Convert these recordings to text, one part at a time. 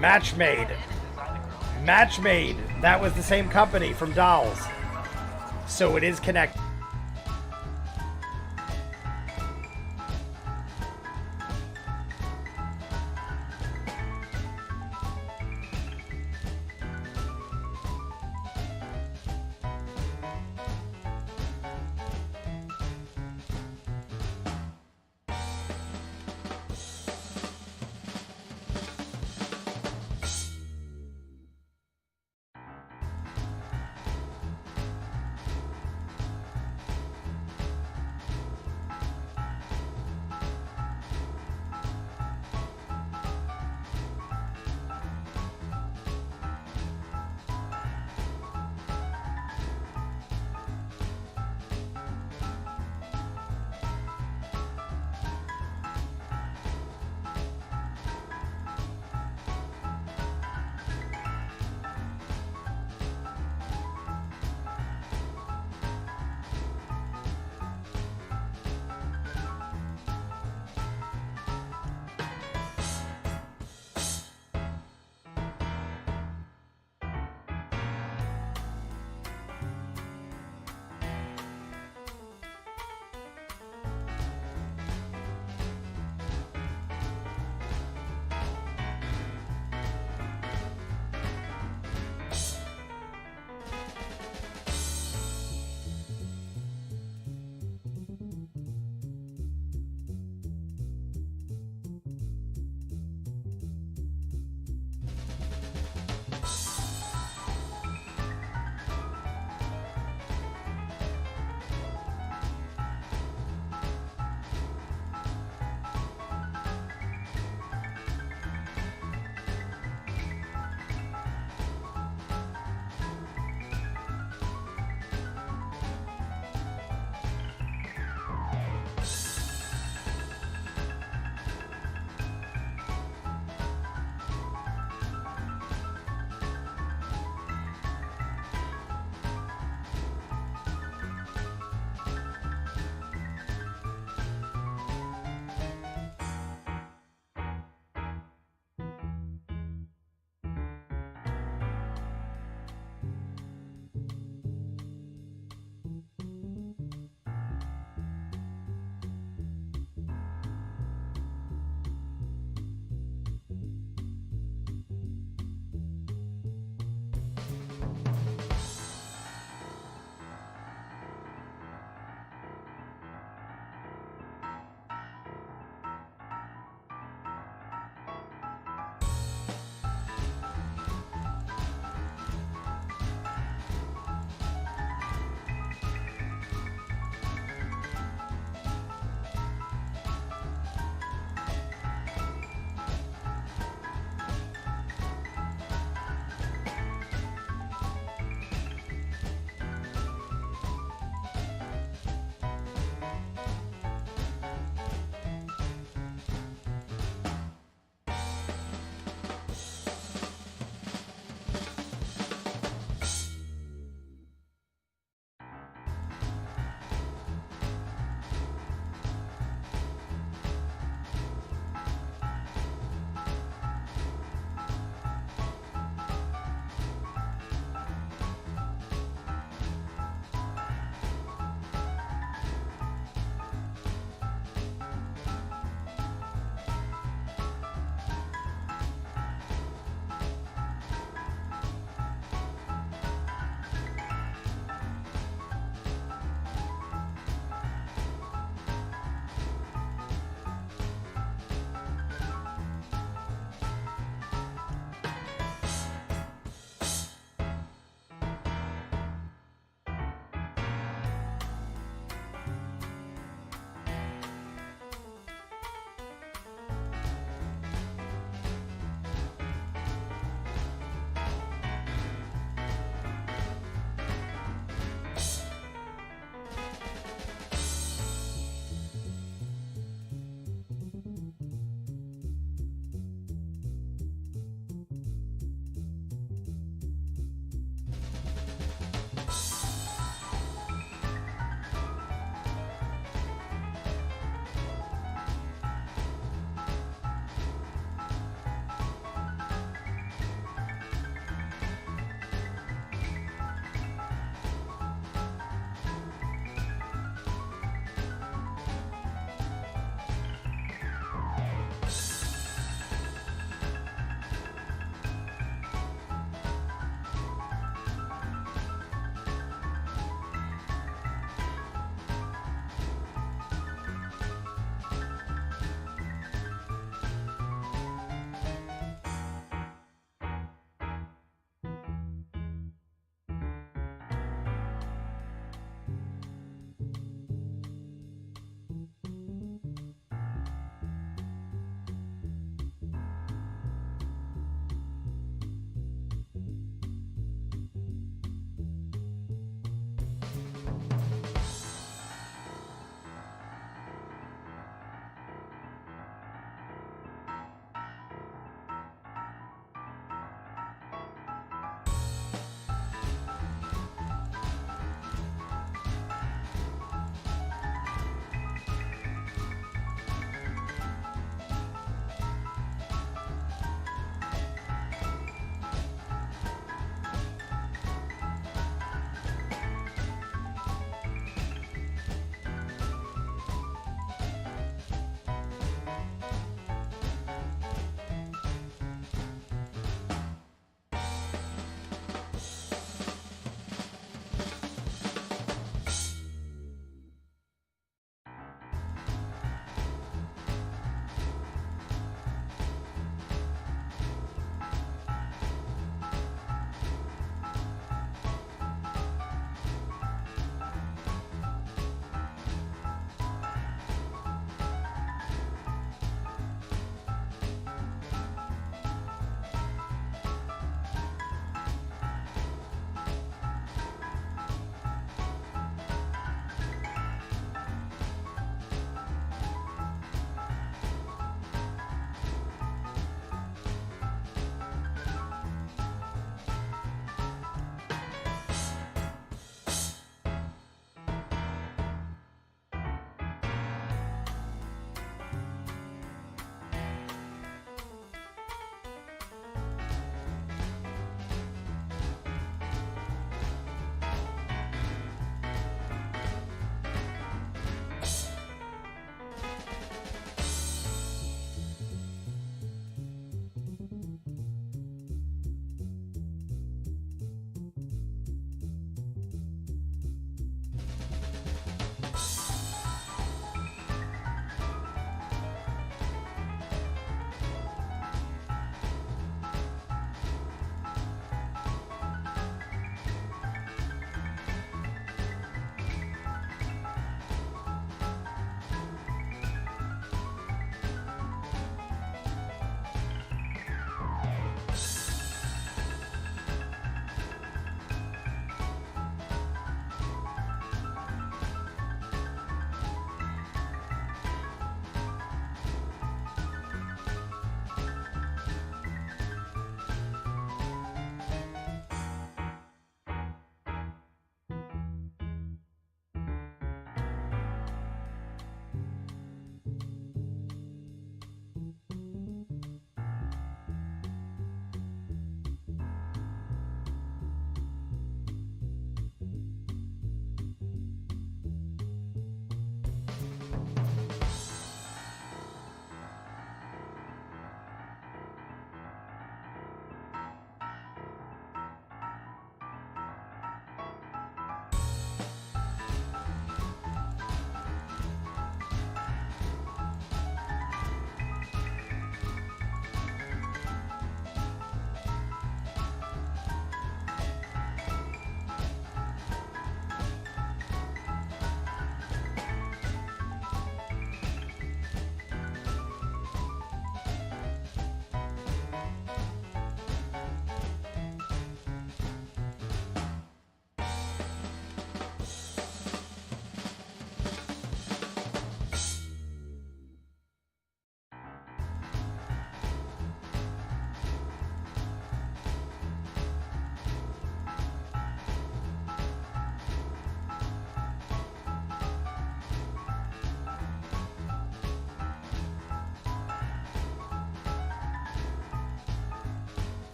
Match Made. Match Made. That was the same company from Dolls. So it is connected.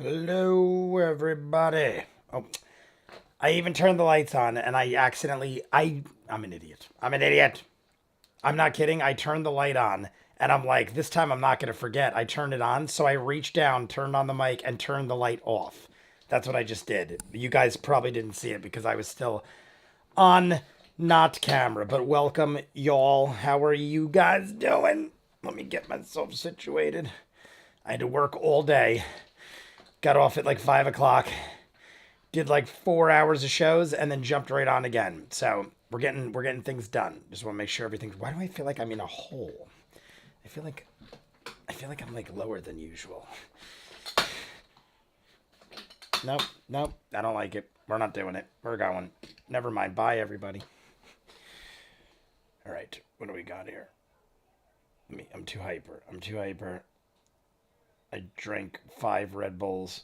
Hello, everybody. Oh, I even turned the lights on, and I accidentally... I'm an idiot. I'm an idiot. I'm not kidding. I turned the light on, and I'm like, this time I'm not going to forget. I turned it on, so I reached down, turned on the mic, and turned the light off. That's what I just did. You guys probably didn't see it because I was still on not camera. But welcome, y'all. How are you guys doing? Let me get myself situated. I had to work all day. Got off at like 5 o'clock. Did like 4 hours of shows and then jumped right on again. So we're getting things done. Just want to make sure everything's... Why do I feel like I'm in a hole? I feel like I'm like lower than usual. Nope. I don't like it. We're not doing it. We're going. Never mind. Bye, everybody. All right. What do we got here? I'm too hyper. I drank 5 Red Bulls,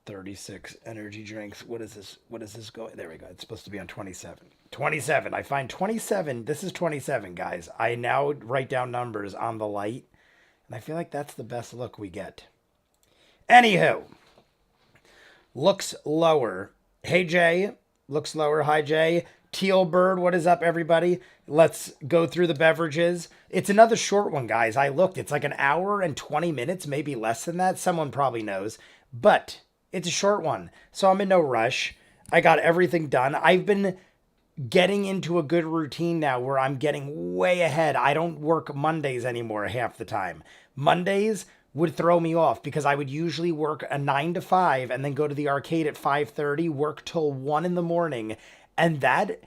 36 energy drinks. What is this going? There we go. It's supposed to be on 27. 27. I find 27. This is 27, guys. I now write down numbers on the light, and I feel like that's the best look we get. Anywho, looks lower. Hey, Jay. Looks lower. Hi, Jay. Teal Bird, what is up, everybody? Let's go through the beverages. It's another short one, guys. I looked. It's like an hour and 20 minutes, maybe less than that. Someone probably knows. But it's a short one, so I'm in no rush. I got everything done. I've been getting into a good routine now where I'm getting way ahead. I don't work Mondays anymore half the time. Mondays would throw me off because I would usually work a 9 to 5 and then go to the arcade at 5:30, work till 1 in the morning. And that,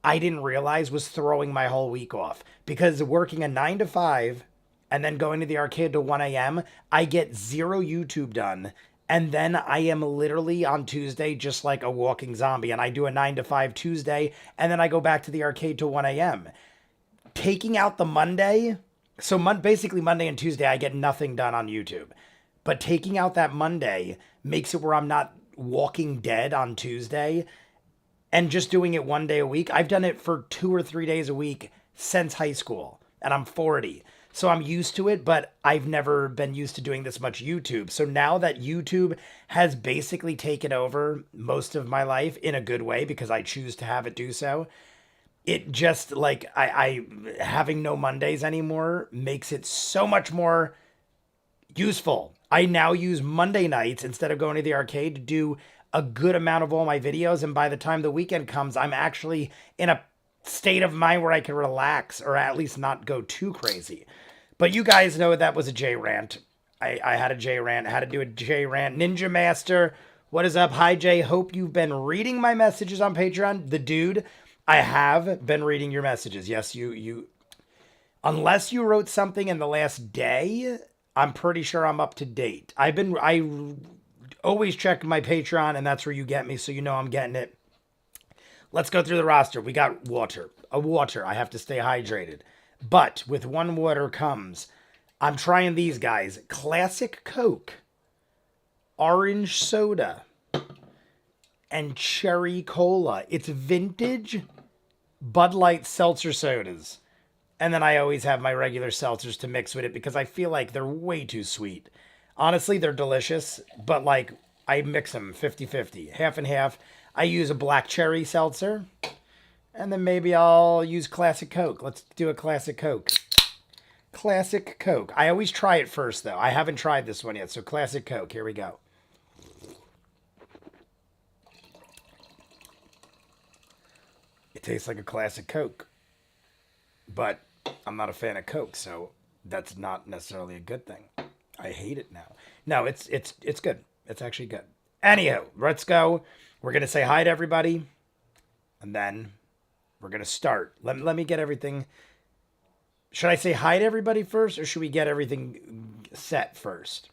I didn't realize, was throwing my whole week off. Because working a 9 to 5 and then going to the arcade to 1 a.m., I get 0 YouTube done. And then I am literally on Tuesday just like a walking zombie. And I do a 9 to 5 Tuesday, and then I go back to the arcade to 1 a.m. Taking out the Monday, so basically Monday and Tuesday I get nothing done on YouTube. But taking out that Monday makes it where I'm not walking dead on Tuesday. And just doing it 1 day a week. I've done it for 2 or 3 days a week since high school. And I'm 40. So I'm used to it, but I've never been used to doing this much YouTube. So now that YouTube has basically taken over most of my life in a good way, because I choose to have it do so, it just, like, I having no Mondays anymore makes it so much more useful. I now use Monday nights instead of going to the arcade to do a good amount of all my videos, and by the time the weekend comes, I'm actually in a state of mind where I can relax, or at least not go too crazy. But you guys know that was a J rant. I had a J rant. I had to do a J rant. Ninja Master, what is up? Hi, Jay. Hope you've been reading my messages on Patreon. The dude, I have been reading your messages. Yes, you. Unless you wrote something in the last day, I'm pretty sure I'm up to date. I always check my Patreon, and that's where you get me, so you know I'm getting it. Let's go through the roster. We got water. I have to stay hydrated. But with one water comes, I'm trying these guys. Classic Coke, orange soda, and cherry cola. It's vintage Bud Light seltzer sodas. And then I always have my regular seltzers to mix with it because I feel like they're way too sweet. Honestly, they're delicious, but like I mix them 50-50, half and half. I use a black cherry seltzer, and then maybe I'll use Classic Coke. Let's do a Classic Coke. Classic Coke. I always try it first, though. I haven't tried this one yet, so Classic Coke. Here we go. It tastes like a Classic Coke, but I'm not a fan of Coke, so that's not necessarily a good thing. I hate it now. No, it's good. It's actually good. Anyhow, let's go. We're going to say hi to everybody, and then we're going to start. Let me get everything. Should I say hi to everybody first, or should we get everything set first?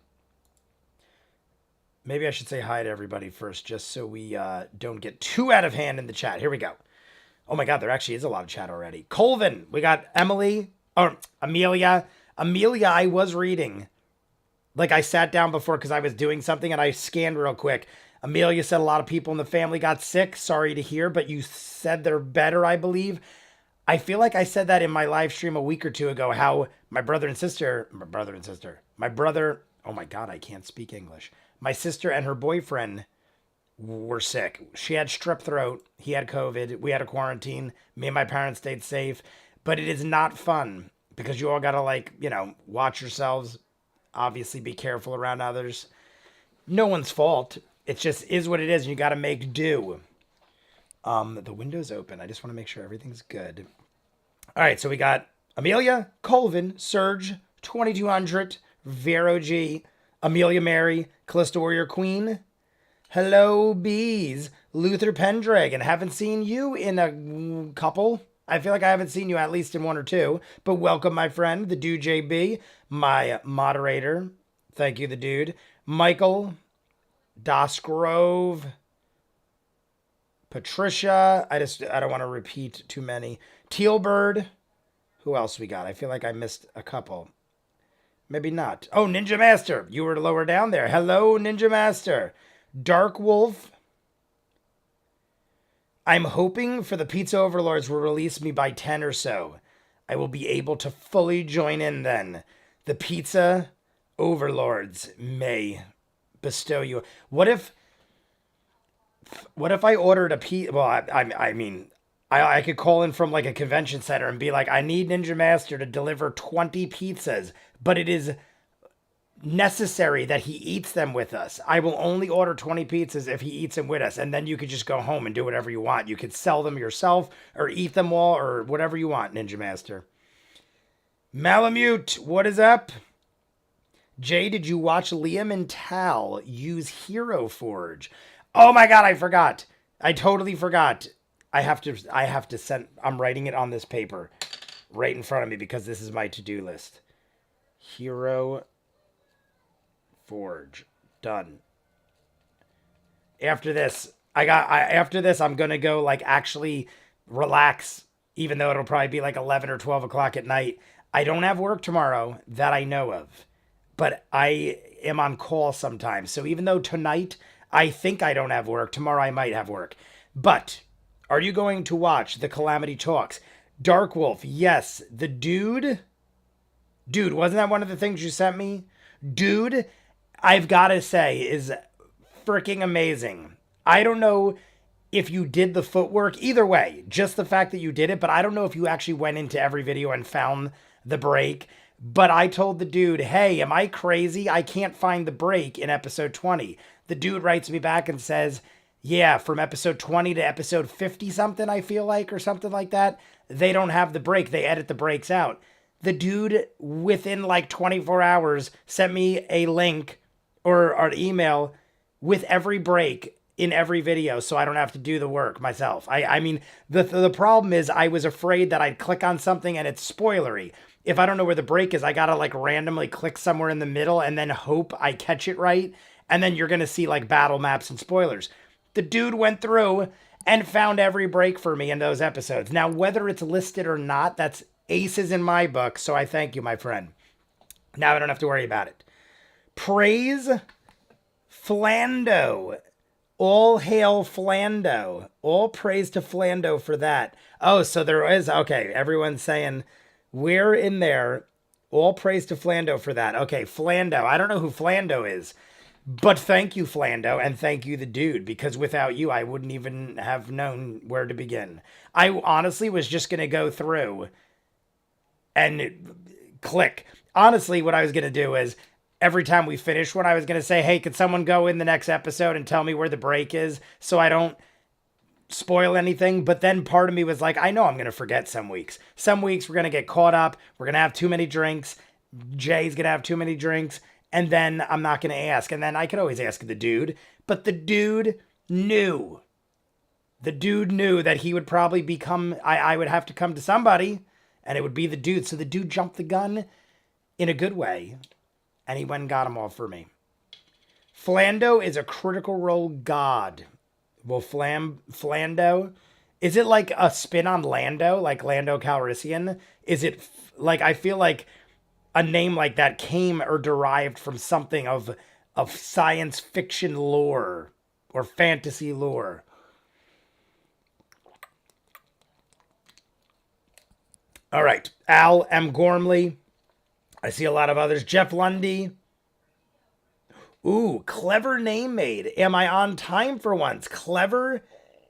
Maybe I should say hi to everybody first, just so we don't get too out of hand in the chat. Here we go. Oh my God, there actually is a lot of chat already. Colvin, we got Emily, or Amelia. Amelia, I was reading. Like, I sat down before because I was doing something, and I scanned real quick. Amelia said a lot of people in the family got sick. Sorry to hear, but you said they're better, I believe. I feel like I said that in my live stream a week or two ago, how my brother, oh my God, I can't speak English. My sister and her boyfriend were sick. She had strep throat. He had COVID. We had a quarantine. Me and my parents stayed safe. But it is not fun because you all got to, like, watch yourselves. Obviously, be careful around others. No one's fault. It just is what it is. And you got to make do. The window's open. I just want to make sure everything's good. All right. So we got Amelia, Colvin, Surge, 2200, Vero G, Amelia Mary, Callista Warrior Queen. Hello, bees. Luther Pendragon. Haven't seen you in a couple. I feel like I haven't seen you at least in one or two. But welcome, my friend, the Dude JB, my moderator. Thank you, the dude. Michael, Dosgrove, Patricia. I don't want to repeat too many. Tealbird. Who else we got? I feel like I missed a couple. Maybe not. Oh, Ninja Master. You were lower down there. Hello, Ninja Master. Dark Wolf. I'm hoping for the Pizza Overlords will release me by 10 or so. I will be able to fully join in then. The Pizza Overlords may bestow you. What if I ordered a pizza? Well, I mean, I could call in from like a convention center and be like, I need Ninja Master to deliver 20 pizzas, but it is necessary that he eats them with us. I will only order 20 pizzas if he eats them with us, and then you could just go home and do whatever you want. You could sell them yourself or eat them all or whatever you want, Ninja Master. Malamute, what is up? Jay, did you watch Liam and Tal use Hero Forge? Oh my god, I forgot. I totally forgot. I have to send, I'm writing it on this paper right in front of me because this is my to-do list. Hero Forge. Done. After this, I'm going to go like actually relax, even though it'll probably be like 11 or 12 o'clock at night. I don't have work tomorrow that I know of, but I am on call sometimes. So even though tonight I think I don't have work, tomorrow I might have work. But are you going to watch the Calamity Talks? Dark Wolf, yes. The dude, wasn't that one of the things you sent me? Dude, I've got to say, is freaking amazing. I don't know if you did the footwork. Either way, just the fact that you did it, but I don't know if you actually went into every video and found the break. But I told the dude, hey, am I crazy? I can't find the break in episode 20. The dude writes me back and says, yeah, from episode 20 to episode 50 something, I feel like, or something like that, they don't have the break. They edit the breaks out. The dude, within like 24 hours, sent me a link or an email with every break in every video so I don't have to do the work myself. I mean, the problem is I was afraid that I'd click on something and it's spoilery. If I don't know where the break is, I gotta like randomly click somewhere in the middle and then hope I catch it right. And then you're gonna see like battle maps and spoilers. The dude went through and found every break for me in those episodes. Now, whether it's listed or not, that's aces in my book, so I thank you, my friend. Now I don't have to worry about it. Praise Flando. All hail Flando. All praise to Flando for that. Oh, so there is, okay, everyone's saying we're in there. All praise to Flando for that. Okay, Flando. I don't know who Flando is, but thank you, Flando, and thank you, the dude, because without you, I wouldn't even have known where to begin. I honestly was just going to go through and click. Honestly, what I was going to do is every time we finish one, I was going to say, hey, could someone go in the next episode and tell me where the break is so I don't spoil anything? But then part of me was like, I know I'm going to forget some weeks. Some weeks we're going to get caught up. We're going to have too many drinks. Jay's going to have too many drinks. And then I'm not going to ask. And then I could always ask the dude. But the dude knew. The dude knew that he would probably become, I would have to come to somebody. And it would be the dude. So the dude jumped the gun in a good way. And he went and got them all for me. Flando is a critical role god. Well, Flando, is it like a spin on Lando, like Lando Calrissian? Is it like, I feel like a name like that came or derived from something of science fiction lore or fantasy lore. All right, Al M. Gormley. I see a lot of others. Jeff Lundy. Ooh, clever name made. Am I on time for once? Clever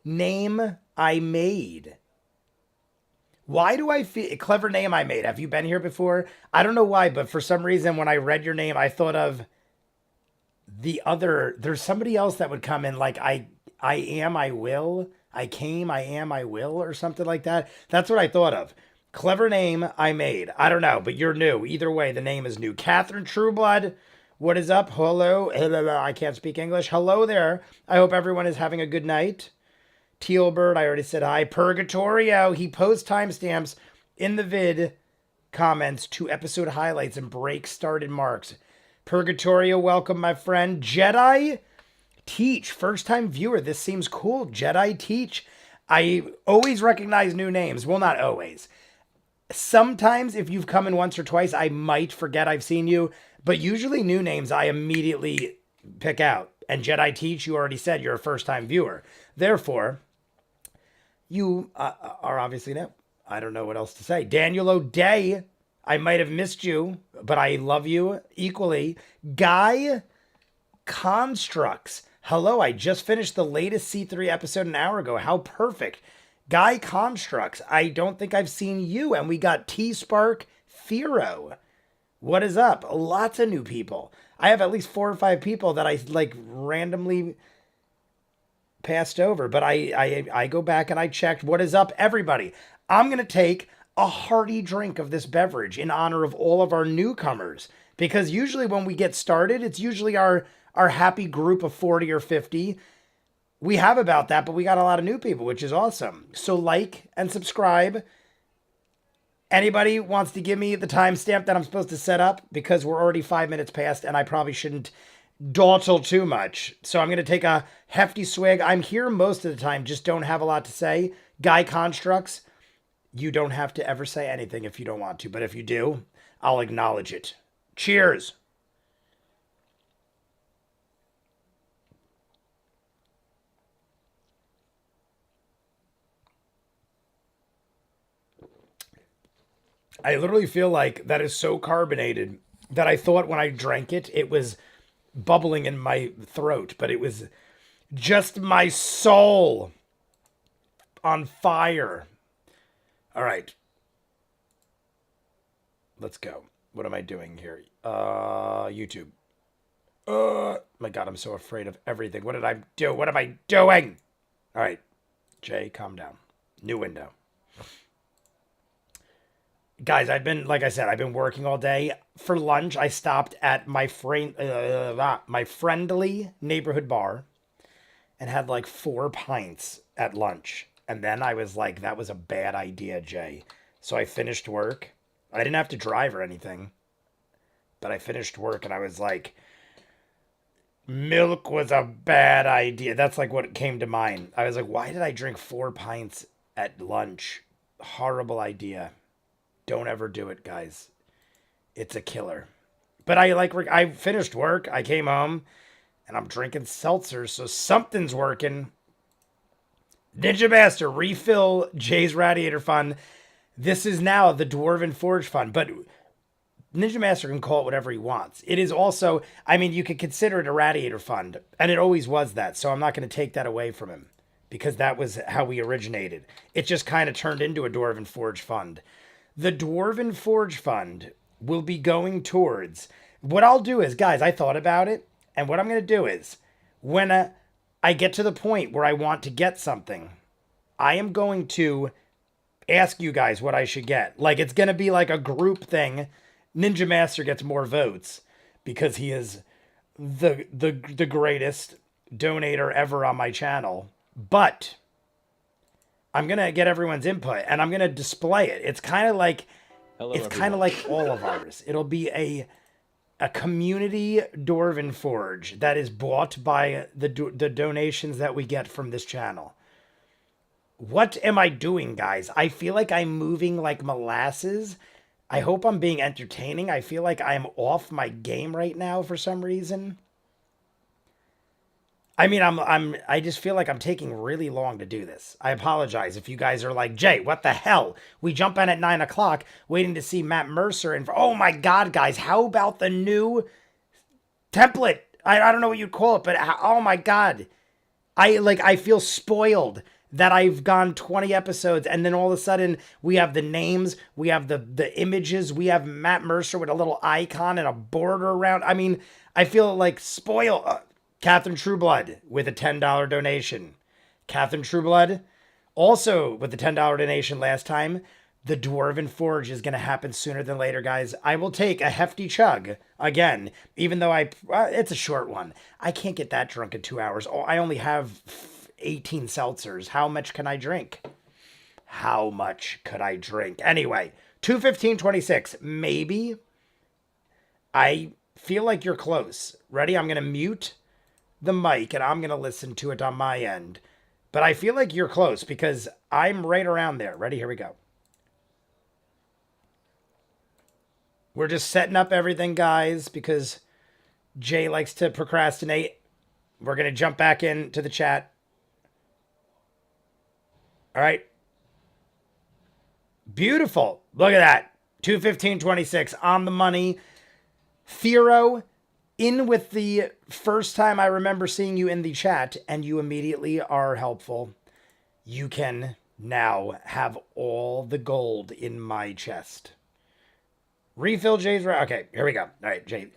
name I made. Why do I feel clever name I made? Have you been here before? I don't know why, but for some reason when I read your name, I thought of the other. There's somebody else that would come in like I am, I will. I came, I am, I will, or something like that. That's what I thought of. Clever name I made. I don't know, but you're new. Either way, the name is new. Catherine Trueblood, what is up? Hello. I can't speak English. Hello there. I hope everyone is having a good night. Tealbird, I already said hi. Purgatorio, he posts timestamps in the vid comments to episode highlights and break started marks. Purgatorio, welcome, my friend. Jedi Teach, first time viewer. This seems cool. Jedi Teach. I always recognize new names. Well, not always. Sometimes if you've come in once or twice, I might forget I've seen you, but usually new names I immediately pick out. And Jedi Teach, you already said you're a first time viewer. Therefore, you are obviously new. I don't know what else to say. Daniel O'Day, I might have missed you, but I love you equally. Guy Constructs, hello, I just finished the latest C3 episode an hour ago. How perfect. Guy Constructs, I don't think I've seen you. And we got T-Spark Firo. What is up? Lots of new people. I have at least 4 or 5 people that I like randomly passed over, but I go back and I checked. What is up, everybody? I'm going to take a hearty drink of this beverage in honor of all of our newcomers, because usually when we get started, it's usually our happy group of 40 or 50. We have about that, but we got a lot of new people, which is awesome. So like and subscribe. Anybody wants to give me the timestamp that I'm supposed to set up, because we're already 5 minutes past and I probably shouldn't dawdle too much. So I'm going to take a hefty swig. I'm here most of the time, just don't have a lot to say. Guy Constructs, you don't have to ever say anything if you don't want to, but if you do, I'll acknowledge it. Cheers. I literally feel like that is so carbonated that I thought when I drank it, it was bubbling in my throat, but it was just my soul on fire. All right. Let's go. What am I doing here? YouTube. My God, I'm so afraid of everything. What did I do? What am I doing? All right. Jay, calm down. New window. Guys, like I said, I've been working all day. For lunch, I stopped at my friendly neighborhood bar and had like 4 pints at lunch. And then I was like, that was a bad idea, Jay. So I finished work. I didn't have to drive or anything, but I finished work and I was like, milk was a bad idea. That's like what came to mind. I was like, why did I drink 4 pints at lunch? Horrible idea. Don't ever do it, guys. It's a killer. But I finished work. I came home and I'm drinking seltzers, so something's working. Ninja Master, refill Jay's Radiator Fund. This is now the Dwarven Forge Fund, but Ninja Master can call it whatever he wants. It is also, I mean, you could consider it a Radiator Fund, and it always was that, so I'm not going to take that away from him, because that was how we originated. It just kind of turned into a Dwarven Forge Fund. The Dwarven Forge Fund will be going towards, what I'll do is, guys, I thought about it, and what I'm going to do is, when I get to the point where I want to get something, I am going to ask you guys what I should get. Like, it's going to be like a group thing. Ninja Master gets more votes because he is the greatest donator ever on my channel. But I'm going to get everyone's input and I'm going to display it. It's kind of like all of ours. It'll be a community Dwarven Forge that is bought by the donations that we get from this channel. What am I doing, guys? I feel like I'm moving like molasses. I hope I'm being entertaining. I feel like I'm off my game right now for some reason. I mean, I just feel like I'm taking really long to do this. I apologize if you guys are like, Jay, what the hell? We jump in at 9 o'clock waiting to see Matt Mercer. And oh my God, guys, how about the new template I don't know what you'd call it, but oh my God. I feel spoiled that I've gone 20 episodes and then all of a sudden we have the names, we have the images, we have Matt Mercer with a little icon and a border around. I mean, I feel like spoiled. Catherine Trueblood with a $10 donation. Catherine Trueblood also with the $10 donation last time. The Dwarven Forge is going to happen sooner than later, guys. I will take a hefty chug again, even though it's a short one. I can't get that drunk in 2 hours. Oh, I only have 18 seltzers. How much can I drink? How much could I drink? Anyway, 2:15:26. Maybe. I feel like you're close. Ready? I'm going to mute the mic and I'm going to listen to it on my end. But I feel like you're close because I'm right around there. Ready? Here we go. We're just setting up everything, guys, because Jay likes to procrastinate. We're going to jump back into the chat. All right. Beautiful. Look at that. 2:15:26 on the money. Thero, in with the first time I remember seeing you in the chat, and you immediately are helpful. You can now have all the gold in my chest. Refill Jay's... Okay, here we go. All right, Jay,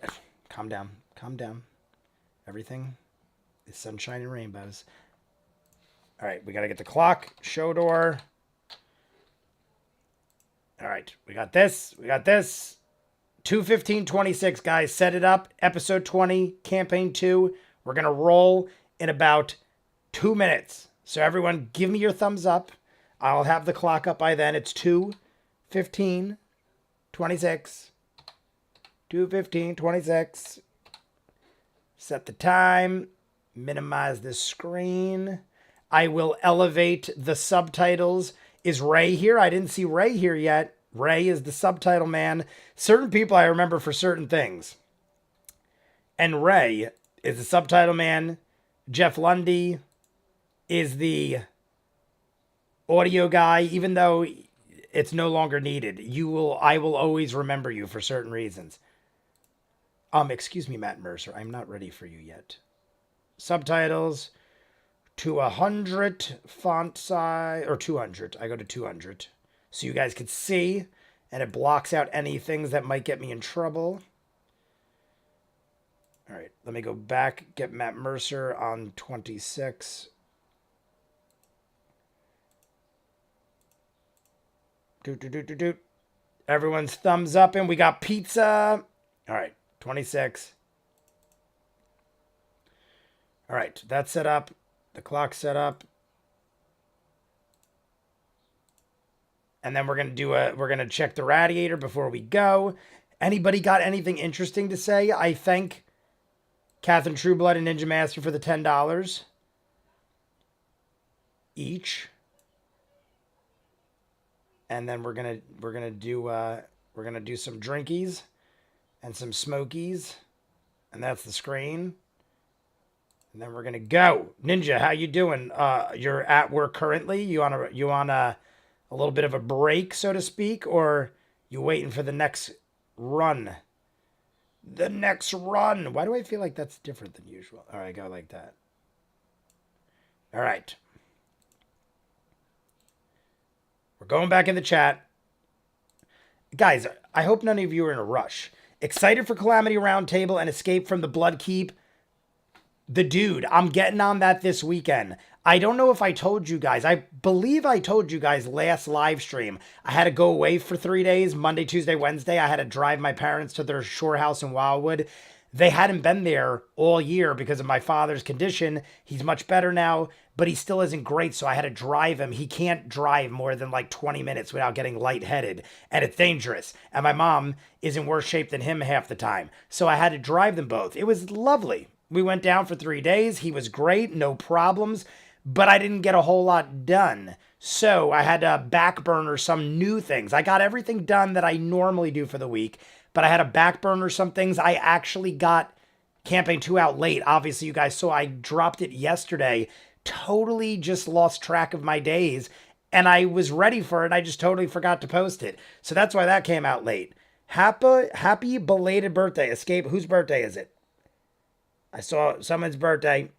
calm down. Calm down. Everything is sunshine and rainbows. All right, we got to get the clock. Show door. All right, we got this. We got this. 2:15:26, guys. Set it up. Episode 20, Campaign 2. We're going to roll in about 2 minutes. So everyone, give me your thumbs up. I'll have the clock up by then. It's 2:15:26. 2:15:26. Set the time. Minimize the screen. I will elevate the subtitles. Is Ray here? I didn't see Ray here yet. Ray is the subtitle man. Certain people I remember for certain things. And Ray is the subtitle man. Jeff Lundy is the audio guy, even though it's no longer needed. I will always remember you for certain reasons. Excuse me, Matt Mercer. I'm not ready for you yet. Subtitles to 100 font size, or 200. I go to 200. So you guys can see, and it blocks out any things that might get me in trouble. All right, let me go back, get Matt Mercer on 26. Everyone's thumbs up, and we got pizza. All right, 26. All right, that's set up. The clock's set up. And then we're gonna check the radiator before we go. Anybody got anything interesting to say? I thank Catherine Trueblood and Ninja Master for the $10 each. And then we're gonna do some drinkies and some smokies, and that's the screen. And then we're gonna go. Ninja, how you doing? You're at work currently. You on a little bit of a break, so to speak, or you waiting for the next run? The next run. Why do I feel like that's different than usual? All right, go like that. All right. We're going back in the chat. Guys, I hope none of you are in a rush. Excited for Calamity Roundtable and Escape from the Blood Keep. The dude, I'm getting on that this weekend. I don't know if I told you guys. I believe I told you guys last live stream. I had to go away for 3 days, Monday, Tuesday, Wednesday. I had to drive my parents to their shore house in Wildwood. They hadn't been there all year because of my father's condition. He's much better now, but he still isn't great, so I had to drive him. He can't drive more than like 20 minutes without getting lightheaded, and it's dangerous. And my mom is in worse shape than him half the time, so I had to drive them both. It was lovely. We went down for 3 days. He was great, no problems, but I didn't get a whole lot done. So I had to back burner some new things. I got everything done that I normally do for the week, but I had to back burner some things. I actually got Campaign 2 out late. Obviously, you guys saw I dropped it yesterday. Totally just lost track of my days, and I was ready for it. I just totally forgot to post it. So that's why that came out late. Happy belated birthday, Escape. Whose birthday is it? I saw someone's birthday.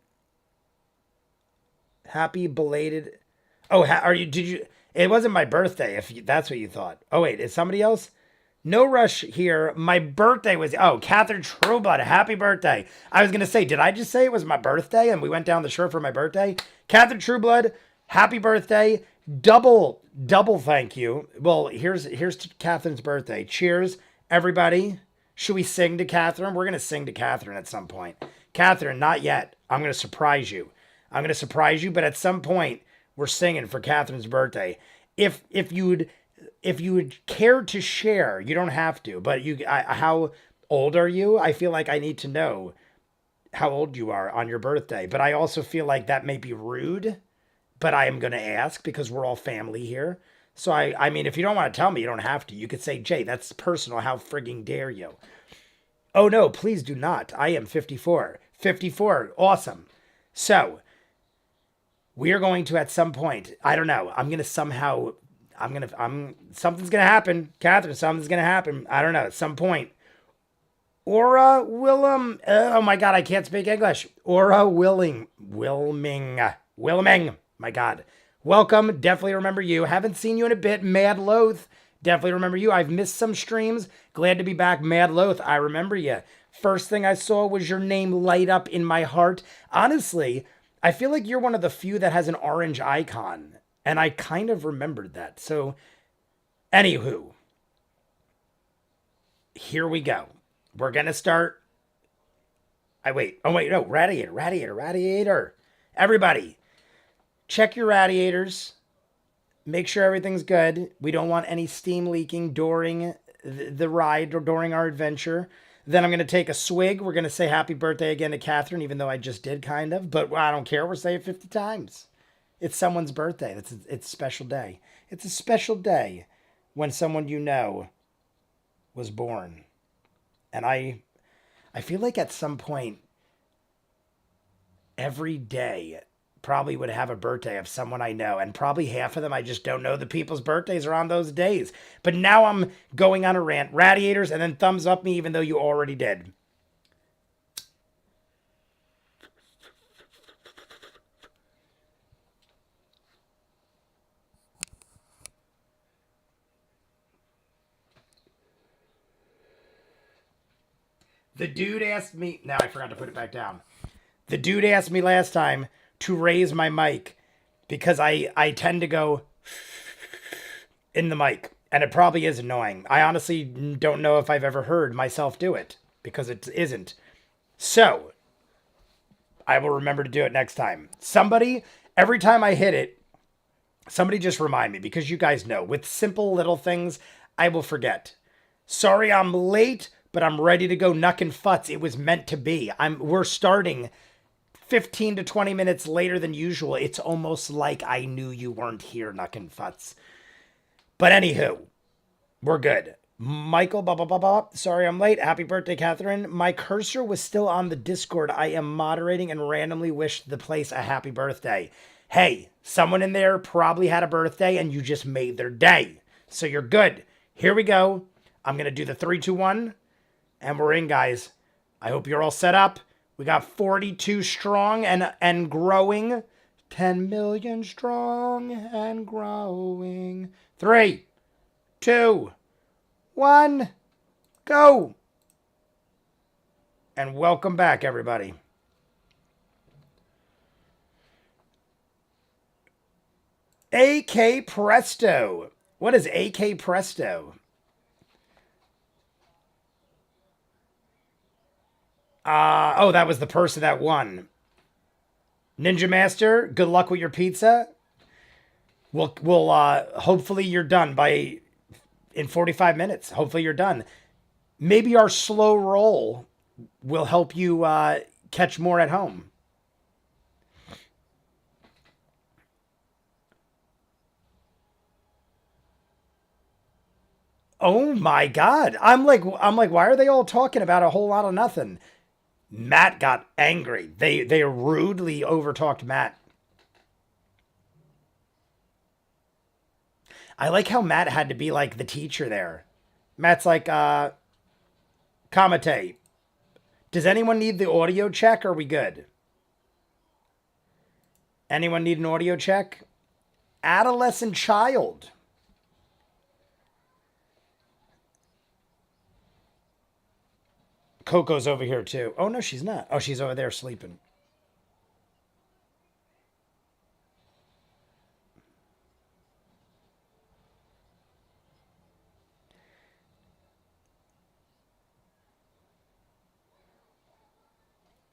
Happy belated. Oh, are you? Did you? It wasn't my birthday. If that's what you thought. Oh wait, is somebody else? No rush here. My birthday was. Oh, Catherine Trueblood. Happy birthday. I was gonna say, did I just say it was my birthday and we went down the shore for my birthday? Catherine Trueblood. Happy birthday. Double thank you. Well, here's to Catherine's birthday. Cheers, everybody. Should we sing to Catherine? We're gonna sing to Catherine at some point. Catherine, not yet. I'm gonna surprise you. I'm gonna surprise you, but at some point we're singing for Catherine's birthday. If you would care to share, you don't have to. But how old are you? I feel like I need to know how old you are on your birthday. But I also feel like that may be rude. But I am going to ask because we're all family here. So I mean, if you don't want to tell me, you don't have to. You could say, Jay, that's personal. How frigging dare you? Oh no, please do not. I am 54. 54. Awesome. So we are going to at some point. I don't know. I'm gonna somehow. Something's gonna happen, Catherine. Something's gonna happen. I don't know. At some point. Aura Willem. Oh my God, I can't speak English. Aura Wilming. My God. Welcome. Definitely remember you. Haven't seen you in a bit. Mad Loath. Definitely remember you. I've missed some streams. Glad to be back. Mad Loath. I remember you. First thing I saw was your name light up in my heart. Honestly, I feel like you're one of the few that has an orange icon. And I kind of remembered that. So, anywho, here we go. We're going to start. No, radiator. Everybody, check your radiators. Make sure everything's good. We don't want any steam leaking during the ride or during our adventure. Then I'm going to take a swig. We're going to say happy birthday again to Catherine, even though I just did kind of. But I don't care. We're saying it 50 times. It's someone's birthday. It's a special day. It's a special day when someone you know was born. And I feel like at some point, every day probably would have a birthday of someone I know. And probably half of them, I just don't know the people's birthdays are on those days. But now I'm going on a rant. Radiators and then thumbs up me even though you already did. The dude asked me... Now I forgot to put it back down. The dude asked me last time to raise my mic because I tend to go in the mic. And it probably is annoying. I honestly don't know if I've ever heard myself do it because it isn't. So, I will remember to do it next time. Somebody, every time I hit it, somebody just remind me because you guys know with simple little things, I will forget. Sorry I'm late, but I'm ready to go knuck and futz. It was meant to be. We're starting 15 to 20 minutes later than usual. It's almost like I knew you weren't here, knuck and futz. But anywho, we're good. Michael, blah, blah, blah, blah. Sorry I'm late. Happy birthday, Catherine. My cursor was still on the Discord. I am moderating and randomly wished the place a happy birthday. Hey, someone in there probably had a birthday and you just made their day. So you're good. Here we go. I'm going to do the 3, 2, 1. And we're in, guys. I hope you're all set up. We got 42 strong and growing. 10 million strong and growing. 3, 2, 1, go. And welcome back, everybody. AK Presto. What is AK Presto? Oh, that was the person that won. Ninja Master, good luck with your pizza. We'll hopefully you're done in 45 minutes. Hopefully you're done. Maybe our slow roll will help you catch more at home. Oh my God. I'm like, why are they all talking about a whole lot of nothing? Matt got angry. They rudely overtalked Matt. I like how Matt had to be like the teacher there. Matt's like, Kamate, Does anyone need the audio check? Or are we good? Anyone need an audio check? Adolescent child. Coco's over here too. Oh, no, she's not. Oh, she's over there sleeping.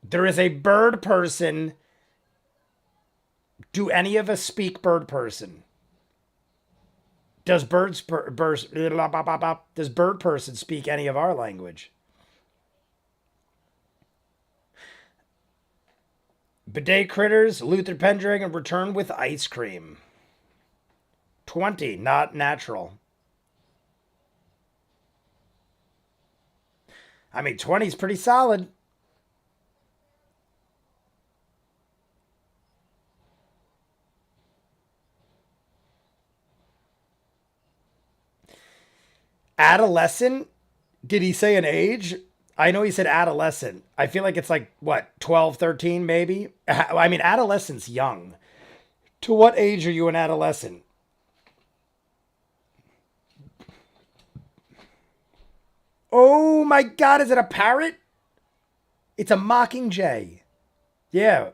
There is a bird person. Do any of us speak bird person? Does does bird person speak any of our language? Bidet critters, Luther Pendragon return with ice cream. 20, not natural. I mean, 20 is pretty solid. Adolescent? Did he say an age? I know he said adolescent. I feel like it's like, what, 12, 13 maybe? I mean, adolescent's young. To what age are you an adolescent? Oh my god, is it a parrot? It's a mockingjay. Yeah.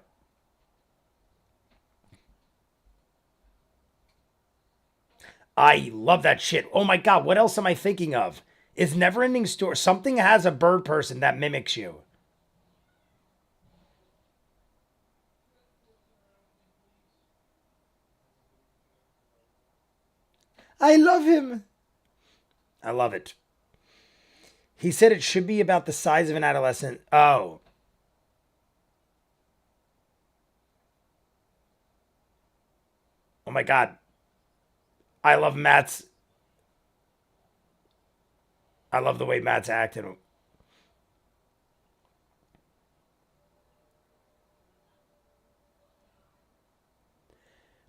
I love that shit. Oh my god, what else am I thinking of? Is Neverending Story. Something has a bird person that mimics you. I love him. I love it. He said it should be about the size of an adolescent. Oh. Oh my god. I love Matt's. I love the way Matt's acting.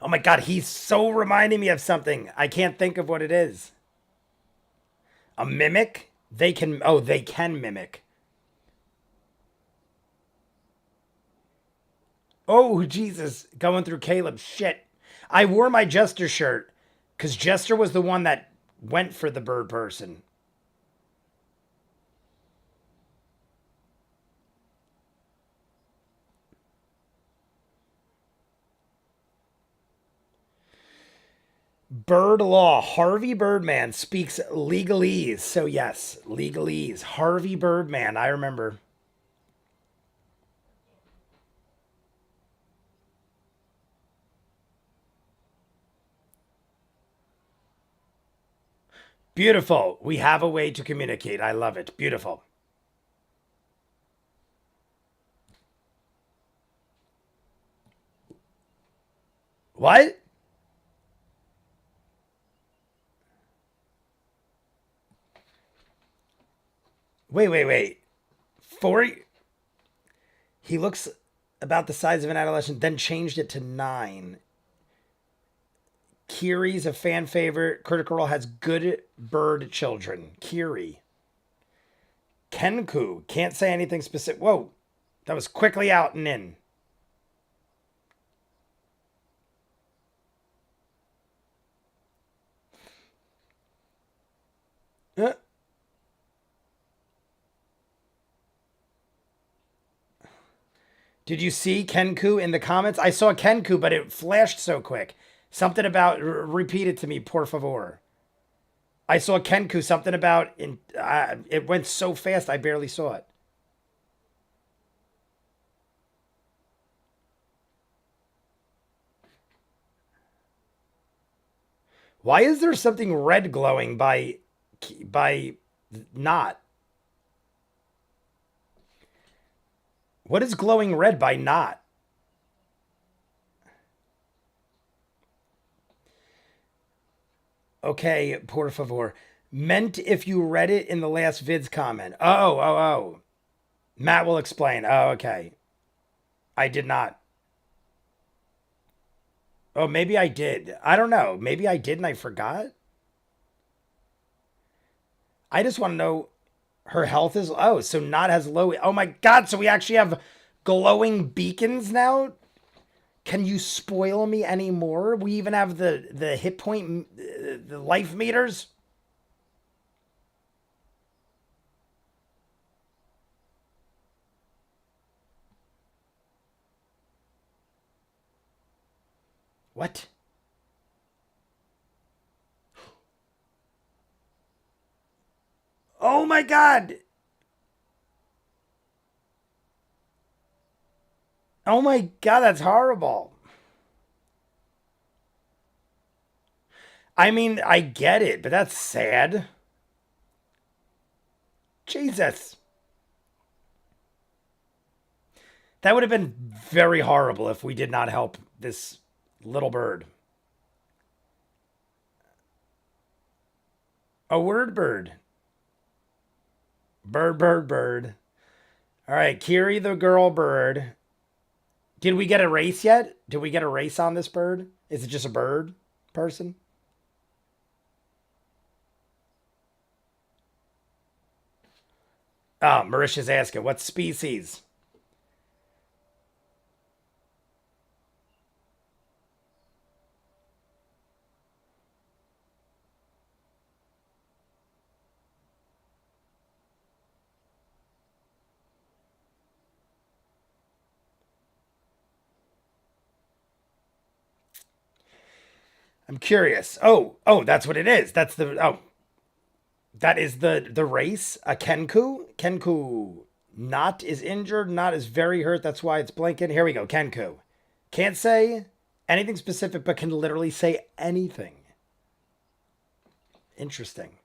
Oh my god, he's so reminding me of something. I can't think of what it is. A mimic? They can. Oh, they can mimic. Oh, Jesus. Going through Caleb. Shit. I wore my Jester shirt because Jester was the one that went for the bird person. Bird law. Harvey Birdman speaks legalese. So, yes, legalese. Harvey Birdman. I remember. Beautiful. We have a way to communicate. I love it. Beautiful. What? Wait. Four. He looks about the size of an adolescent, then changed it to 9. Kiri's a fan favorite. Critical Role has good bird children. Kiri. Kenku. Can't say anything specific. Whoa. That was quickly out and in. Uh, Did you see Kenku in the comments? I saw Kenku, but it flashed so quick. Something about repeat it to me, por favor. I saw Kenku. Something about it went so fast I barely saw it. Why is there something red glowing by not? What is glowing red by not? Okay, por favor. Meant if you read it in the last vid's comment. Oh. Matt will explain. Oh, okay. I did not. Oh, maybe I did. I don't know. Maybe I did and I forgot. I just want to know. Her health is, oh, so not as low. Oh my God. So we actually have glowing beacons now. Can you spoil me anymore? We even have the hit point, the life meters. What? Oh my God. Oh my God, that's horrible. I mean, I get it, but that's sad. Jesus. That would have been very horrible if we did not help this little bird. A word bird. Bird, bird, bird. All right, Kiri the girl bird. Did we get a race yet? Did we get a race on this bird? Is it just a bird person? Oh, Marisha's asking, what species? I'm curious. Oh, that's what it is. That's the that is the race. A Kenku. Kenku not is injured. Not is very hurt. That's why it's blinking. Here we go. Kenku can't say anything specific, but can literally say anything. Interesting.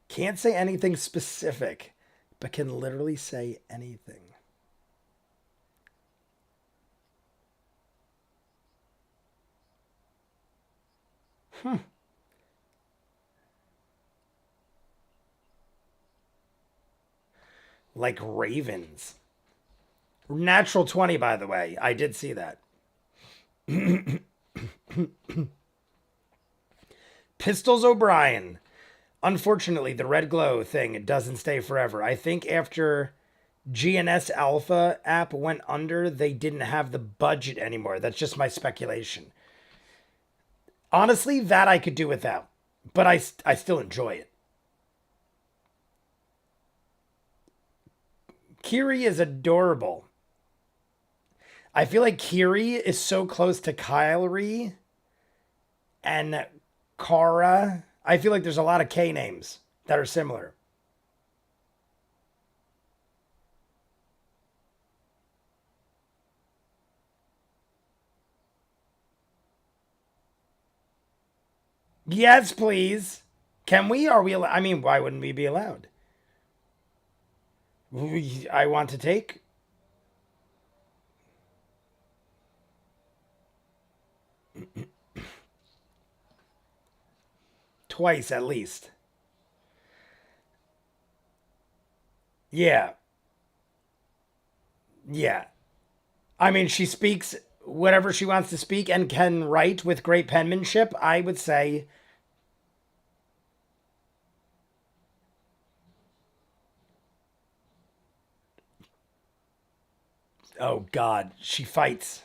Can't say anything specific, but can literally say anything. Like ravens. Natural 20, by the way. I did see that. Pistols O'Brien. Unfortunately, the red glow thing doesn't stay forever. I think after GNS Alpha app went under, they didn't have the budget anymore. That's just my speculation. Honestly, that I could do without, but I still enjoy it. Kiri is adorable. I feel like Kiri is so close to Kyrie and Kara. I feel like there's a lot of K names that are similar. Yes, please. Can we? Are we? I mean, why wouldn't we be allowed? I want to take twice at least. Yeah, yeah. I mean, she speaks whatever she wants to speak and can write with great penmanship. I would say, oh God, she fights.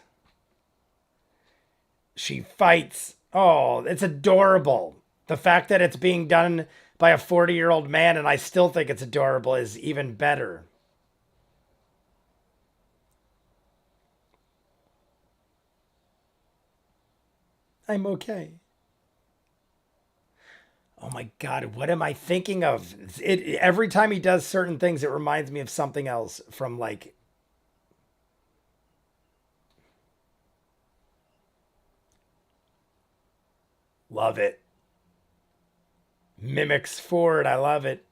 She fights. Oh, it's adorable. The fact that it's being done by a 40-year-old man and I still think it's adorable is even better. I'm okay. Oh my God, what am I thinking of? It every time he does certain things, it reminds me of something else from like love it. Mimics Ford, I love it.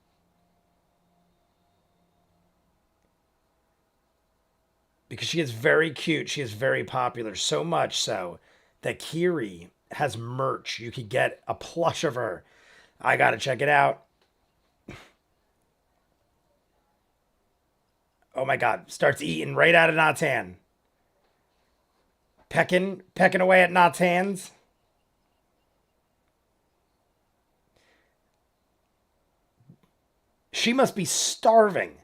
Because she is very cute. She is very popular. So much so that Kiri has merch. You could get a plush of her. I gotta check it out. Oh my God. Starts eating right out of Knott's hand. Pecking away at Knott's hands. She must be starving.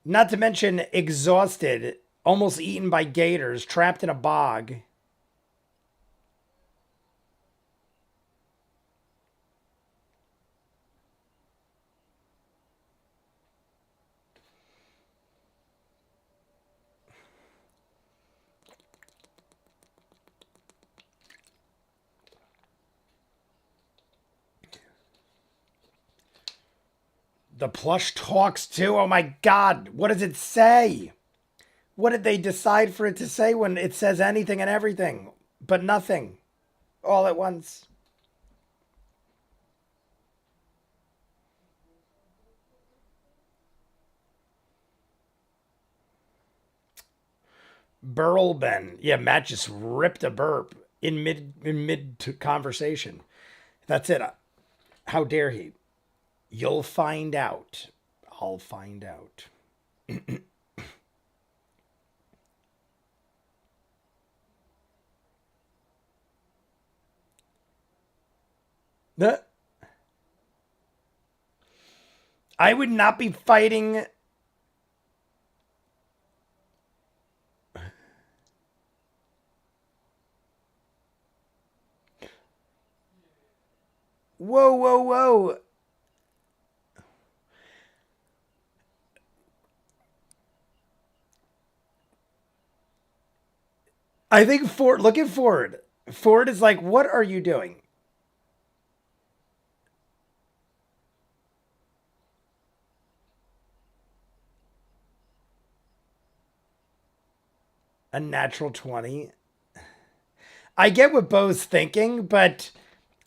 Not to mention exhausted, almost eaten by gators, trapped in a bog. The plush talks too. Oh my god, what does it say? What did they decide for it to say when it says anything and everything, but nothing all at once? Burlben. Yeah, Matt just ripped a burp in mid conversation. That's it. How dare he? You'll find out. I'll find out. The I would not be fighting. Whoa, whoa, whoa. I think Ford, look at Ford. Ford is like, what are you doing? A natural 20. I get what Bo's thinking, but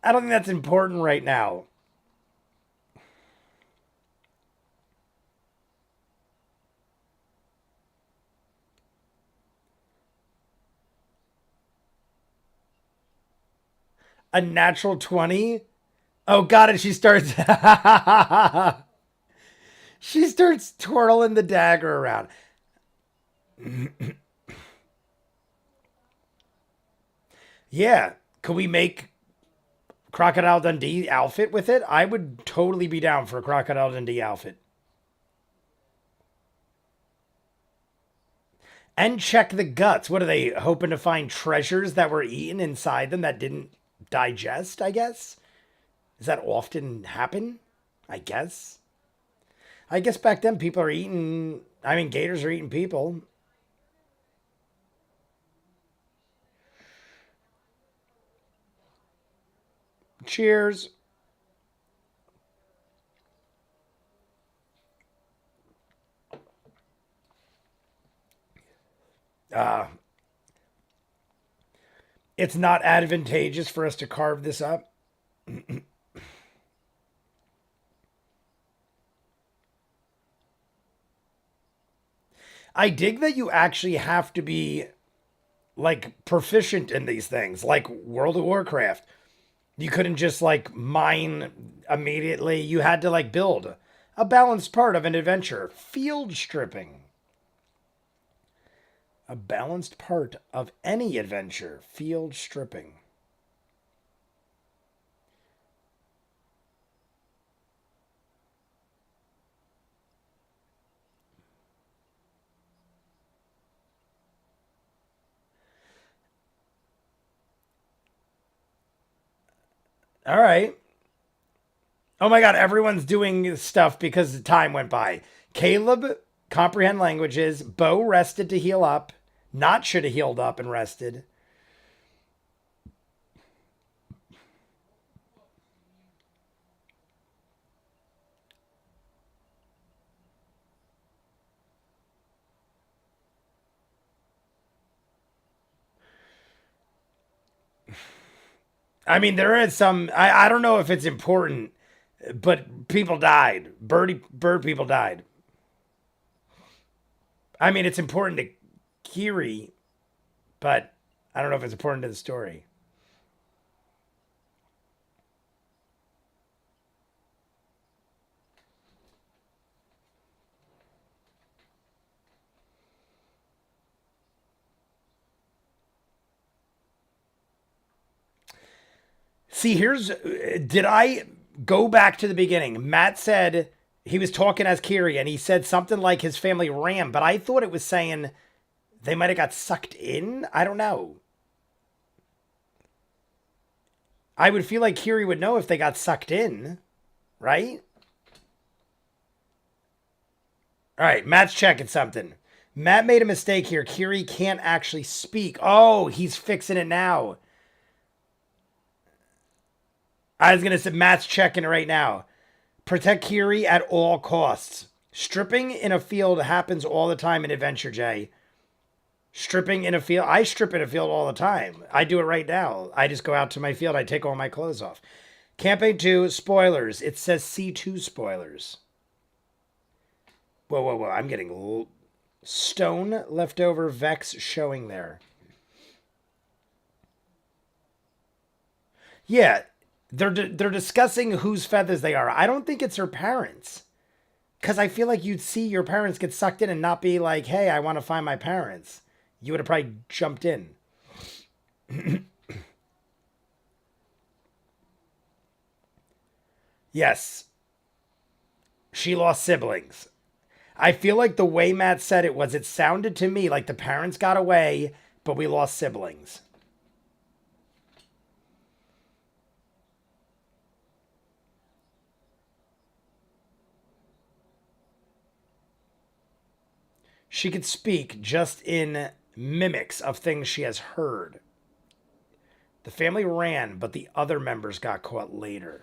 I don't think that's important right now. A natural 20? Oh, God, and she starts. She starts twirling the dagger around. Yeah. Could we make Crocodile Dundee outfit with it? I would totally be down for a Crocodile Dundee outfit. And check the guts. What are they hoping to find treasures that were eaten inside them that didn't digest, I guess? Does that often happen? I guess. I guess back then people are eating, I mean, gators are eating people. Cheers. Uh, it's not advantageous for us to carve this up. I dig that you actually have to be like proficient in these things, like World of Warcraft. You couldn't just like mine immediately. You had to like build a balanced part of an adventure. Field stripping. A balanced part of any adventure. Field stripping. All right. Oh my god, everyone's doing stuff because the time went by. Caleb comprehend languages. Bo rested to heal up. Not should have healed up and rested. I mean, there is some. I don't know if it's important, but people died. Bird people died. I mean, it's important to Kiri, but I don't know if it's important to the story. See, here's. Did I go back to the beginning? Matt said He was talking as Kiri, and he said something like his family ran, but I thought it was saying they might have got sucked in. I don't know. I would feel like Kiri would know if they got sucked in, right? All right, Matt's checking something. Matt made a mistake here. Kiri can't actually speak. Oh, he's fixing it now. I was going to say, Matt's checking it right now. Protect Kiri at all costs. Stripping in a field happens all the time in Adventure, Jay. Stripping in a field. I strip in a field all the time. I do it right now. I just go out to my field. I take all my clothes off. Campaign 2, spoilers. It says C2 spoilers. Whoa, whoa, whoa. I'm getting stone leftover Vex showing there. Yeah, they're discussing whose feathers they are. I don't think it's her parents. Because I feel like you'd see your parents get sucked in and not be like, hey, I want to find my parents. You would have probably jumped in. Yes. She lost siblings. I feel like the way Matt said it was, it sounded to me like the parents got away, but we lost siblings. She could speak just in mimics of things she has heard. The family ran, but the other members got caught later.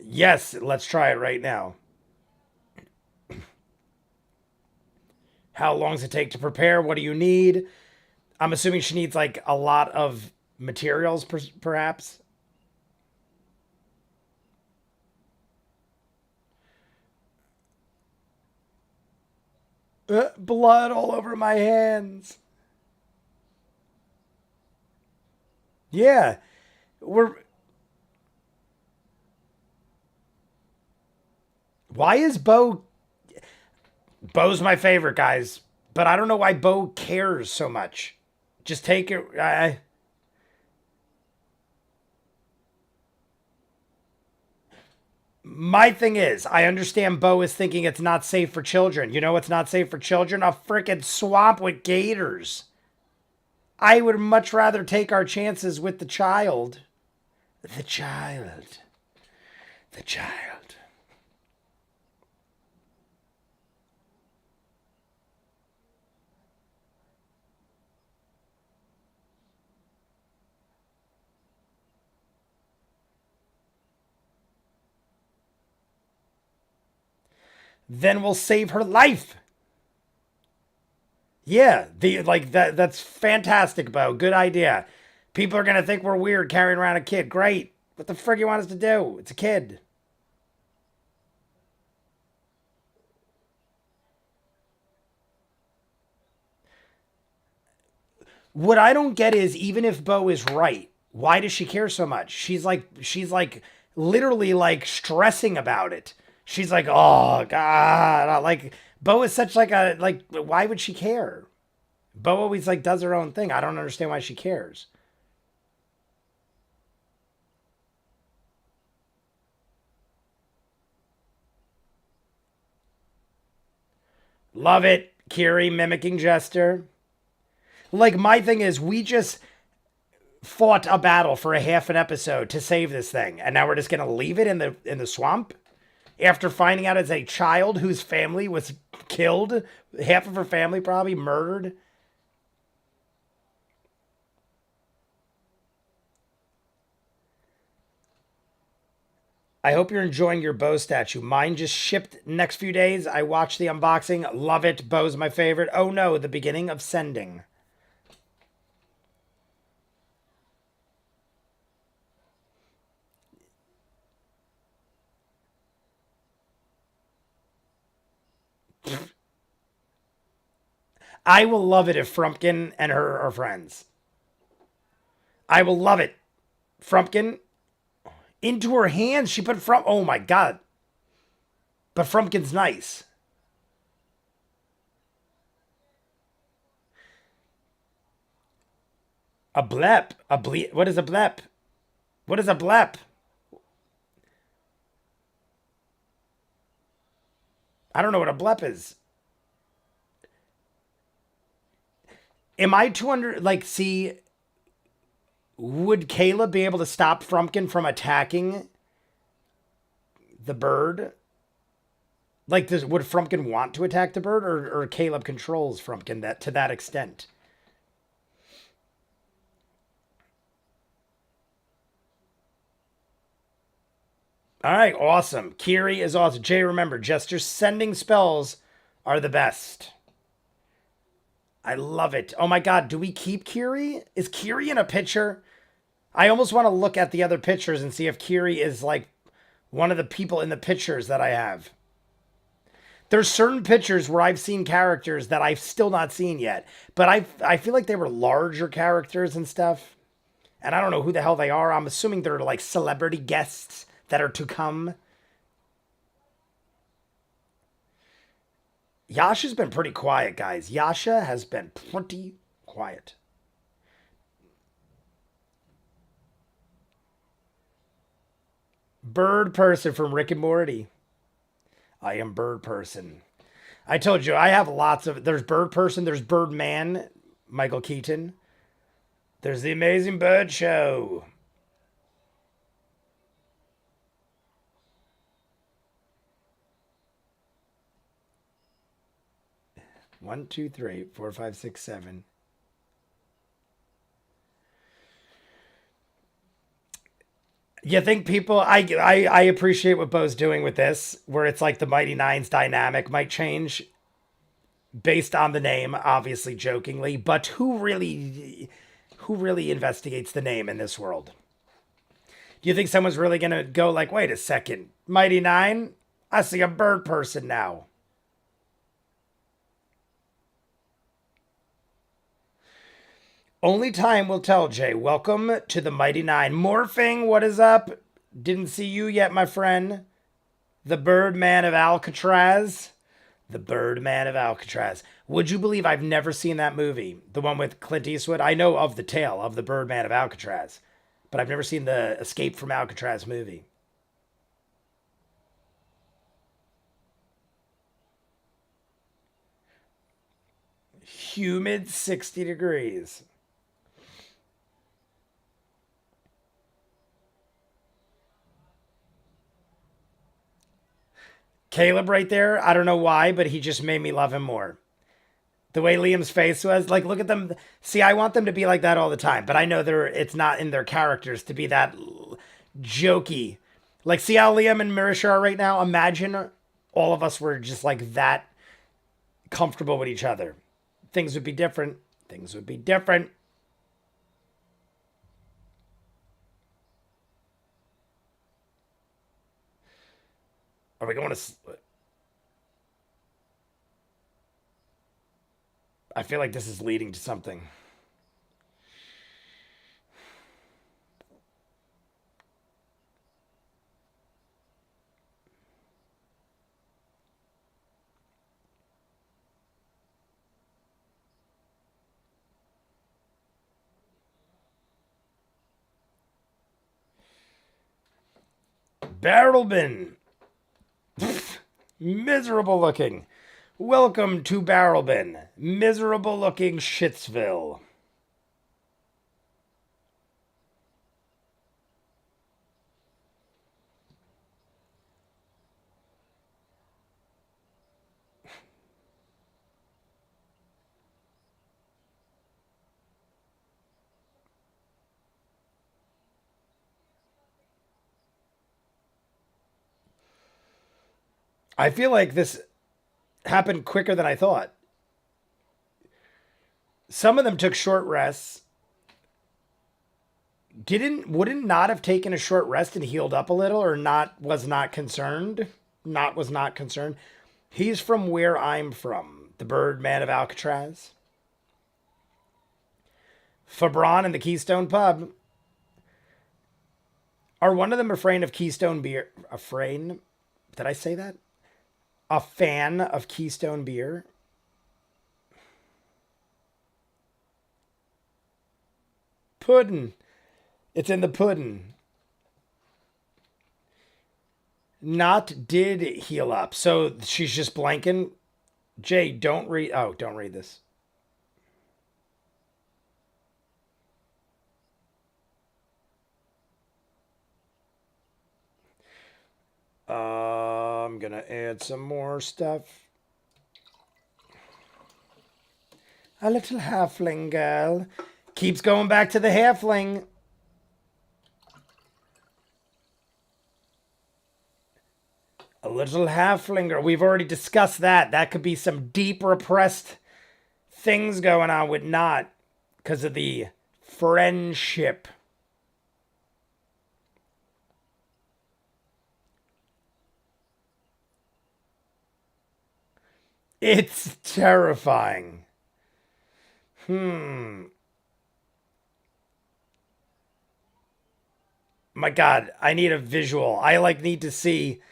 Yes, let's try it right now. How long does it take to prepare? What do you need? I'm assuming she needs like a lot of materials, perhaps. Blood all over my hands. Yeah, we're. Why is Bo? Bo's my favorite, guys, but I don't know why Bo cares so much. Just take it. My thing is, I understand Bo is thinking it's not safe for children. You know what's not safe for children? A freaking swamp with gators. I would much rather take our chances with the child. The child. The child. Then we'll save her life. Yeah, the like that's fantastic, Bo. Good idea. People are gonna think we're weird carrying around a kid. Great. What the frig you want us to do? It's a kid. What I don't get is even if Bo is right, why does she care so much? She's like literally like stressing about it. She's like, oh God. Like Bo is such like a like why would she care? Bo always like does her own thing. I don't understand why she cares. Love it. Kiri mimicking Jester. Like my thing is we just fought a battle for a half an episode to save this thing, and now we're just gonna leave it in the swamp after finding out as a child whose family was killed, half of her family probably murdered. I hope you're enjoying your Bo statue. Mine just shipped next few days. I watched the unboxing. Love it. Bo's my favorite. Oh no, the beginning of sending. I will love it if Frumpkin and her are friends. I will love it. Frumpkin, Into her hands, she put oh my god. But Frumpkin's nice. A blep. What is a blep? What is a blep? I don't know what a blep is. Am I 200? Like, see, would Caleb be able to stop Frumpkin from attacking the bird? Like, would Frumpkin want to attack the bird, or Caleb controls Frumpkin that to that extent? All right, awesome. Kiri is awesome. Jay, remember, Jester sending spells are the best. I love it. Oh my god, do we keep Kiri? Is Kiri in a picture? I almost want to look at the other pictures and see if Kiri is like one of the people in the pictures that I have. There's certain pictures where I've seen characters that I've still not seen yet, but I feel like they were larger characters and stuff. And I don't know who the hell they are. I'm assuming they're like celebrity guests that are to come. Yasha's been pretty quiet, guys. Yasha has been pretty quiet. Bird person from Rick and Morty. I am bird person. I told you I have lots of. There's bird person. There's bird man. Michael Keaton. There's the Amazing Bird Show. One, two, three, four, five, six, seven. You think people? I appreciate what Bo's doing with this, where it's like the Mighty Nine's dynamic might change based on the name, obviously jokingly, but who really investigates the name in this world? Do you think someone's really gonna go like, wait a second, Mighty Nine? I see a bird person now. Only time will tell, Jay. Welcome to the Mighty Nine. Morphing, what is up? Didn't see you yet, my friend. The Birdman of Alcatraz. The Birdman of Alcatraz. Would you believe I've never seen that movie? The one with Clint Eastwood? I know of the tale of the Birdman of Alcatraz, but I've never seen the Escape from Alcatraz movie. Humid 60 degrees. Caleb right there, I don't know why, but he just made me love him more. The way Liam's face was, like, look at them. See, I want them to be like that all the time, but I know it's not in their characters to be that jokey. Like, see how Liam and Marisha are right now? Imagine all of us were just like that comfortable with each other. Things would be different. Things would be different. Are we going to? I feel like this is leading to something. Barrelbin. Miserable looking. Welcome to Barrelbin. Miserable looking Shitsville. I feel like this happened quicker than I thought. Some of them took short rests. Wouldn't not have taken a short rest and healed up a little, or not was not concerned? Not was not concerned. He's from where I'm from, the Birdman of Alcatraz. Fabron and the Keystone Pub. Are one of them afraid of Keystone beer? Afraid? Did I say that? A fan of Keystone beer? Puddin'. It's in the puddin'. Not did heal up. So she's just blanking. Jay, don't read. Oh, don't read this. I'm gonna add some more stuff. A little halfling girl. Keeps going back to the halfling. A little halfling girl. We've already discussed that. That could be some deep repressed things going on with Not because of the friendship. It's terrifying. My God, I need a visual. I need to see.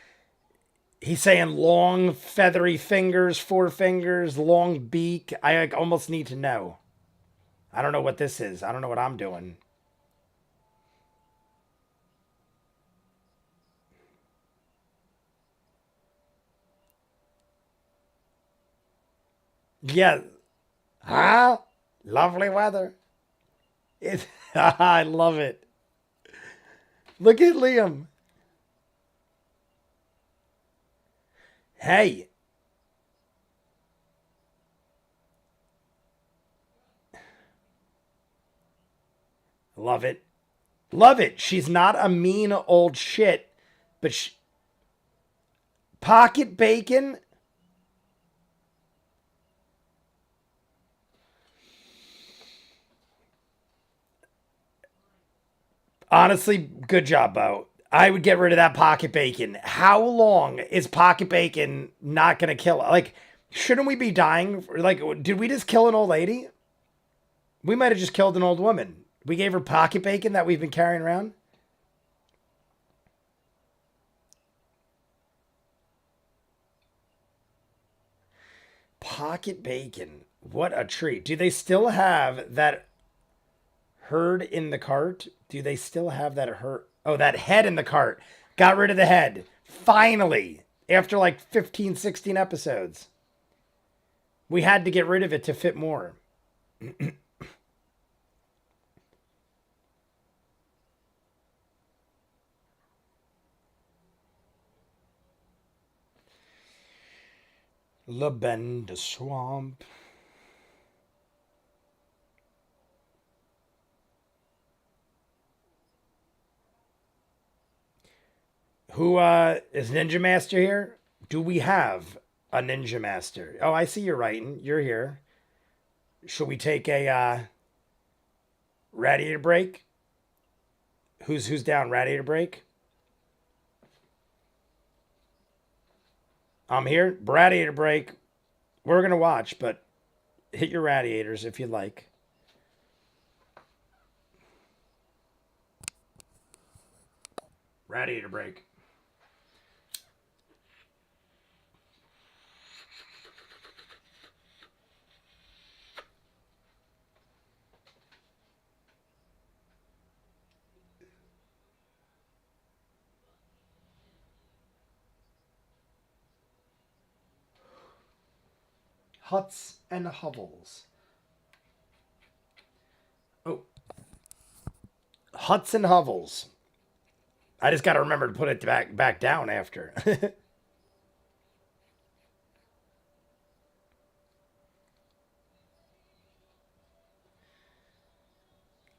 He's saying long, feathery fingers, four fingers, long beak. I almost need to know. I don't know what this is. I don't know what I'm doing. Yeah. Huh? Lovely weather. It, I love it. Look at Liam. Hey. Love it. Love it. She's not a mean old shit, but pocket bacon. Honestly, good job, Bo. I would get rid of that pocket bacon. How long is pocket bacon not going to kill? Shouldn't we be dying? Did we just kill an old lady? We might have just killed an old woman. We gave her pocket bacon that we've been carrying around. Pocket bacon. What a treat. Do they still have that herd in the cart? Do they still have that herd? Oh, that head in the cart. Got rid of the head. Finally. After 15, 16 episodes. We had to get rid of it to fit more. Labenda swamp. Who is Ninja Master here? Do we have a Ninja Master? Oh, I see you're writing. You're here. Should we take a radiator break? Who's down? Radiator break? I'm here. Radiator break. We're gonna watch, but hit your radiators if you'd like. Radiator break. Huts and hovels. Oh. Huts and hovels. I just got to remember to put it back down after.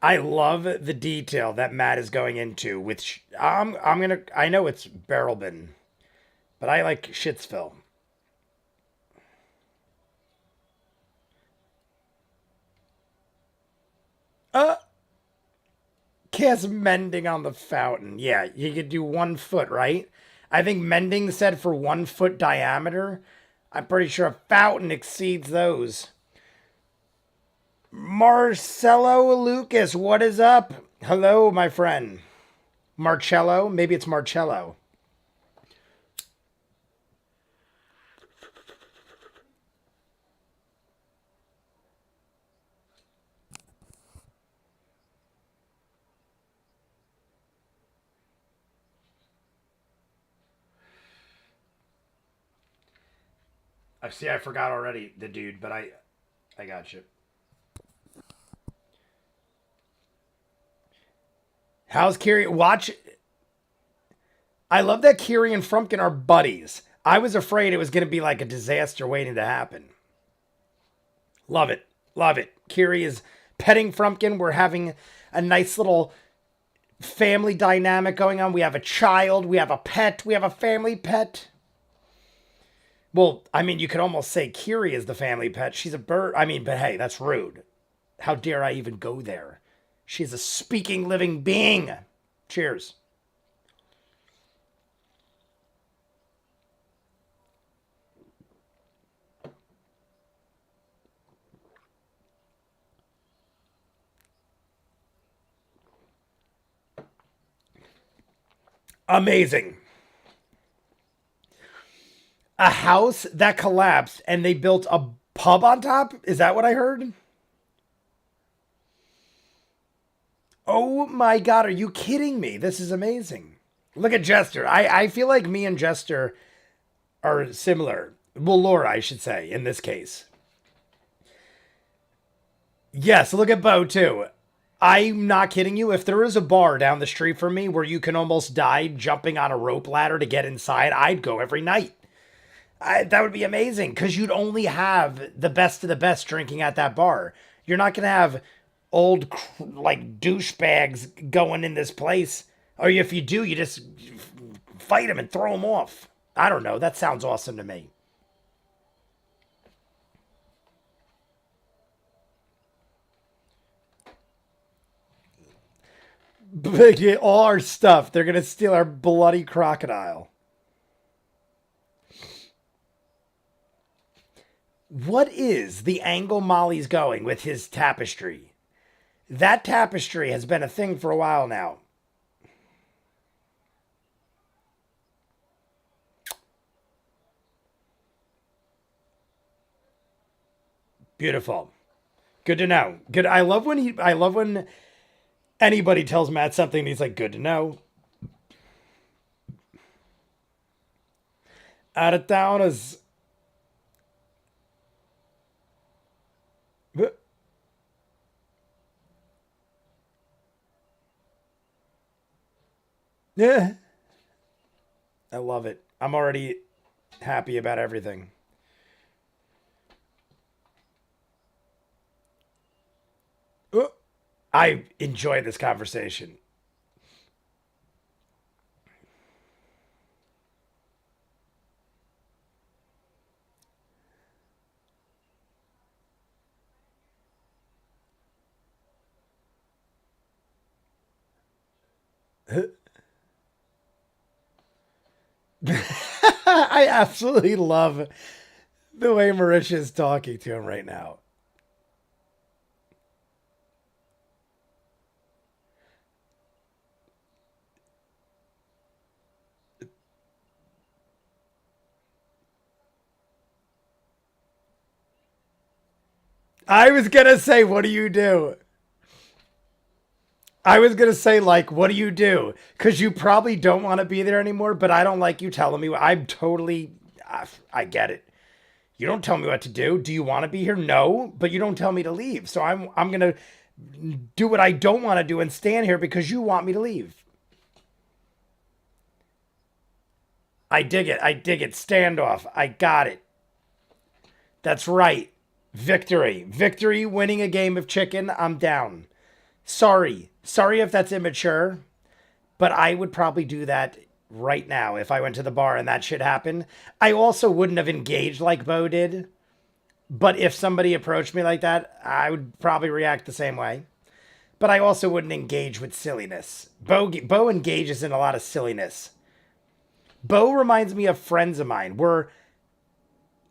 I love the detail that Matt is going into with I know it's Barrelbin, but I like Shitsville. Uh Cast mending on the fountain. Yeah, you could do 1 foot, right? I think mending said for 1 foot diameter. I'm pretty sure a fountain exceeds those. Marcelo Lucas, what is up? Hello, my friend. Marcello? Maybe it's Marcello. I see. I forgot already the dude, but I got you. How's Kiri? Watch. I love that Kiri and Frumpkin are buddies. I was afraid it was going to be like a disaster waiting to happen. Love it. Love it. Kiri is petting Frumpkin. We're having a nice little family dynamic going on. We have a child. We have a pet. We have a family pet. Well, I mean, you could almost say Kiri is the family pet. She's a bird. I mean, but hey, that's rude. How dare I even go there? She's a speaking living being. Cheers. Amazing. A house that collapsed and they built a pub on top? Is that what I heard? Oh my god, are you kidding me? This is amazing. Look at Jester. I feel like me and Jester are similar. Well, Laura, I should say, in this case. Yes, look at Bo, too. I'm not kidding you. If there is a bar down the street from me where you can almost die jumping on a rope ladder to get inside, I'd go every night. That would be amazing because you'd only have the best of the best drinking at that bar. You're not going to have old, like, douchebags going in this place. Or if you do, you just fight them and throw them off. I don't know. That sounds awesome to me. Get all our stuff. They're going to steal our bloody crocodile. What is the angle Molly's going with his tapestry? That tapestry has been a thing for a while now. Beautiful. Good to know. Good. I love when anybody tells Matt something and he's like, good to know. Out of town is. Yeah. I love it. I'm already happy about everything. I enjoy this conversation. I absolutely love the way Marisha is talking to him right now. I was gonna say, what do you do? I was gonna say, like, what do you do? Because you probably don't want to be there anymore. But I don't like you telling me. I'm totally. I get it. You don't tell me what to do. Do you want to be here? No, but you don't tell me to leave. So I'm gonna do what I don't want to do and stand here because you want me to leave. I dig it. I dig it. Standoff. I got it. That's right. Victory. Victory. Winning a game of chicken. I'm down. Sorry. Sorry if that's immature, but I would probably do that right now if I went to the bar and that shit happened. I also wouldn't have engaged like Bo did, but if somebody approached me like that, I would probably react the same way. But I also wouldn't engage with silliness. Bo engages in a lot of silliness. Bo reminds me of friends of mine where,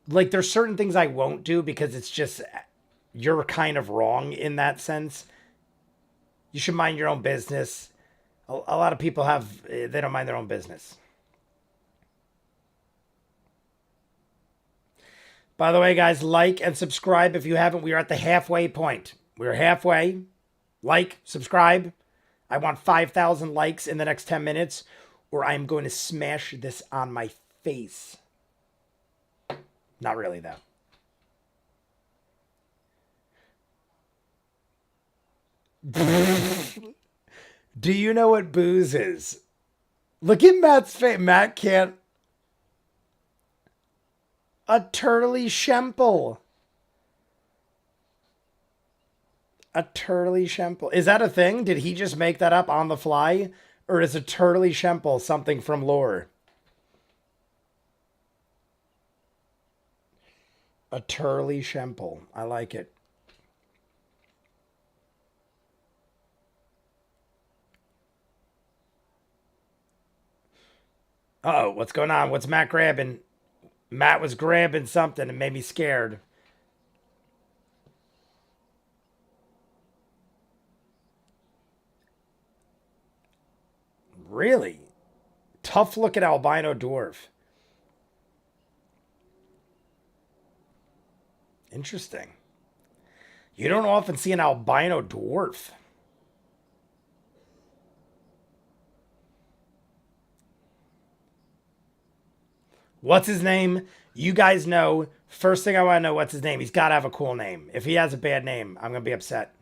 like, there's certain things I won't do because it's just you're kind of wrong in that sense. You should mind your own business. A lot of people have, they don't mind their own business. By the way, guys, like and subscribe if you haven't. We are at the halfway point. We're halfway. Like, subscribe. I want 5,000 likes in the next 10 minutes, or I'm going to smash this on my face. Not really, though. Do you know what booze is? Look at Matt's face. Matt can't. A turtley shemple. A turtley shemple. Is that a thing? Did he just make that up on the fly? Or is a turtley shemple something from lore? A turtley shemple. I like it. Uh-oh, what's going on? What's Matt grabbing? Matt was grabbing something and made me scared. Really? Tough looking albino dwarf. Interesting. You don't often see an albino dwarf. What's his name? You guys know. First thing I want to know, what's his name? He's got to have a cool name. If he has a bad name, I'm going to be upset.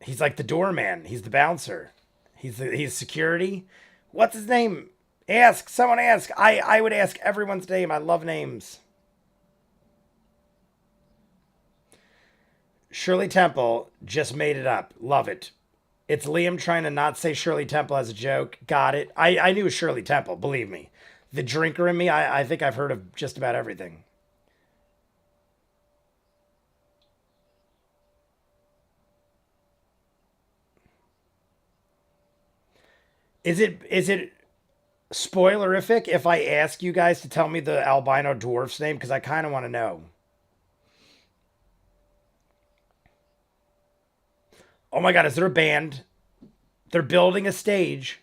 He's like the doorman. He's the bouncer. He's security. What's his name? Ask. Someone ask. I would ask everyone's name. I love names. Shirley Temple just made it up. Love it. It's Liam trying to not say Shirley Temple as a joke. Got it. I knew Shirley Temple, believe me. The drinker in me, I think I've heard of just about everything. Is it spoilerific if I ask you guys to tell me the albino dwarf's name? Because I kind of want to know. Oh my god, is there a band? They're building a stage.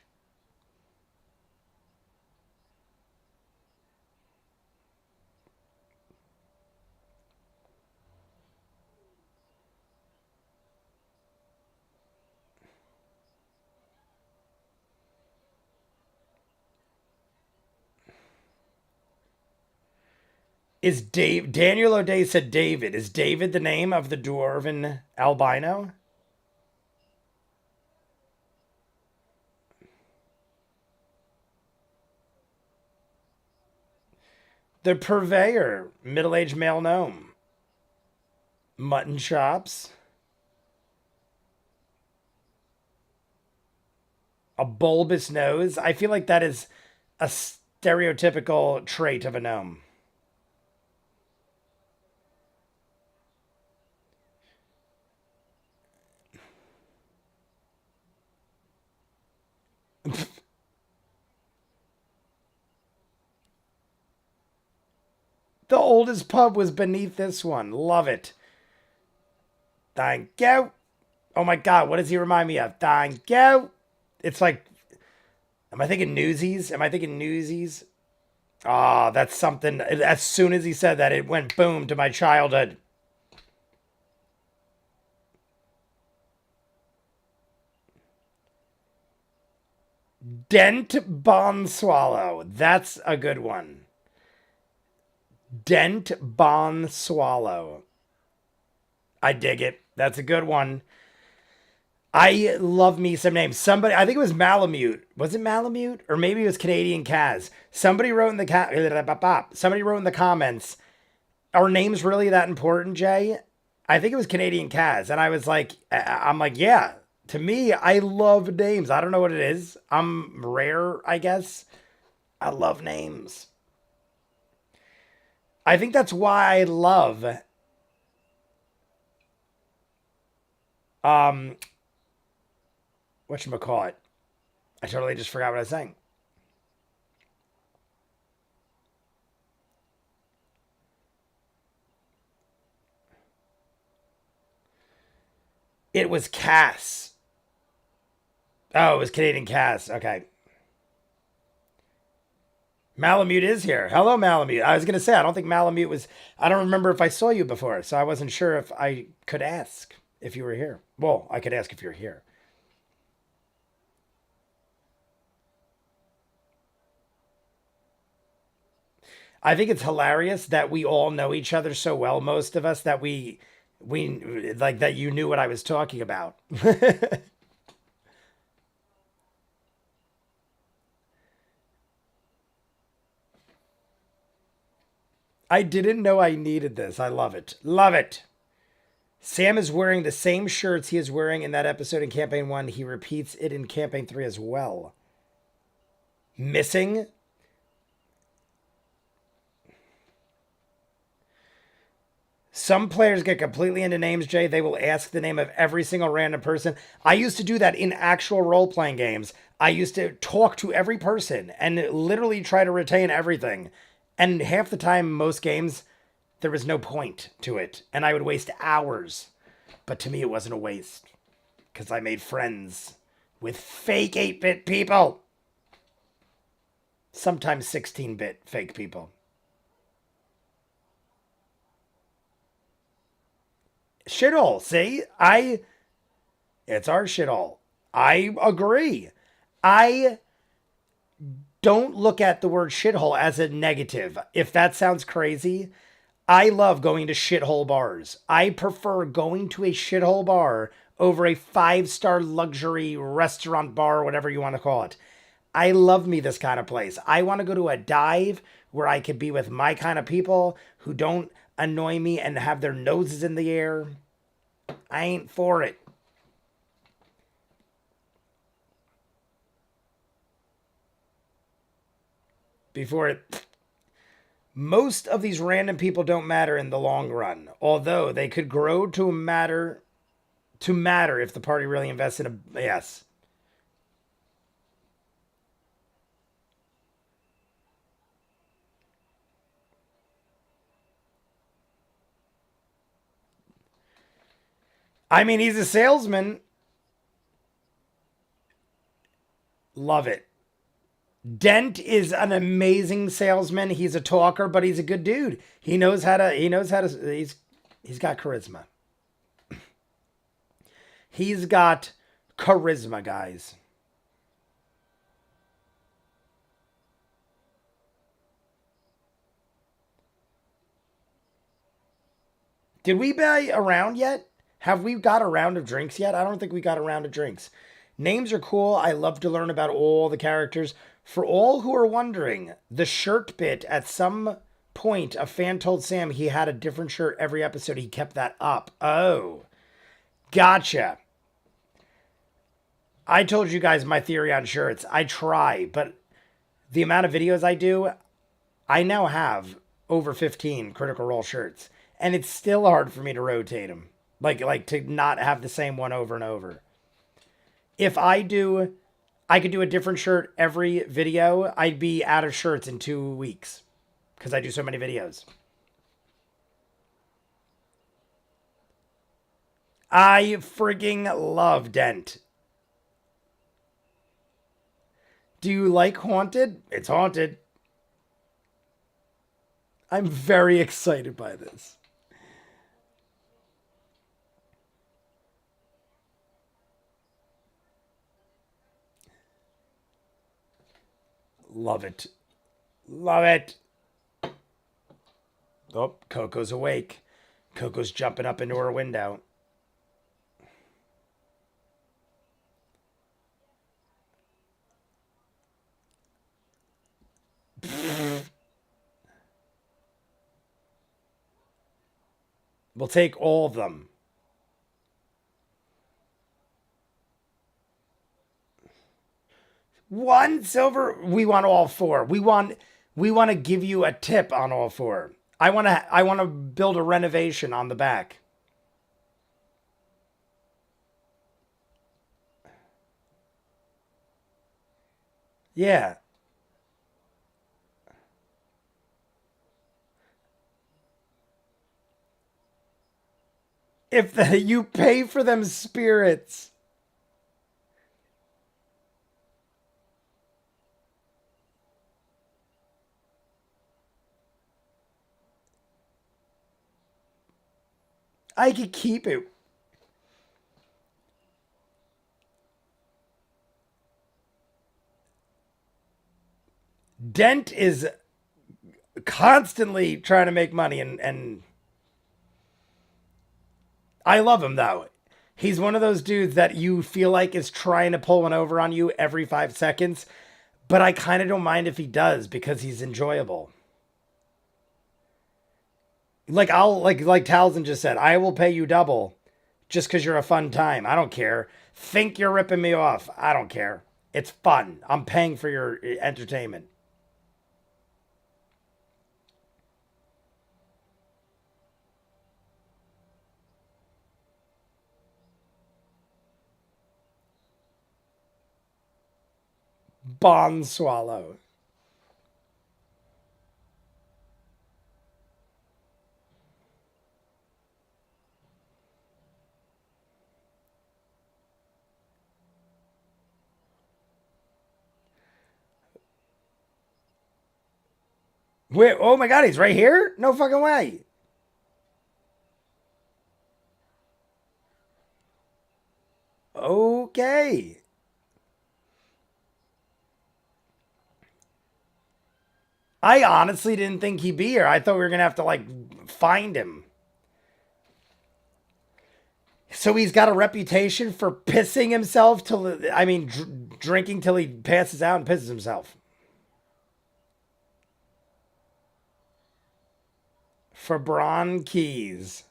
Is Daniel O'Day said David? Is David the name of the dwarven albino? The purveyor, middle-aged male gnome. Mutton chops. A bulbous nose. I feel like that is a stereotypical trait of a gnome. The oldest pub was beneath this one. Love it. Thank you. Oh my god, what does he remind me of? Thank you. It's like, am I thinking Newsies? Am I thinking Newsies? Ah, oh, that's something. As soon as he said that, it went boom to my childhood. Dent Bon Swallow. That's a good one. Dent Bon Swallow. I dig it. That's a good one. I love me some names. Somebody, I think it was Malamute. Was it Malamute? Or maybe it was Canadian Kaz. Somebody wrote in the comments, are names really that important, Jay? I think it was Canadian Kaz. And I was like, I'm like, yeah. To me, I love names. I don't know what it is. I'm rare, I guess. I love names. I think that's why I love um whatchamacallit. I totally just forgot what I was saying. It was Cass. Oh, it was Canadian cast. Okay. Malamute is here. Hello, Malamute. I was going to say, I don't think Malamute was. I don't remember if I saw you before, so I wasn't sure if I could ask if you were here. Well, I could ask if you're here. I think it's hilarious that we all know each other so well, most of us, that we like that you knew what I was talking about. I didn't know I needed this. I love it. Love it. Sam is wearing the same shirts he is wearing in that episode in campaign 1. He repeats it in campaign 3 as well. Missing. Some players get completely into names, Jay. They will ask the name of every single random person. I used to do that in actual role playing games. I used to talk to every person and literally try to retain everything. And half the time, most games, there was no point to it. And I would waste hours. But to me, it wasn't a waste because I made friends with fake 8-bit people. Sometimes 16-bit fake people. Shithole. See, it's our shithole. I agree. I don't look at the word shithole as a negative. If that sounds crazy, I love going to shithole bars. I prefer going to a shithole bar over a 5-star luxury restaurant bar, whatever you want to call it. I love me this kind of place. I want to go to a dive where I could be with my kind of people who don't annoy me and have their noses in the air. I ain't for it. Before it. Most of these random people don't matter in the long run, although they could grow to matter if the party really invests in a yes. I mean, he's a salesman. Love it. Dent is an amazing salesman. He's a talker, but he's a good dude. He's got charisma. He's got charisma, guys. Did we buy a round yet? Have we got a round of drinks yet? I don't think we got a round of drinks. Names are cool. I love to learn about all the characters. For all who are wondering, the shirt bit at some point, a fan told Sam he had a different shirt every episode. He kept that up. Oh, gotcha. I told you guys my theory on shirts. I try, but the amount of videos I do, I now have over 15 Critical Role shirts, and it's still hard for me to rotate them. Like to not have the same one over and over. If I could do a different shirt every video, I'd be out of shirts in 2 weeks because I do so many videos. I freaking love Dent. Do you like Haunted? It's haunted. I'm very excited by this. Love it. Love it. Oh, Coco's awake. Coco's jumping up into her window. We'll take all of them. One silver. We want all four. We want to give you a tip on all four. I want to build a renovation on the back. Yeah. If you pay for them spirits. I could keep it. Dent is constantly trying to make money, and I love him though. He's one of those dudes that you feel like is trying to pull one over on you every 5 seconds, but I kind of don't mind if he does because he's enjoyable. Like I'll like Talzin just said, I will pay you double just because you're a fun time. I don't care. Think you're ripping me off. I don't care. It's fun. I'm paying for your entertainment. Bond swallow. Wait, oh my god, he's right here? No fucking way. Okay. I honestly didn't think he'd be here. I thought we were gonna have to like find him. So he's got a reputation for pissing himself till I mean drinking till he passes out and pisses himself. For Braun Keys.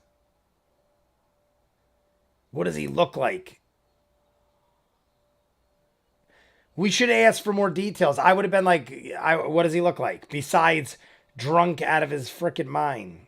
What does he look like? We should ask for more details. I would have been like, what does he look like? Besides drunk out of his frickin' mind.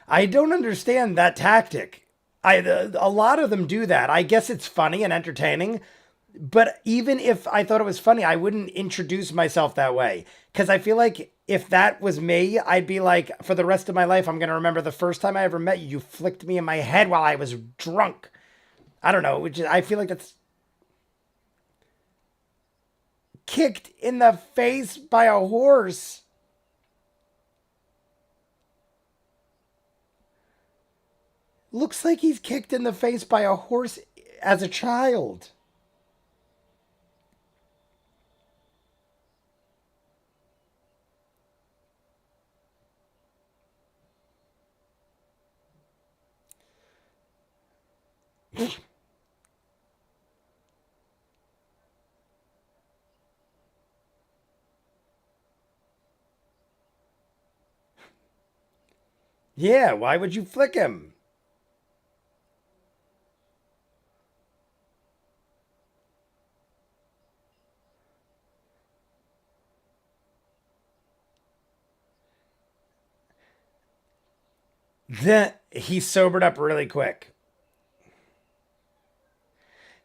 I don't understand that tactic. A lot of them do that. I guess it's funny and entertaining, but even if I thought it was funny, I wouldn't introduce myself that way because I feel like if that was me, I'd be like, for the rest of my life, I'm gonna remember the first time I ever met you. You flicked me in my head while I was drunk. I don't know. I feel like that's kicked in the face by a horse. Looks like he's kicked in the face by a horse as a child. Yeah, why would you flick him? Then he sobered up really quick.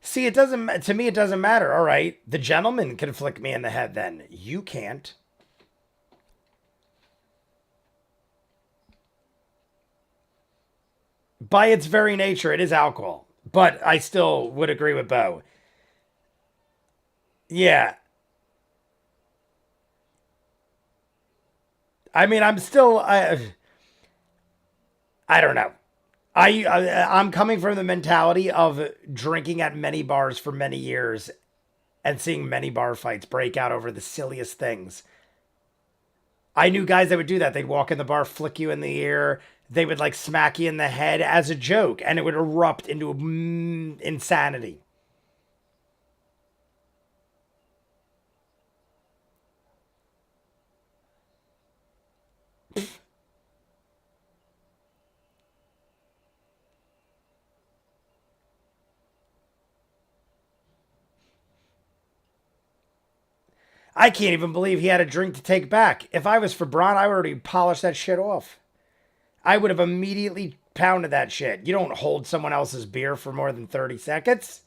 See, it doesn't to me. It doesn't matter. All right, the gentleman can flick me in the head. Then you can't. By its very nature, it is alcohol. But I still would agree with Bo. Yeah, I mean, I'm still. I don't know. I'm coming from the mentality of drinking at many bars for many years and seeing many bar fights break out over the silliest things. I knew guys that would do that. They'd walk in the bar, flick you in the ear. They would like smack you in the head as a joke, and it would erupt into insanity. I can't even believe he had a drink to take back. If I was for Braun, I would already polished that shit off. I would have immediately pounded that shit. You don't hold someone else's beer for more than 30 seconds.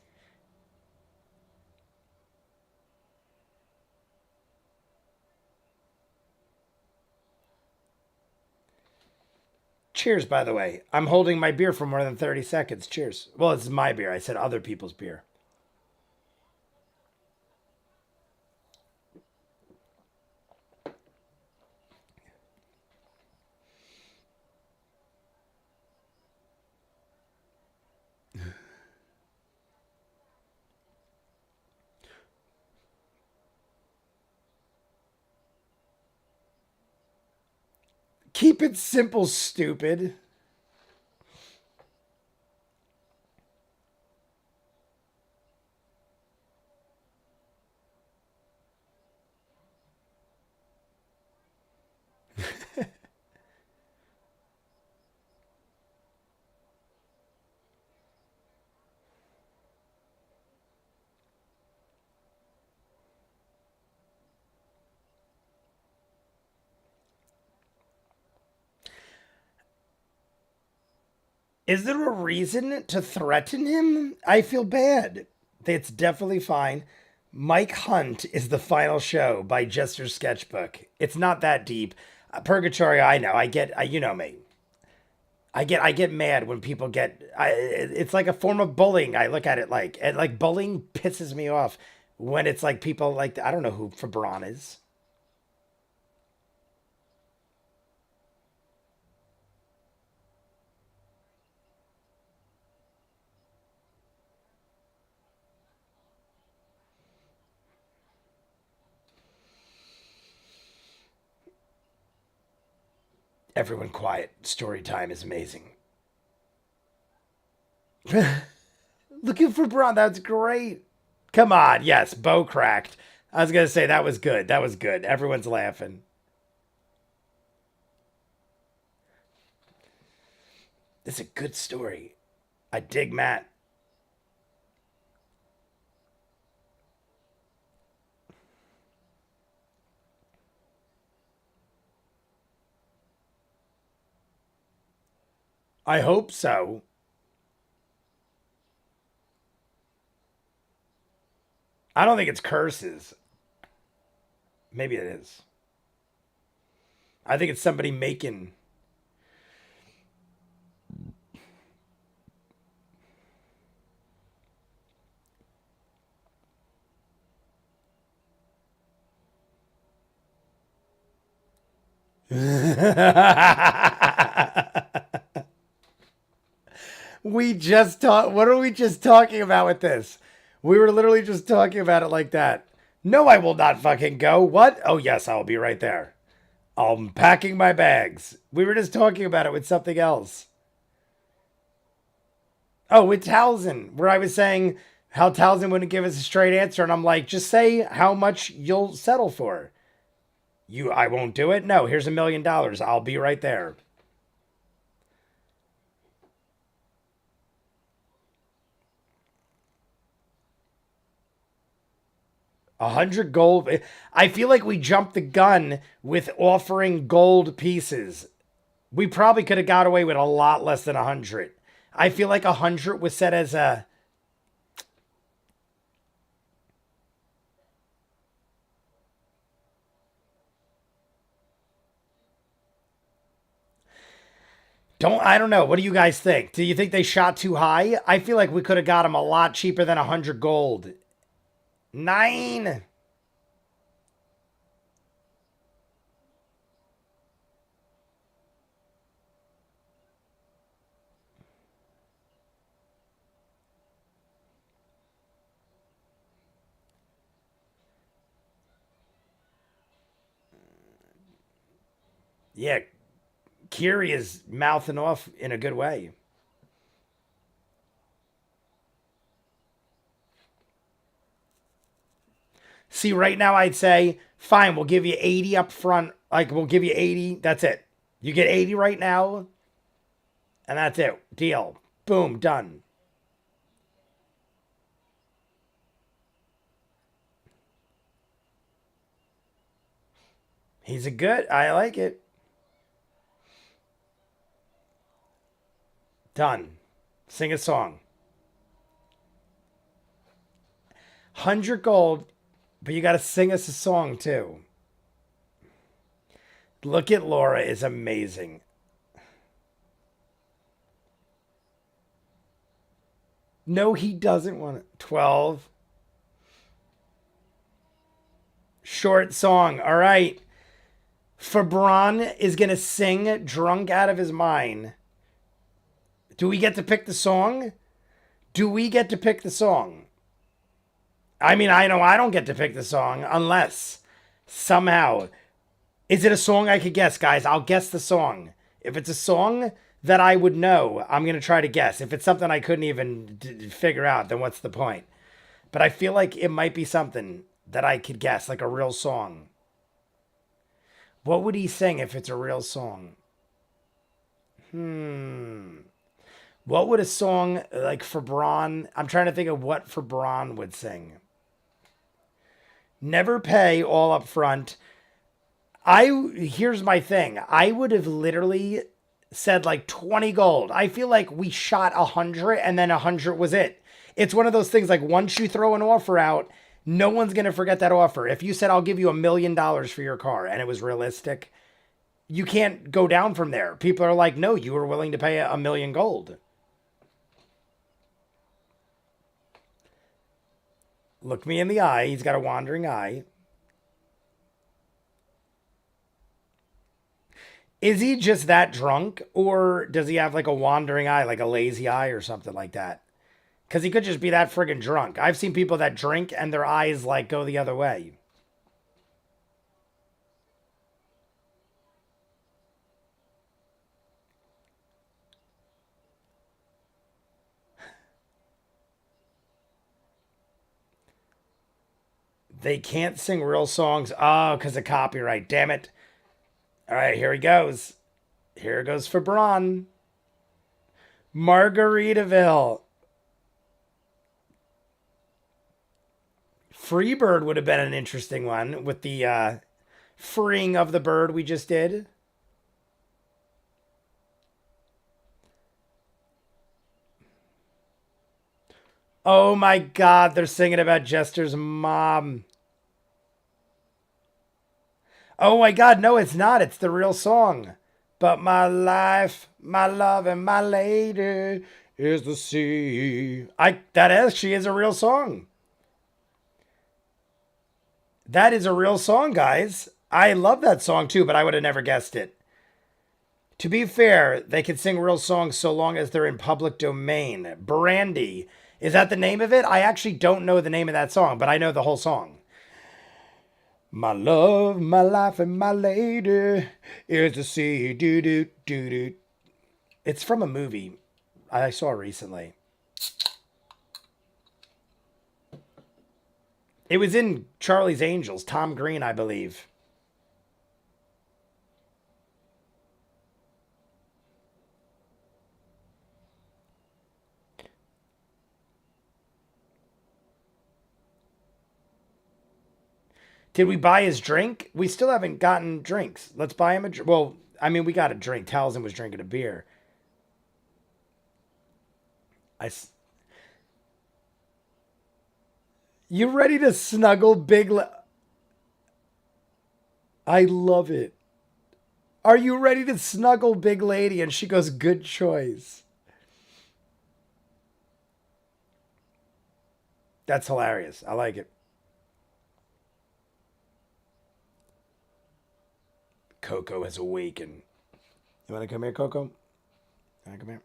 Cheers, by the way. I'm holding my beer for more than 30 seconds. Cheers. Well, it's my beer. I said other people's beer. Keep it simple, stupid. Is there a reason to threaten him? I feel bad. It's definitely fine. Mike Hunt is the final show by Jester's Sketchbook. It's not that deep. Purgatory, I know. You know me. I get mad when people get. It's like a form of bullying. I look at it like, and like bullying pisses me off when it's like people like I don't know who Fabron is. Everyone quiet. Story time is amazing. Looking for Braun. That's great. Come on. Yes, bow cracked. I was going to say that was good. That was good. Everyone's laughing. It's a good story. I dig Matt. I hope so. I don't think it's curses. Maybe it is. I think it's somebody making. We just talk. What are we just talking about with this? We were literally just talking about it like that. No, I will not fucking go. What? Oh, yes, I'll be right there. I'm packing my bags. We were just talking about it with something else. Oh, with Towson, where I was saying how Towson wouldn't give us a straight answer, and I'm like, just say how much you'll settle for. I won't do it. No, here's $1 million. I'll be right there. 100 gold. I feel like we jumped the gun with offering gold pieces. We probably could have got away with a lot less than 100. I feel like 100 was set as a. I don't know. What do you guys think? Do you think they shot too high? I feel like we could have got them a lot cheaper than 100 gold. Nine. Yeah, Kiri is mouthing off in a good way. See, right now I'd say, fine, we'll give you 80 up front. Like, we'll give you 80. That's it. You get 80 right now, and that's it. Deal. Boom, done. He's a good. I like it. Done. Sing a song. 100 gold, but you got to sing us a song too. Look at Laura is amazing. No, he doesn't want it. 12. Short song. All right. Fabron is going to sing drunk out of his mind. Do we get to pick the song? Do we get to pick the song? I mean, I know I don't get to pick the song unless somehow. Is it a song I could guess, guys? I'll guess the song. If it's a song that I would know, I'm going to try to guess. If it's something I couldn't even figure out, then what's the point? But I feel like it might be something that I could guess, like a real song. What would he sing if it's a real song? What would a song like Fabron? I'm trying to think of what Fabron would sing. Never pay all up front. Here's my thing. I would have literally said like 20 gold. I feel like we shot 100 and then 100 was it. It's one of those things like once you throw an offer out, no one's going to forget that offer. If you said, I'll give you $1 million for your car and it was realistic, you can't go down from there. People are like, no, you were willing to pay $1 million gold. Look me in the eye. He's got a wandering eye. Is he just that drunk or does he have like a wandering eye, like a lazy eye or something like that? Because he could just be that friggin' drunk. I've seen people that drink and their eyes like go the other way. They can't sing real songs. Oh, because of copyright. Damn it. All right, here he goes. Here goes for Braun. Margaritaville. Freebird would have been an interesting one with the freeing of the bird we just did. Oh my God, they're singing about Jester's mom. Oh my God, no, it's not. It's the real song. But my life, my love, and my lady is the sea. That actually is a real song. That is a real song, guys. I love that song too, but I would have never guessed it. To be fair, they can sing real songs so long as they're in public domain. Brandy. Is that the name of it? I actually don't know the name of that song, but I know the whole song. My love, my life, and my lady is the sea. Do do do do. It's from a movie I saw recently. It was in Charlie's Angels. Tom Green, I believe. Did we buy his drink? We still haven't gotten drinks. Let's buy him a drink. Well, I mean, we got a drink. Talzin was drinking a beer. You ready to snuggle I love it. Are you ready to snuggle big lady? And she goes, good choice. That's hilarious. I like it. Coco has awakened. You want to come here, Coco? You want to come here?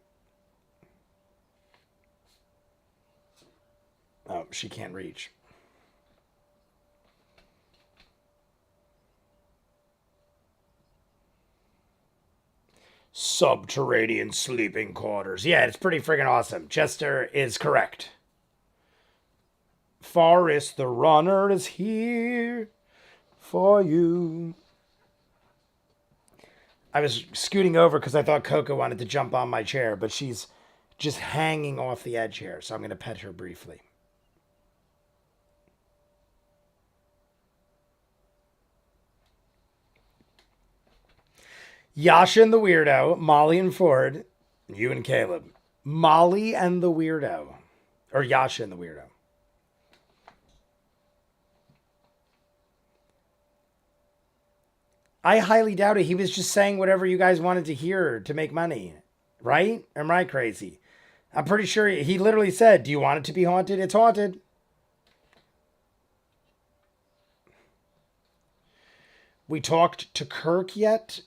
Oh, she can't reach. Subterranean sleeping quarters. Yeah, it's pretty friggin' awesome. Chester is correct. Forrest the runner is here for you. I was scooting over because I thought Coco wanted to jump on my chair, but she's just hanging off the edge here, so I'm going to pet her briefly. Yasha and the Weirdo, Molly and Ford, you and Caleb. Molly and the Weirdo. Or Yasha and the Weirdo. I highly doubt it. He was just saying whatever you guys wanted to hear to make money. Right? Am I crazy? I'm pretty sure he literally said, do you want it to be haunted? It's haunted. We talked to Kirk yet?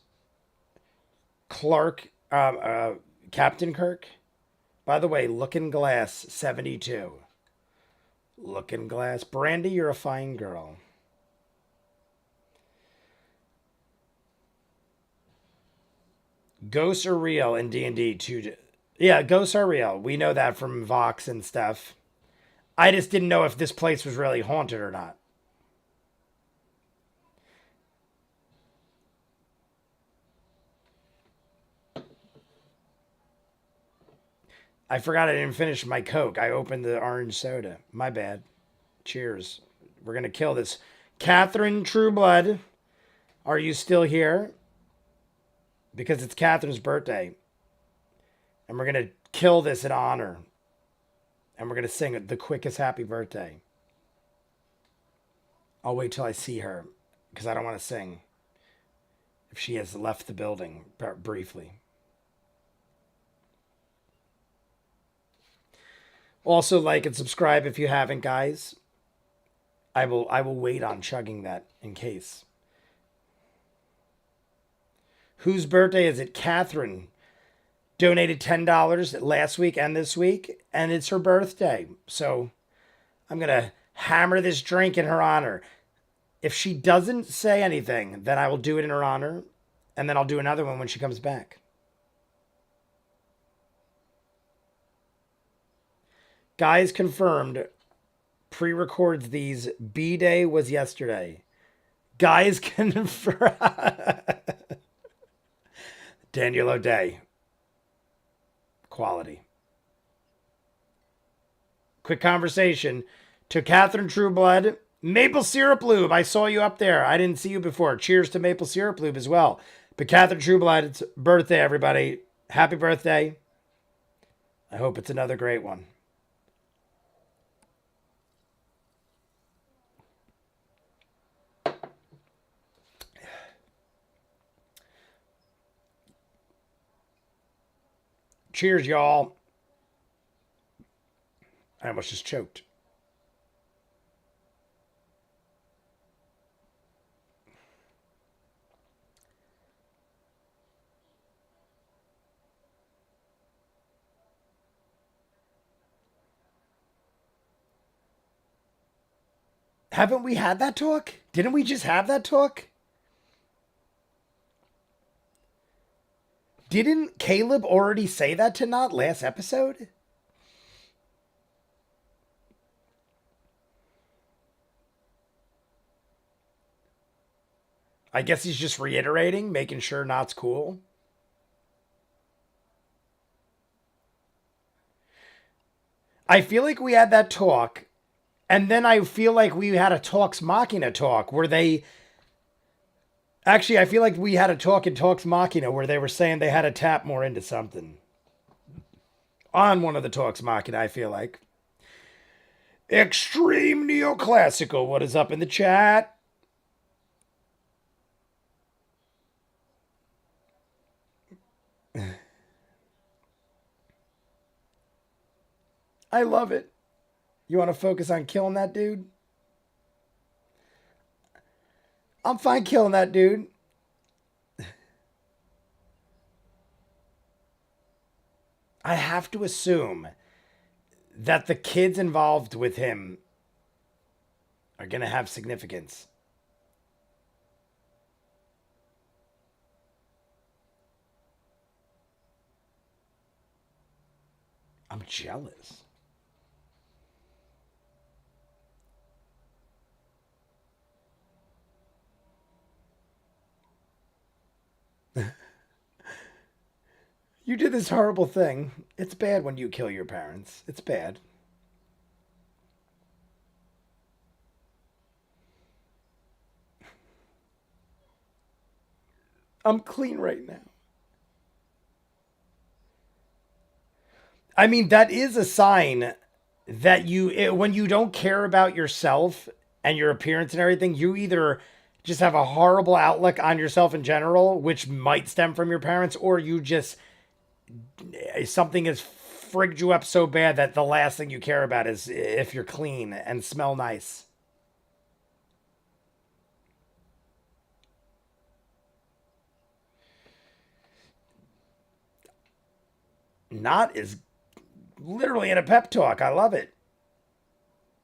Clark, Captain Kirk? By the way, Looking Glass 72. Looking Glass. Brandy, you're a fine girl. Ghosts are real in D&D too. Yeah, ghosts are real. We know that from Vox and stuff. I just didn't know if this place was really haunted or not. I forgot I didn't finish my Coke. I opened the orange soda. My bad. Cheers. We're going to kill this. Catherine Trueblood, are you still here? Because it's Catherine's birthday. And we're going to kill this in honor. And we're going to sing the quickest happy birthday. I'll wait till I see her. Because I don't want to sing. If she has left the building briefly. Also, like and subscribe if you haven't, guys. I will wait on chugging that in case. Whose birthday is it? Catherine donated $10 last week and this week, and it's her birthday. So I'm going to hammer this drink in her honor. If she doesn't say anything, then I will do it in her honor, and then I'll do another one when she comes back. Guys confirmed, pre-records these. B-Day was yesterday. Guys confirmed. Daniel O'Day. Quality. Quick conversation. To Catherine Trueblood. Maple Syrup Lube. I saw you up there. I didn't see you before. Cheers to Maple Syrup Lube as well. But Catherine Trueblood, it's birthday, everybody. Happy birthday. I hope it's another great one. Cheers, y'all. I almost just choked. Haven't we had that talk? Didn't we just have that talk? Didn't Caleb already say that to Not last episode? I guess he's just reiterating, making sure Not's cool. I feel like we had that talk, and then I feel like we had a Talks Machina talk where they... Actually, I feel like we had a talk in Talks Machina where they were saying they had to tap more into something. On one of the Talks Machina, I feel like. Extreme Neoclassical, what is up in the chat? I love it. You want to focus on killing that dude? I'm fine killing that dude. I have to assume that the kids involved with him are going to have significance. I'm jealous. You did this horrible thing. It's bad when you kill your parents. It's bad. I'm clean right now. I mean, that is a sign that when you don't care about yourself and your appearance and everything, you either just have a horrible outlook on yourself in general, which might stem from your parents, or you just, something is frigged you up so bad that the last thing you care about is if you're clean and smell nice. Not is literally in a pep talk. I love it.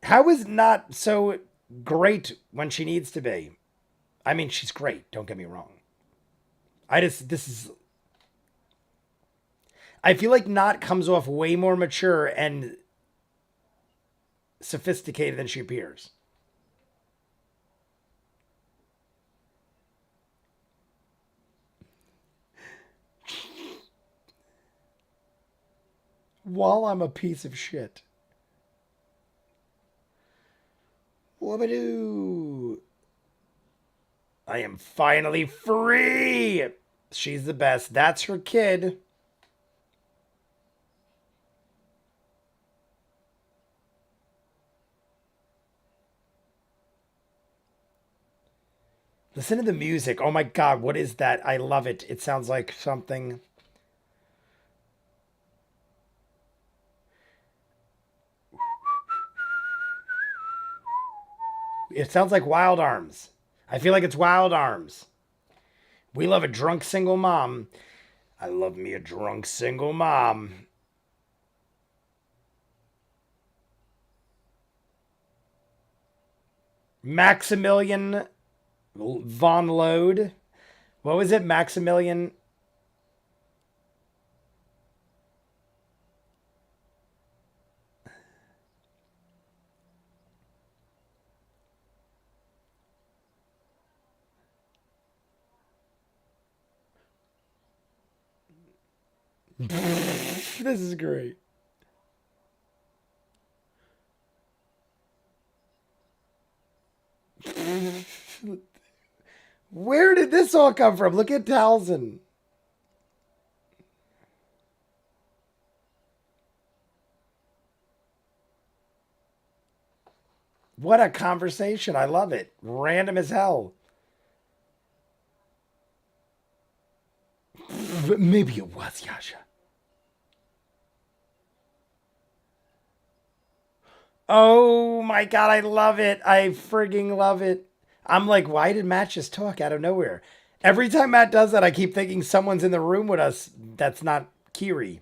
How is not so great when she needs to be? I mean, she's great. Don't get me wrong. I feel like Not comes off way more mature and sophisticated than she appears. While I'm a piece of shit. Whoobadoo. I am finally free. She's the best. That's her kid. Listen to the music. Oh my god, what is that? I love it. It sounds like something. It sounds like Wild Arms. I feel like it's Wild Arms. We love a drunk single mom. I love me a drunk single mom. Maximilian von Load. What was it? Maximilian. This is great. Where did this all come from? Look at Townsend. What a conversation. I love it. Random as hell. Maybe it was Yasha. Oh my god, I love it. I frigging love it. I'm like, why did Matt just talk out of nowhere? Every time Matt does that, I keep thinking someone's in the room with us that's not Kiri.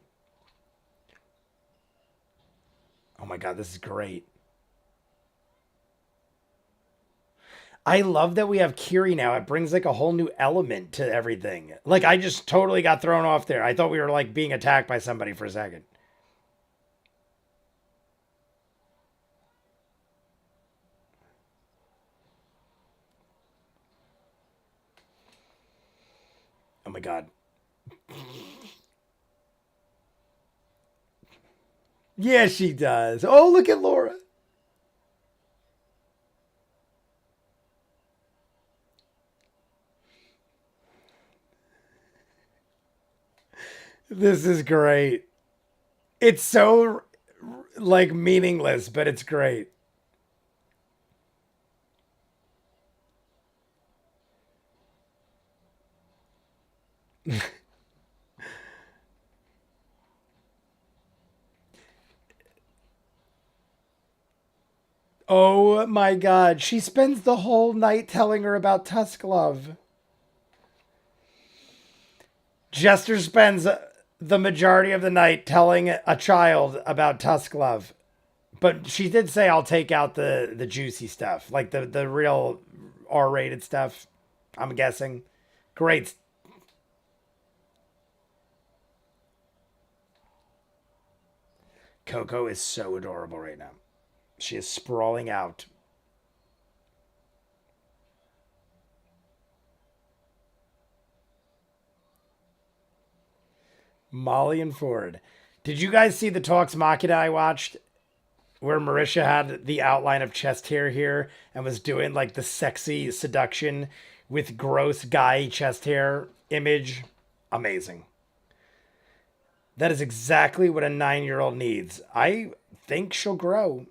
Oh my god, this is great. I love that we have Kiri now. It brings like a whole new element to everything. Like I just totally got thrown off there. I thought we were like being attacked by somebody for a second. Oh my god. Yeah, she does. Oh, look at Laura. This is great. It's so like meaningless, but it's great. Oh my god. She spends the whole night telling her about Tusk Love. Jester spends the majority of the night telling a child about Tusk Love. But she did say I'll take out the juicy stuff, like the real R-rated stuff. I'm guessing. Great. Coco is so adorable right now. She is sprawling out. Molly and Ford. Did you guys see the talks Machina I watched? Where Marisha had the outline of chest hair here and was doing like the sexy seduction with gross guy chest hair image. Amazing. That is exactly what a 9-year-old needs. I think she'll grow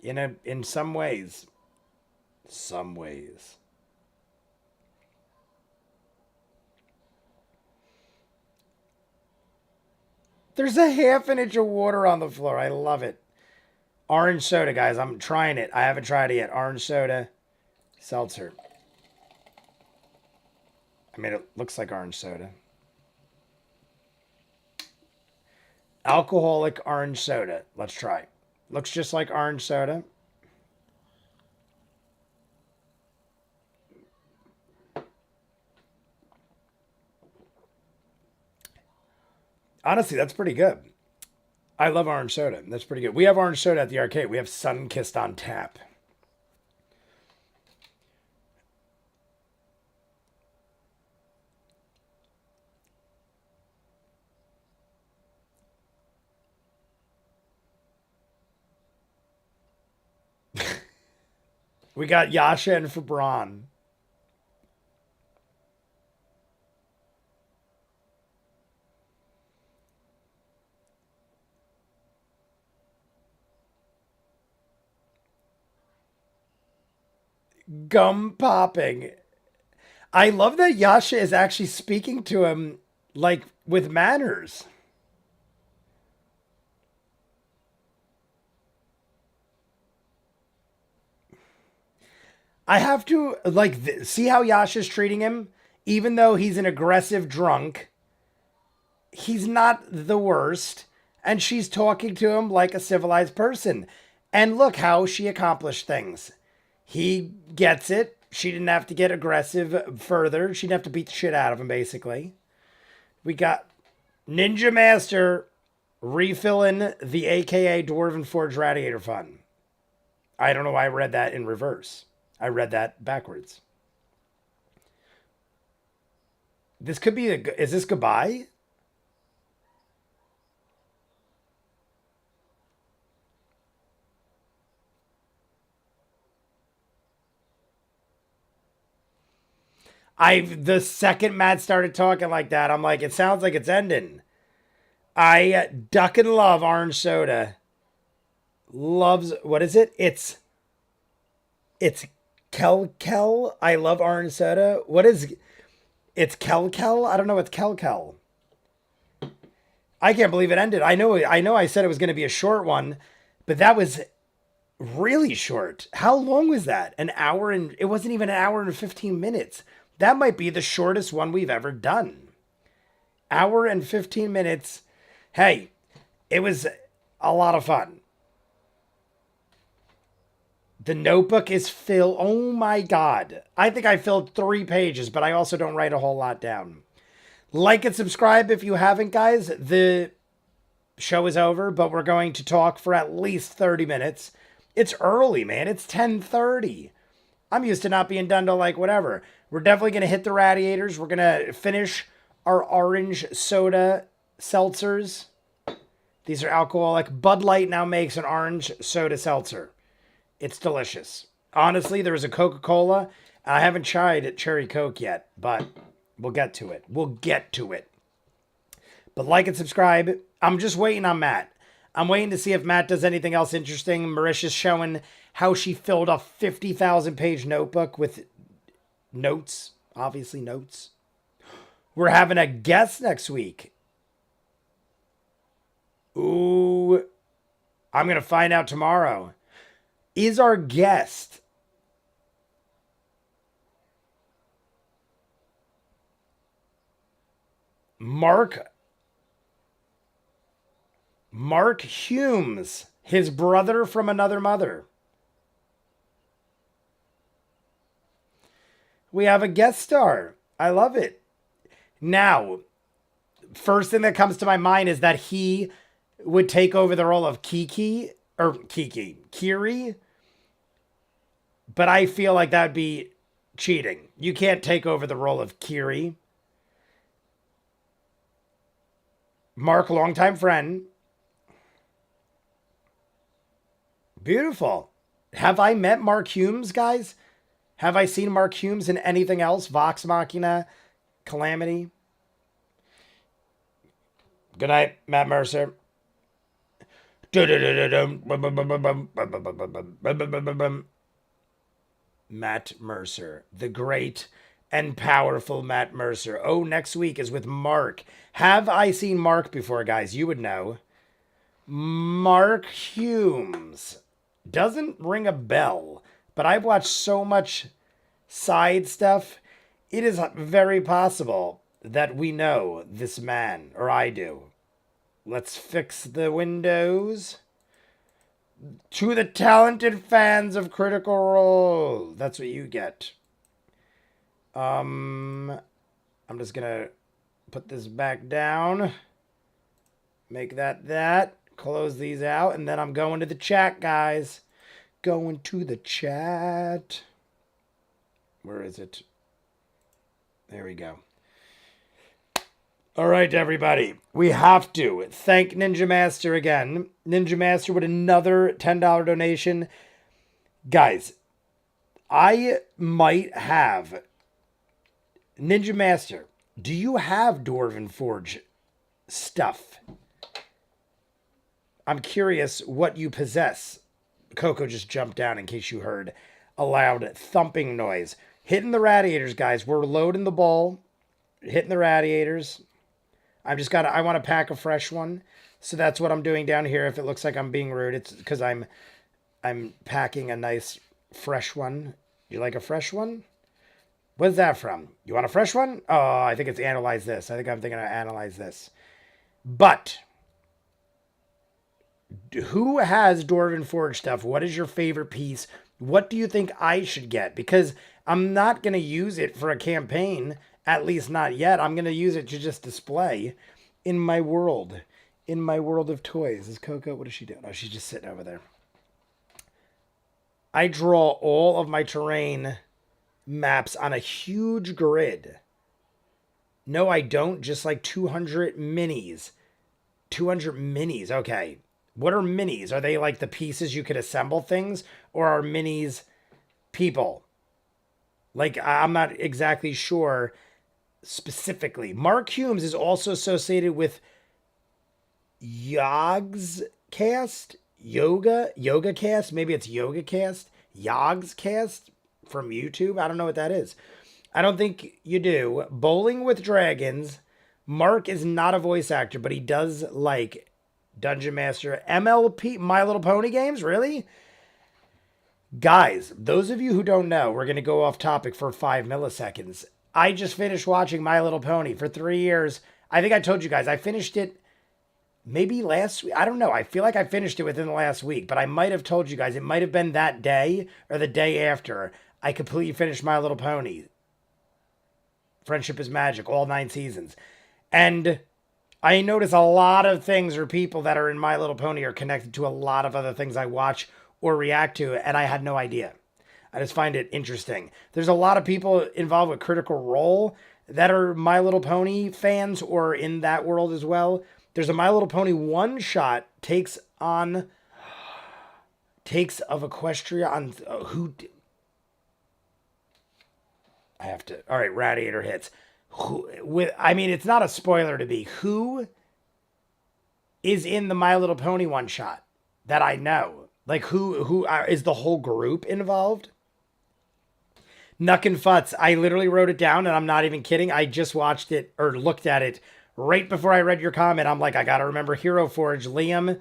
in some ways. Some ways. There's a half an inch of water on the floor. I love it. Orange soda, guys. I'm trying it. I haven't tried it yet. Orange soda. Seltzer. I mean, it looks like orange soda. Alcoholic orange soda. Let's try. Looks just like orange soda. Honestly, that's pretty good. I love orange soda. That's pretty good. We have orange soda at the arcade. We have Sunkissed on tap. We got Yasha and Fabron. Gum popping. I love that Yasha is actually speaking to him like with manners. I have to like see how Yasha's treating him. Even though he's an aggressive drunk, he's not the worst, and she's talking to him like a civilized person. And look how she accomplished things. He gets it. She didn't have to get aggressive further. She didn't have to beat the shit out of him, basically. We got Ninja Master refilling the AKA Dwarven Forge Radiator Fund. I don't know why I read that in reverse. I read that backwards. This could be is this goodbye? The second Matt started talking like that, I'm like, it sounds like it's ending. I duck and love orange soda. Loves what is it? It's Kel. I love orange soda. What is it's Kel? I don't know what's Kel. I can't believe it ended. I know I said it was going to be a short one, but that was really short. How long was that? An hour and it wasn't even an hour and 15 minutes. That might be the shortest one we've ever done. Hour and 15 minutes. Hey, it was a lot of fun. The notebook is filled. Oh my God. I think I filled 3 pages, but I also don't write a whole lot down. Like and subscribe if you haven't, guys. The show is over, but we're going to talk for at least 30 minutes. It's early, man. It's 10:30. I'm used to not being done till like whatever. We're definitely going to hit the radiators. We're going to finish our orange soda seltzers. These are alcoholic. Bud Light now makes an orange soda seltzer. It's delicious. Honestly, there was a Coca-Cola. And I haven't tried Cherry Coke yet, but we'll get to it. But like and subscribe. I'm just waiting on Matt. I'm waiting to see if Matt does anything else interesting. Marisha's showing how she filled a 50,000 page notebook with notes. Obviously, notes. We're having a guest next week. Ooh. I'm going to find out tomorrow. Is our guest Mark Humes, his brother from another mother? We have a guest star. I love it. Now, first thing that comes to my mind is that he would take over the role of Kiri, but I feel like that would be cheating. You can't take over the role of Kiri. Mark, longtime friend. Beautiful. Have I met Mark Humes, guys? Have I seen Mark Humes in anything else? Vox Machina, Calamity. Good night, Matt Mercer. Matt Mercer, the great and powerful Matt Mercer. Oh, next week is with Mark. Have I seen Mark before, guys? You would know. Mark Humes. Doesn't ring a bell, but I've watched so much side stuff. It is very possible that we know this man, or I do. Let's fix the windows. To the talented fans of Critical Role. That's what you get. I'm just gonna put this back down. Make that. Close these out, and then I'm going to the chat, guys. Going to the chat. Where is it? There we go. All right, everybody. We have to thank Ninja Master again. Ninja Master with another $10 donation. Guys, I might have... Ninja Master, do you have Dwarven Forge stuff? I'm curious what you possess. Coco just jumped down in case you heard a loud thumping noise. Hitting the radiators, guys. We're loading the ball. Hitting the radiators. I want to pack a fresh one. So that's what I'm doing down here. If it looks like I'm being rude, it's because I'm packing a nice fresh one. You like a fresh one? What's that from? You want a fresh one? Oh, I think it's Analyze This. I think I'm thinking of Analyze This. But who has Dwarven Forge stuff? What is your favorite piece? What do you think I should get? Because I'm not going to use it for a campaign. At least not yet. I'm going to use it to just display in my world. In my world of toys. Is Coco, what is she doing? Oh, she's just sitting over there. I draw all of my terrain maps on a huge grid. No, I don't. Just like 200 minis. 200 minis. Okay. What are minis? Are they like the pieces you could assemble things? Or are minis people? Like, I'm not exactly sure specifically. Mark Humes is also associated with Yogscast? Yoga Cast? Maybe it's Yoga Cast? Yogscast from YouTube? I don't know what that is. I don't think you do. Bowling with Dragons. Mark is not a voice actor, but he does like Dungeon Master. MLP, My Little Pony games? Really? Guys, those of you who don't know, we're going to go off topic for 5 milliseconds. I just finished watching My Little Pony for 3 years. I think I told you guys, I finished it maybe last week. I don't know. I feel like I finished it within the last week, but I might have told you guys, it might have been that day or the day after I completely finished My Little Pony. Friendship is Magic, all 9 seasons. And I notice a lot of things or people that are in My Little Pony are connected to a lot of other things I watch or react to, and I had no idea. I just find it interesting. There's a lot of people involved with Critical Role that are My Little Pony fans or in that world as well. There's a My Little Pony one-shot takes of Equestria on who... I have to... All right, Radiator hits. It's not a spoiler to me. Who is in the My Little Pony one-shot that I know? Like, who is the whole group involved? Nuck and Futz. I literally wrote it down, and I'm not even kidding. I just watched it, or looked at it, right before I read your comment. I'm like, I gotta remember Hero Forge. Liam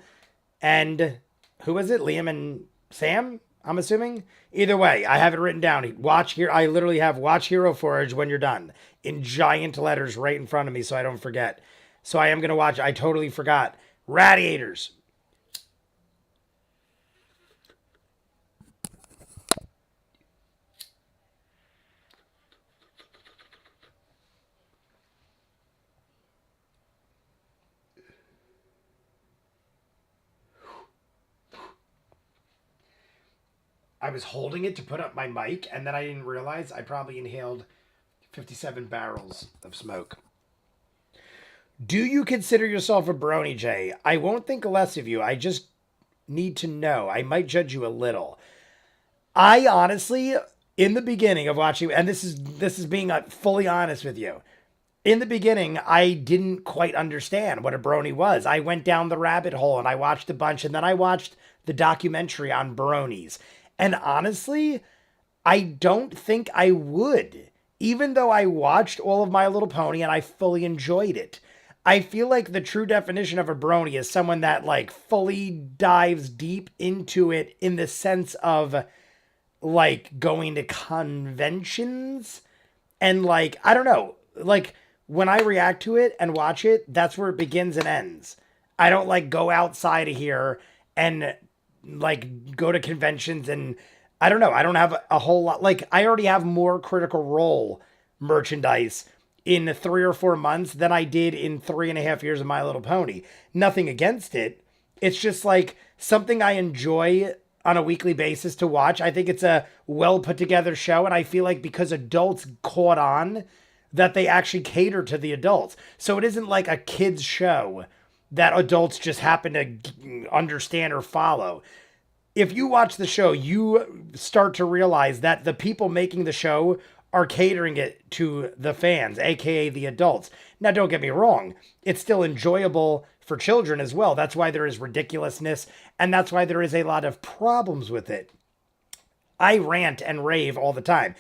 and... Who was it? Liam and Sam? I'm assuming? Either way, I have it written down. Watch here. I literally have Watch Hero Forge when you're done. In giant letters right in front of me so I don't forget. So I am going to watch. I totally forgot. Radiators. I was holding it to put up my mic, and then I didn't realize I probably inhaled 57 barrels of smoke. Do you consider yourself a brony, Jay? I won't think less of you. I just need to know. I might judge you a little. I honestly, in the beginning of watching, and this is being fully honest with you, in the beginning, I didn't quite understand what a brony was. I went down the rabbit hole, and I watched a bunch, and then I watched the documentary on bronies. And honestly, I don't think I would even though I watched all of My Little Pony and I fully enjoyed it, I feel like the true definition of a brony is someone that like fully dives deep into it in the sense of like going to conventions and like I don't know, like when I react to it and watch it, that's where it begins and ends. I don't like go outside of here and like go to conventions and I don't know. I don't have a whole lot. Like I already have more Critical Role merchandise in 3 or 4 months than I did in 3.5 years of My Little Pony. Nothing against it. It's just like something I enjoy on a weekly basis to watch. I think it's a well put together show, and I feel like because adults caught on, that they actually cater to the adults. So it isn't like a kids show that adults just happen to understand or follow. If you watch the show, you start to realize that the people making the show are catering it to the fans, aka the adults. Now, don't get me wrong, it's still enjoyable for children as well. That's why there is ridiculousness, and that's why there is a lot of problems with it. I rant and rave all the time.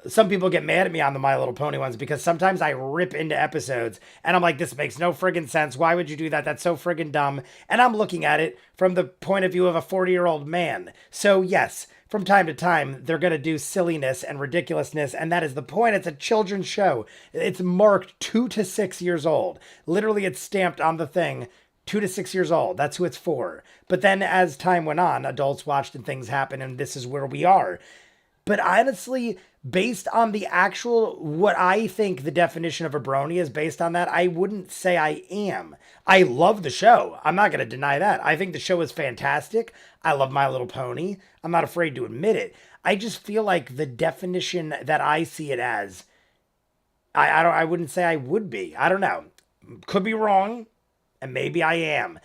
Some people get mad at me on the My Little Pony ones because sometimes I rip into episodes and I'm like, this makes no friggin' sense. Why would you do that? That's so friggin' dumb. And I'm looking at it from the point of view of a 40-year-old man. So yes, from time to time, they're going to do silliness and ridiculousness. And that is the point. It's a children's show. It's marked 2 to 6 years old. Literally, it's stamped on the thing 2 to 6 years old. That's who it's for. But then as time went on, adults watched and things happened, and this is where we are. But honestly, based on the actual, what I think the definition of a brony is based on that, I wouldn't say I am. I love the show. I'm not going to deny that. I think the show is fantastic. I love My Little Pony. I'm not afraid to admit it. I just feel like the definition that I see it as, I wouldn't say I would be. I don't know. Could be wrong, and maybe I am.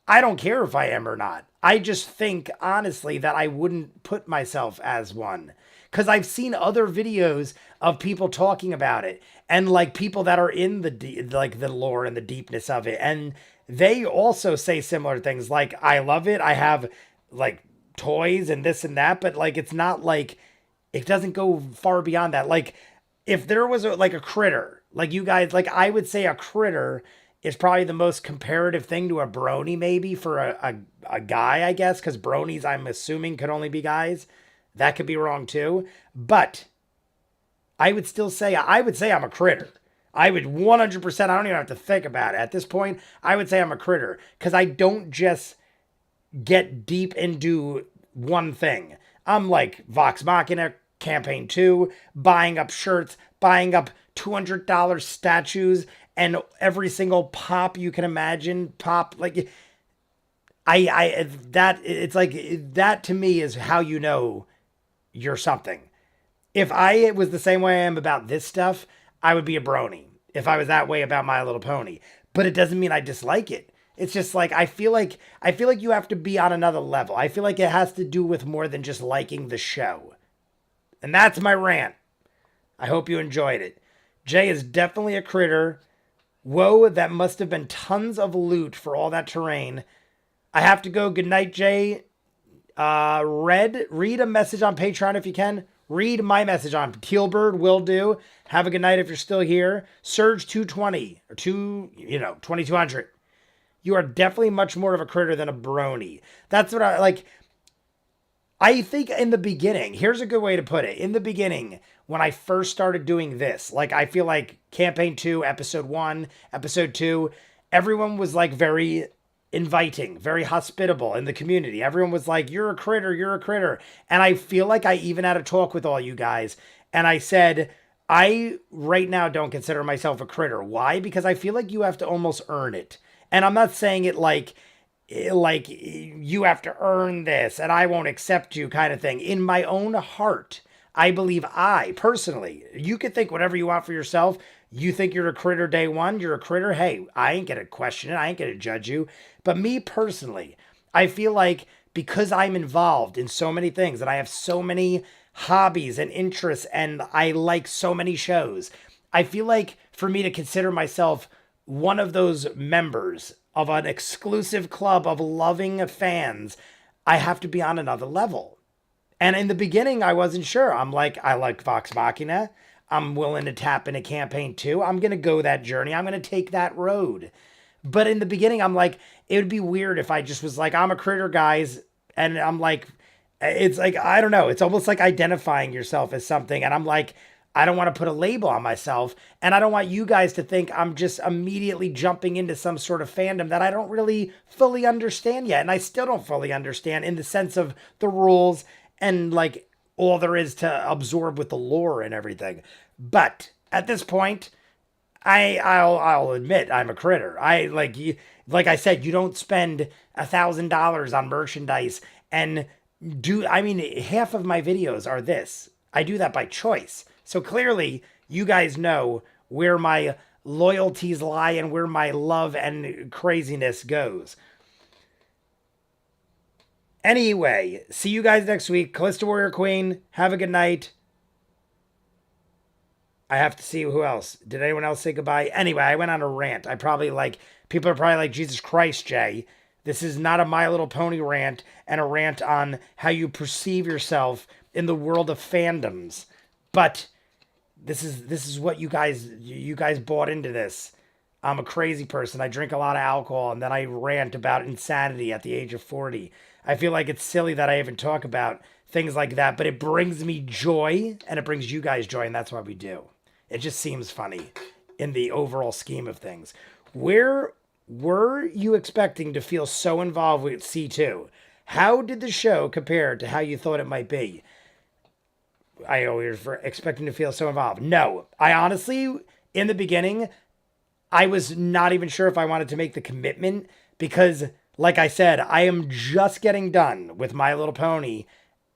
I don't care if I am or not. I just think, honestly, that I wouldn't put myself as one. Because I've seen other videos of people talking about it. And, like, people that are in the lore and the deepness of it. And they also say similar things. Like, I love it. I have, like, toys and this and that. But, like, it's not, like, it doesn't go far beyond that. Like, if there was, a critter. Like, you guys, like, I would say a critter is probably the most comparative thing to a brony, maybe, for a guy, I guess, because bronies, I'm assuming, could only be guys. That could be wrong, too. But I would still say, I'm a critter. I would 100%, I don't even have to think about it. At this point, I would say I'm a critter, because I don't just get deep into one thing. I'm like Vox Machina, Campaign 2, buying up shirts, buying up $200 statues, and every single pop you can imagine, like it's like that to me is how you know you're something. If I was the same way I am about this stuff, I would be a brony. If I was that way about My Little Pony, but it doesn't mean I dislike it. It's just like I feel like you have to be on another level. I feel like it has to do with more than just liking the show. And that's my rant. I hope you enjoyed it. Jay is definitely a critter. Whoa, that must have been tons of loot for all that terrain. I have to go. Good night, Jay. Read a message on Patreon if you can. Read my message on Tealbird, will do. Have a good night if you're still here. Surge 220 or 2200. You are definitely much more of a critter than a brony. That's what I like. I think in the beginning, here's a good way to put it. In the beginning, when I first started doing this, like I feel like Campaign 2, Episode 1, Episode 2, everyone was like very inviting, very hospitable in the community. Everyone was like, you're a critter, you're a critter. And I feel like I even had a talk with all you guys. And I said, I right now don't consider myself a critter. Why? Because I feel like you have to almost earn it. And I'm not saying it like you have to earn this and I won't accept you kind of thing. In my own heart, I believe personally, you could think whatever you want for yourself. You think you're a critter day one, you're a critter. Hey, I ain't going to question it. I ain't going to judge you. But me personally, I feel like because I'm involved in so many things and I have so many hobbies and interests and I like so many shows, I feel like for me to consider myself one of those members of an exclusive club of loving fans, I have to be on another level. And in the beginning, I wasn't sure. I'm like, I like Vox Machina. I'm willing to tap in a campaign too. I'm going to go that journey. I'm going to take that road. But in the beginning, I'm like, it would be weird if I just was like, I'm a critter, guys. And I'm like, it's like, I don't know. It's almost like identifying yourself as something. And I'm like, I don't want to put a label on myself. And I don't want you guys to think I'm just immediately jumping into some sort of fandom that I don't really fully understand yet. And I still don't fully understand in the sense of the rules and like all there is to absorb with the lore and everything. But at this point, I'll admit I'm a critter. I like you, like I said, you don't spend $1,000 on merchandise and I mean half of my videos are this. I do that by choice. So clearly you guys know where my loyalties lie and where my love and craziness goes. Anyway, see you guys next week. Calista Warrior Queen, have a good night. I have to see who else. Did anyone else say goodbye? Anyway, I went on a rant. People are probably like, Jesus Christ, Jay. This is not a My Little Pony rant and a rant on how you perceive yourself in the world of fandoms. But this is what you guys bought into this. I'm a crazy person. I drink a lot of alcohol and then I rant about insanity at the age of 40. I feel like it's silly that I even talk about things like that, but it brings me joy and it brings you guys joy, and that's why we do. It just seems funny in the overall scheme of things. Where were you expecting to feel so involved with C2? How did the show compare to how you thought it might be? I always were expecting to feel so involved. No, I honestly, in the beginning, I was not even sure if I wanted to make the commitment because, like I said, I am just getting done with My Little Pony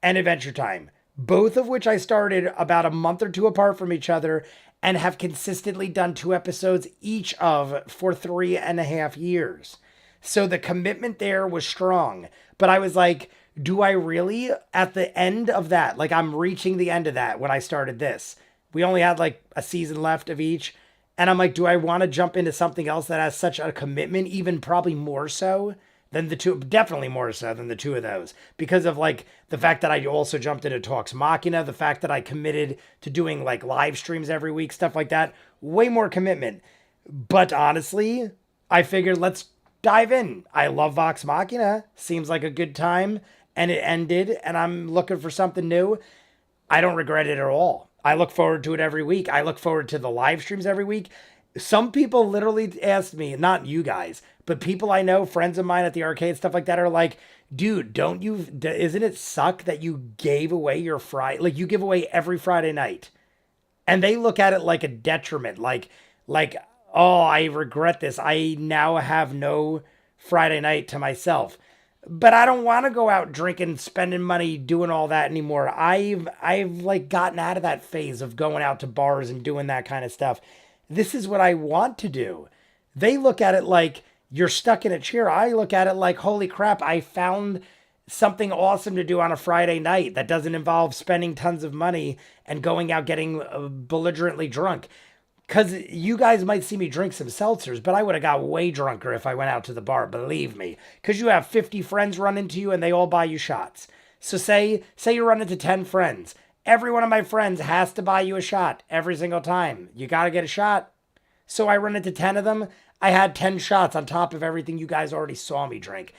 and Adventure Time, both of which I started about a month or two apart from each other and have consistently done 2 episodes each of for 3.5 years. So the commitment there was strong, but I was like, do I really at the end of that, like I'm reaching the end of that when I started this, we only had like a season left of each. And I'm like, do I want to jump into something else that has such a commitment, even probably more so than the two, definitely more so than the 2 of those, because of like the fact that I also jumped into Talks Machina, the fact that I committed to doing like live streams every week, stuff like that, way more commitment. But honestly, I figured let's dive in. I love Vox Machina. Seems like a good time. And it ended, and I'm looking for something new. I don't regret it at all. I look forward to it every week. I look forward to the live streams every week. Some people literally asked me, not you guys, but people I know, friends of mine at the arcade, stuff like that, are like, dude, isn't it suck that you gave away your Friday, like you give away every Friday night? And they look at it like a detriment, like, oh, I regret this. I now have no Friday night to myself. But I don't want to go out drinking, spending money, doing all that anymore. I've like gotten out of that phase of going out to bars and doing that kind of stuff. This is what I want to do. They look at it like you're stuck in a chair. I look at it like, holy crap, I found something awesome to do on a Friday night that doesn't involve spending tons of money and going out getting belligerently drunk. Because you guys might see me drink some seltzers, but I would have got way drunker if I went out to the bar, believe me. Because you have 50 friends run into you and they all buy you shots. So say you run into 10 friends. Every one of my friends has to buy you a shot every single time. You got to get a shot. So I run into 10 of them. I had 10 shots on top of everything you guys already saw me drink.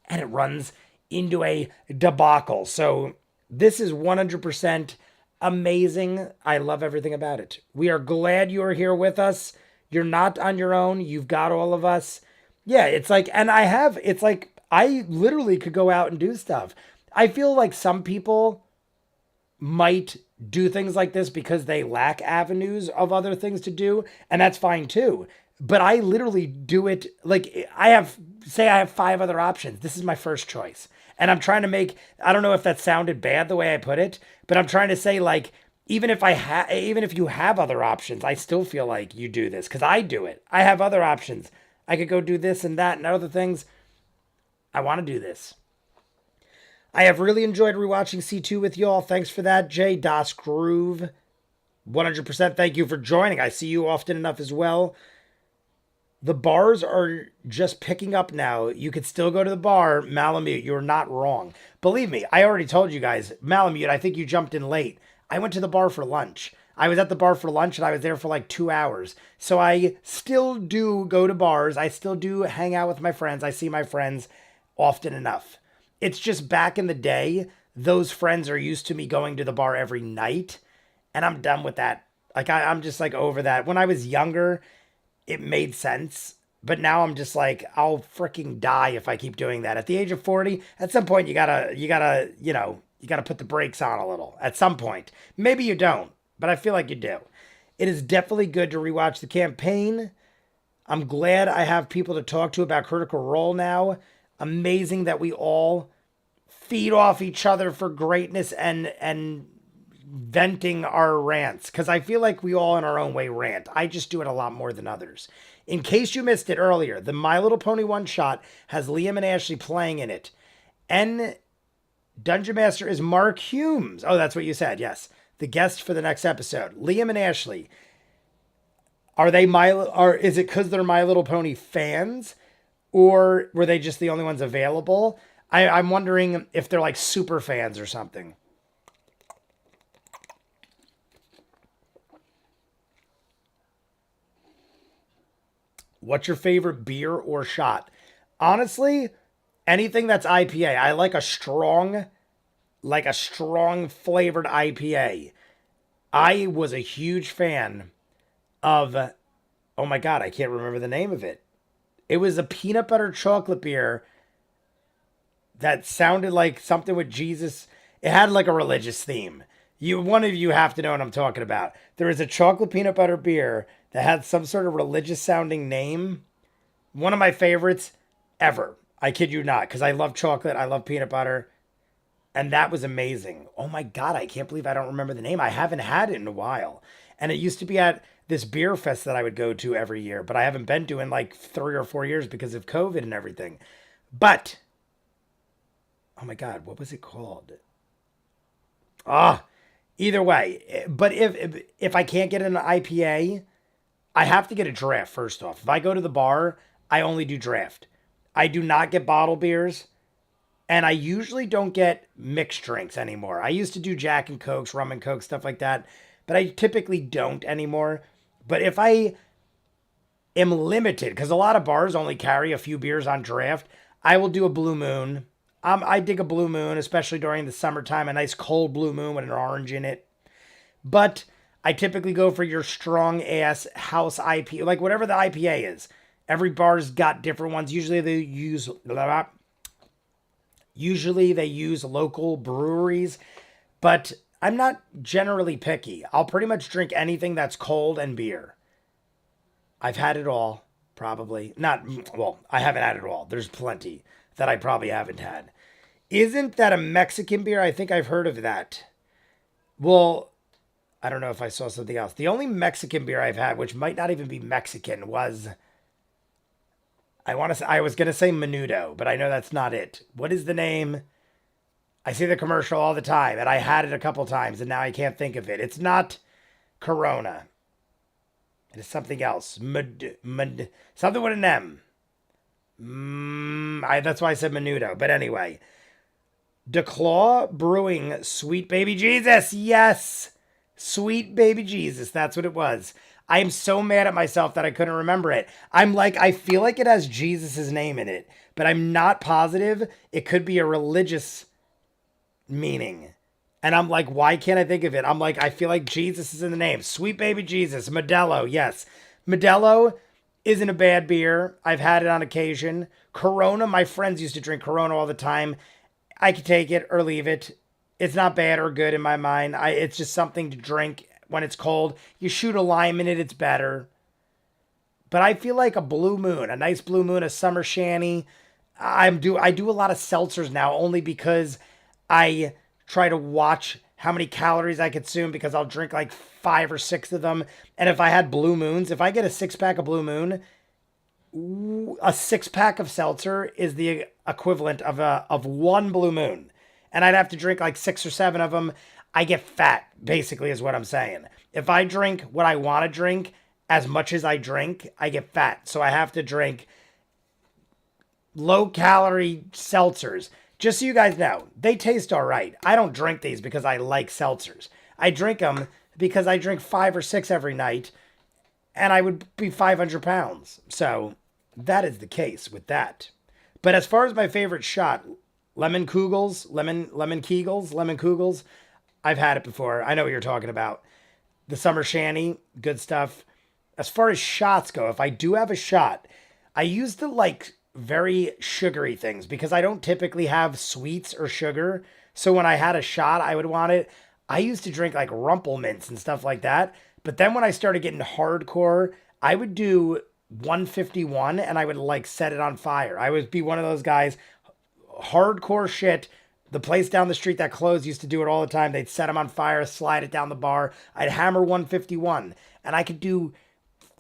And it runs into a debacle. So this is 100% amazing. I love everything about it. We are glad you are here with us. You're not on your own. You've got all of us. Yeah, it's like, and it's like, I literally could go out and do stuff. I feel like some people might do things like this because they lack avenues of other things to do, and that's fine too. But I literally do it like I have 5 other options. This is my first choice. And I'm trying to make, I don't know if that sounded bad the way I put it, but I'm trying to say like, even if you have other options, I still feel like you do this because I do it. I have other options. I could go do this and that and other things. I want to do this. I have really enjoyed rewatching C2 with y'all. Thanks for that, Jay. Das Groove. 100% thank you for joining. I see you often enough as well. The bars are just picking up now. You could still go to the bar. Malamute, you're not wrong. Believe me, I already told you guys. Malamute, I think you jumped in late. I went to the bar for lunch. I was at the bar for lunch and I was there for like 2 hours. So I still do go to bars. I still do hang out with my friends. I see my friends often enough. It's just back in the day, those friends are used to me going to the bar every night, and I'm done with that. Like I'm just like over that. When I was younger, it made sense. But now I'm just like, I'll freaking die if I keep doing that. At the age of 40, at some point you gotta put the brakes on a little. At some point. Maybe you don't, but I feel like you do. It is definitely good to rewatch the campaign. I'm glad I have people to talk to about Critical Role now. Amazing that we all feed off each other for greatness and venting our rants, because I feel like we all in our own way rant. I just do it a lot more than others. In case you missed it earlier, the My Little Pony one shot has Liam and Ashley playing in it, and Dungeon Master is Mark Humes. Oh, that's what you said. Yes, the guest for the next episode. Liam and Ashley, are they is it because they're My Little Pony fans, or were they just the only ones available? I'm wondering if they're like super fans or something. What's your favorite beer or shot? Honestly, anything that's IPA. I like a strong flavored IPA. I was a huge fan of, oh my God, I can't remember the name of it. It was a peanut butter chocolate beer that sounded like something with Jesus. It had like a religious theme. One of you have to know what I'm talking about. There is a chocolate peanut butter beer that had some sort of religious sounding name. One of my favorites ever. I kid you not, because I love chocolate. I love peanut butter. And that was amazing. Oh my God, I can't believe I don't remember the name. I haven't had it in a while. And it used to be at this beer fest that I would go to every year, but I haven't been to in like 3 or 4 years because of COVID and everything. But, oh my God, what was it called? Either way. But if I can't get an IPA, I have to get a draft first off. If I go to the bar, I only do draft. I do not get bottle beers. And I usually don't get mixed drinks anymore. I used to do Jack and Cokes, rum and Coke, stuff like that. But I typically don't anymore. But if I am limited, because a lot of bars only carry a few beers on draft, I will do a Blue Moon. I dig a Blue Moon, especially during the summertime, a nice cold Blue Moon with an orange in it. But I typically go for your strong ass house IPA, like whatever the IPA is. Every bar's got different ones. Usually they use local breweries, but I'm not generally picky. I'll pretty much drink anything that's cold and beer. I've had it all, probably. I haven't had it all. There's plenty that I probably haven't had. Isn't that a Mexican beer? I think I've heard of that. Well, I don't know if I saw something else. The only Mexican beer I've had, which might not even be Mexican, was, I was going to say Menudo, but I know that's not it. What is the name? I see the commercial all the time, and I had it a couple times, and now I can't think of it. It's not Corona. It is something else. Something with an M. That's why I said Menudo. But anyway. DeClaw Brewing Sweet Baby Jesus. Yes. Sweet Baby Jesus. That's what it was. I am so mad at myself that I couldn't remember it. I feel like it has Jesus' name in it, but I'm not positive. It could be a religious meaning. And I'm like, why can't I think of it? I'm like, I feel like Jesus is in the name. Sweet Baby Jesus. Modelo, yes. Modelo isn't a bad beer. I've had it on occasion. Corona, my friends used to drink Corona all the time. I could take it or leave it. It's not bad or good in my mind. It's just something to drink when it's cold. You shoot a lime in it, it's better. But I feel like a Blue Moon, a nice Blue Moon, a summer shandy. I do a lot of seltzers now only because I try to watch how many calories I consume because I'll drink like 5 or 6 of them. And if I had Blue Moons, if I get a 6-pack of Blue Moon, a 6-pack of seltzer is the equivalent of 1 Blue Moon. And I'd have to drink like 6 or 7 of them. I get fat, basically, is what I'm saying. If I drink what I want to drink as much as I drink, I get fat. So I have to drink low-calorie seltzers. Just so you guys know, they taste all right. I don't drink these because I like seltzers. I drink them because I drink 5 or 6 every night and I would be 500 pounds. So that is the case with that. But as far as my favorite shot, lemon kugels, lemon kugels, I've had it before. I know what you're talking about. The summer shanty, good stuff. As far as shots go, if I do have a shot, I used to like very sugary things because I don't typically have sweets or sugar. So when I had a shot, I would want it. I used to drink like Rumple Mints and stuff like that. But then when I started getting hardcore, I would do 151 and I would like set it on fire. I would be one of those guys, hardcore shit. The place down the street that closed used to do it all the time. They'd set them on fire, slide it down the bar. I'd hammer 151 and I could do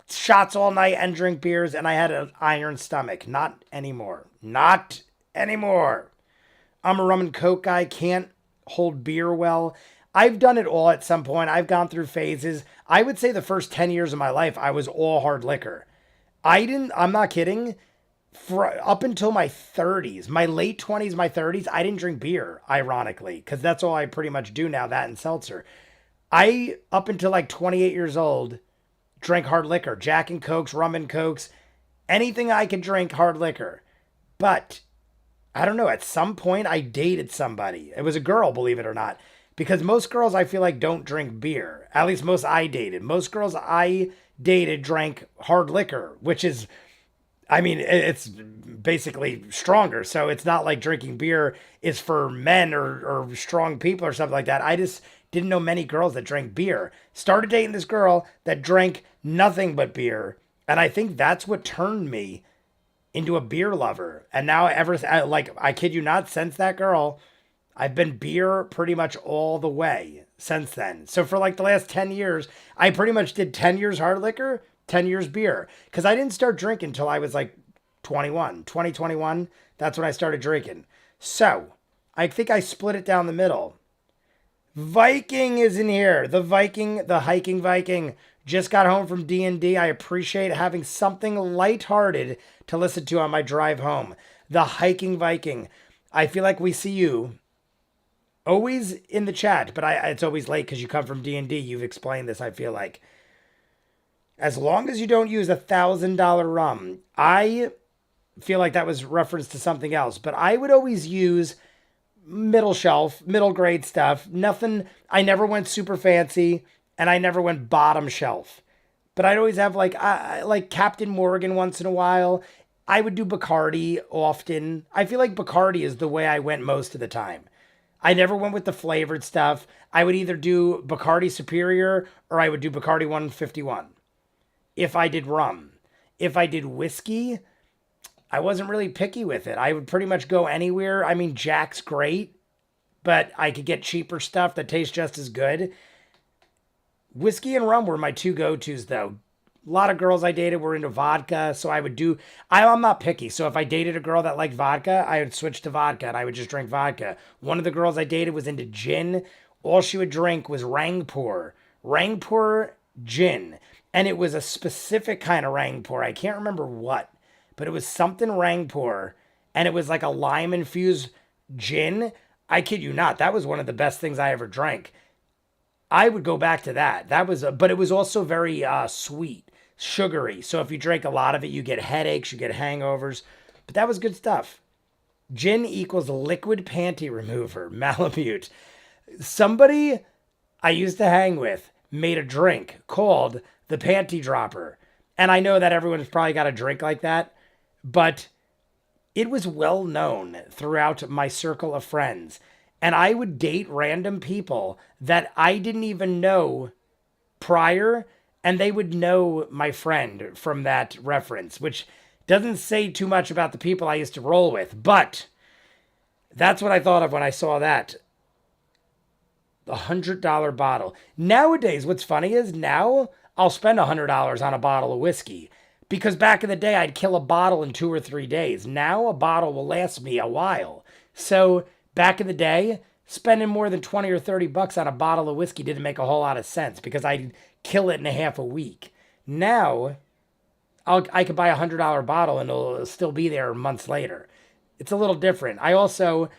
shots all night and drink beers, and I had an iron stomach. Not anymore. Not anymore. I'm a rum and coke guy. Can't hold beer well. I've done it all at some point. I've gone through phases. I would say the first 10 years of my life, I was all hard liquor. I'm not kidding. For up until my 30s, my late 20s, my 30s, I didn't drink beer, ironically, because that's all I pretty much do now, that and seltzer. Up until like 28 years old, drank hard liquor, Jack and Cokes, rum and Cokes, anything I could drink hard liquor. But I don't know, at some point I dated somebody. It was a girl, believe it or not. Because most girls I feel like don't drink beer. At least most I dated. Most girls I dated drank hard liquor, which is, I mean, it's basically stronger. So it's not like drinking beer is for men or strong people or something like that. I just didn't know many girls that drank beer. Started dating this girl that drank nothing but beer. And I think that's what turned me into a beer lover. And now like, I kid you not, since that girl, I've been beer pretty much all the way since then. So for like the last 10 years, I pretty much did 10 years hard liquor, 10 years beer. Because I didn't start drinking until I was like 2021. That's when I started drinking. So I think I split it down the middle. Viking is in here. The hiking Viking, just got home from D&D. I appreciate having something lighthearted to listen to on my drive home. The hiking Viking. I feel like we see you always in the chat, but it's always late because you come from D&D. You've explained this, I feel like. As long as you don't use $1,000 rum. I feel like that was reference to something else, but I would always use middle shelf, middle grade stuff. Nothing, I never went super fancy and I never went bottom shelf. But I'd always have like Captain Morgan once in a while. I would do Bacardi often. I feel like Bacardi is the way I went most of the time. I never went with the flavored stuff. I would either do Bacardi Superior or I would do Bacardi 151. If I did rum. If I did whiskey, I wasn't really picky with it. I would pretty much go anywhere. I mean, Jack's great, but I could get cheaper stuff that tastes just as good. Whiskey and rum were my two go-tos, though. A lot of girls I dated were into vodka, so I'm not picky. So if I dated a girl that liked vodka, I would switch to vodka, and I would just drink vodka. One of the girls I dated was into gin. All she would drink was Rangpur gin. And it was a specific kind of Rangpur. I can't remember what. But it was something Rangpur, and it was like a lime-infused gin. I kid you not, that was one of the best things I ever drank. I would go back to that. But it was also very sweet, sugary. So if you drink a lot of it, you get headaches, you get hangovers. But that was good stuff. Gin equals liquid panty remover, Malamute. Somebody I used to hang with made a drink called the Panty Dropper. And I know that everyone's probably got a drink like that. But it was well known throughout my circle of friends. And I would date random people that I didn't even know prior, and they would know my friend from that reference, which doesn't say too much about the people I used to roll with. But that's what I thought of when I saw that. The $100 bottle. Nowadays, what's funny is now I'll spend $100 on a bottle of whiskey. Because back in the day, I'd kill a bottle in 2 or 3 days. Now, a bottle will last me a while. So, back in the day, spending more than 20 or 30 bucks on a bottle of whiskey didn't make a whole lot of sense because I'd kill it in a half a week. Now, I could buy a $100 bottle and it'll still be there months later. It's a little different. I also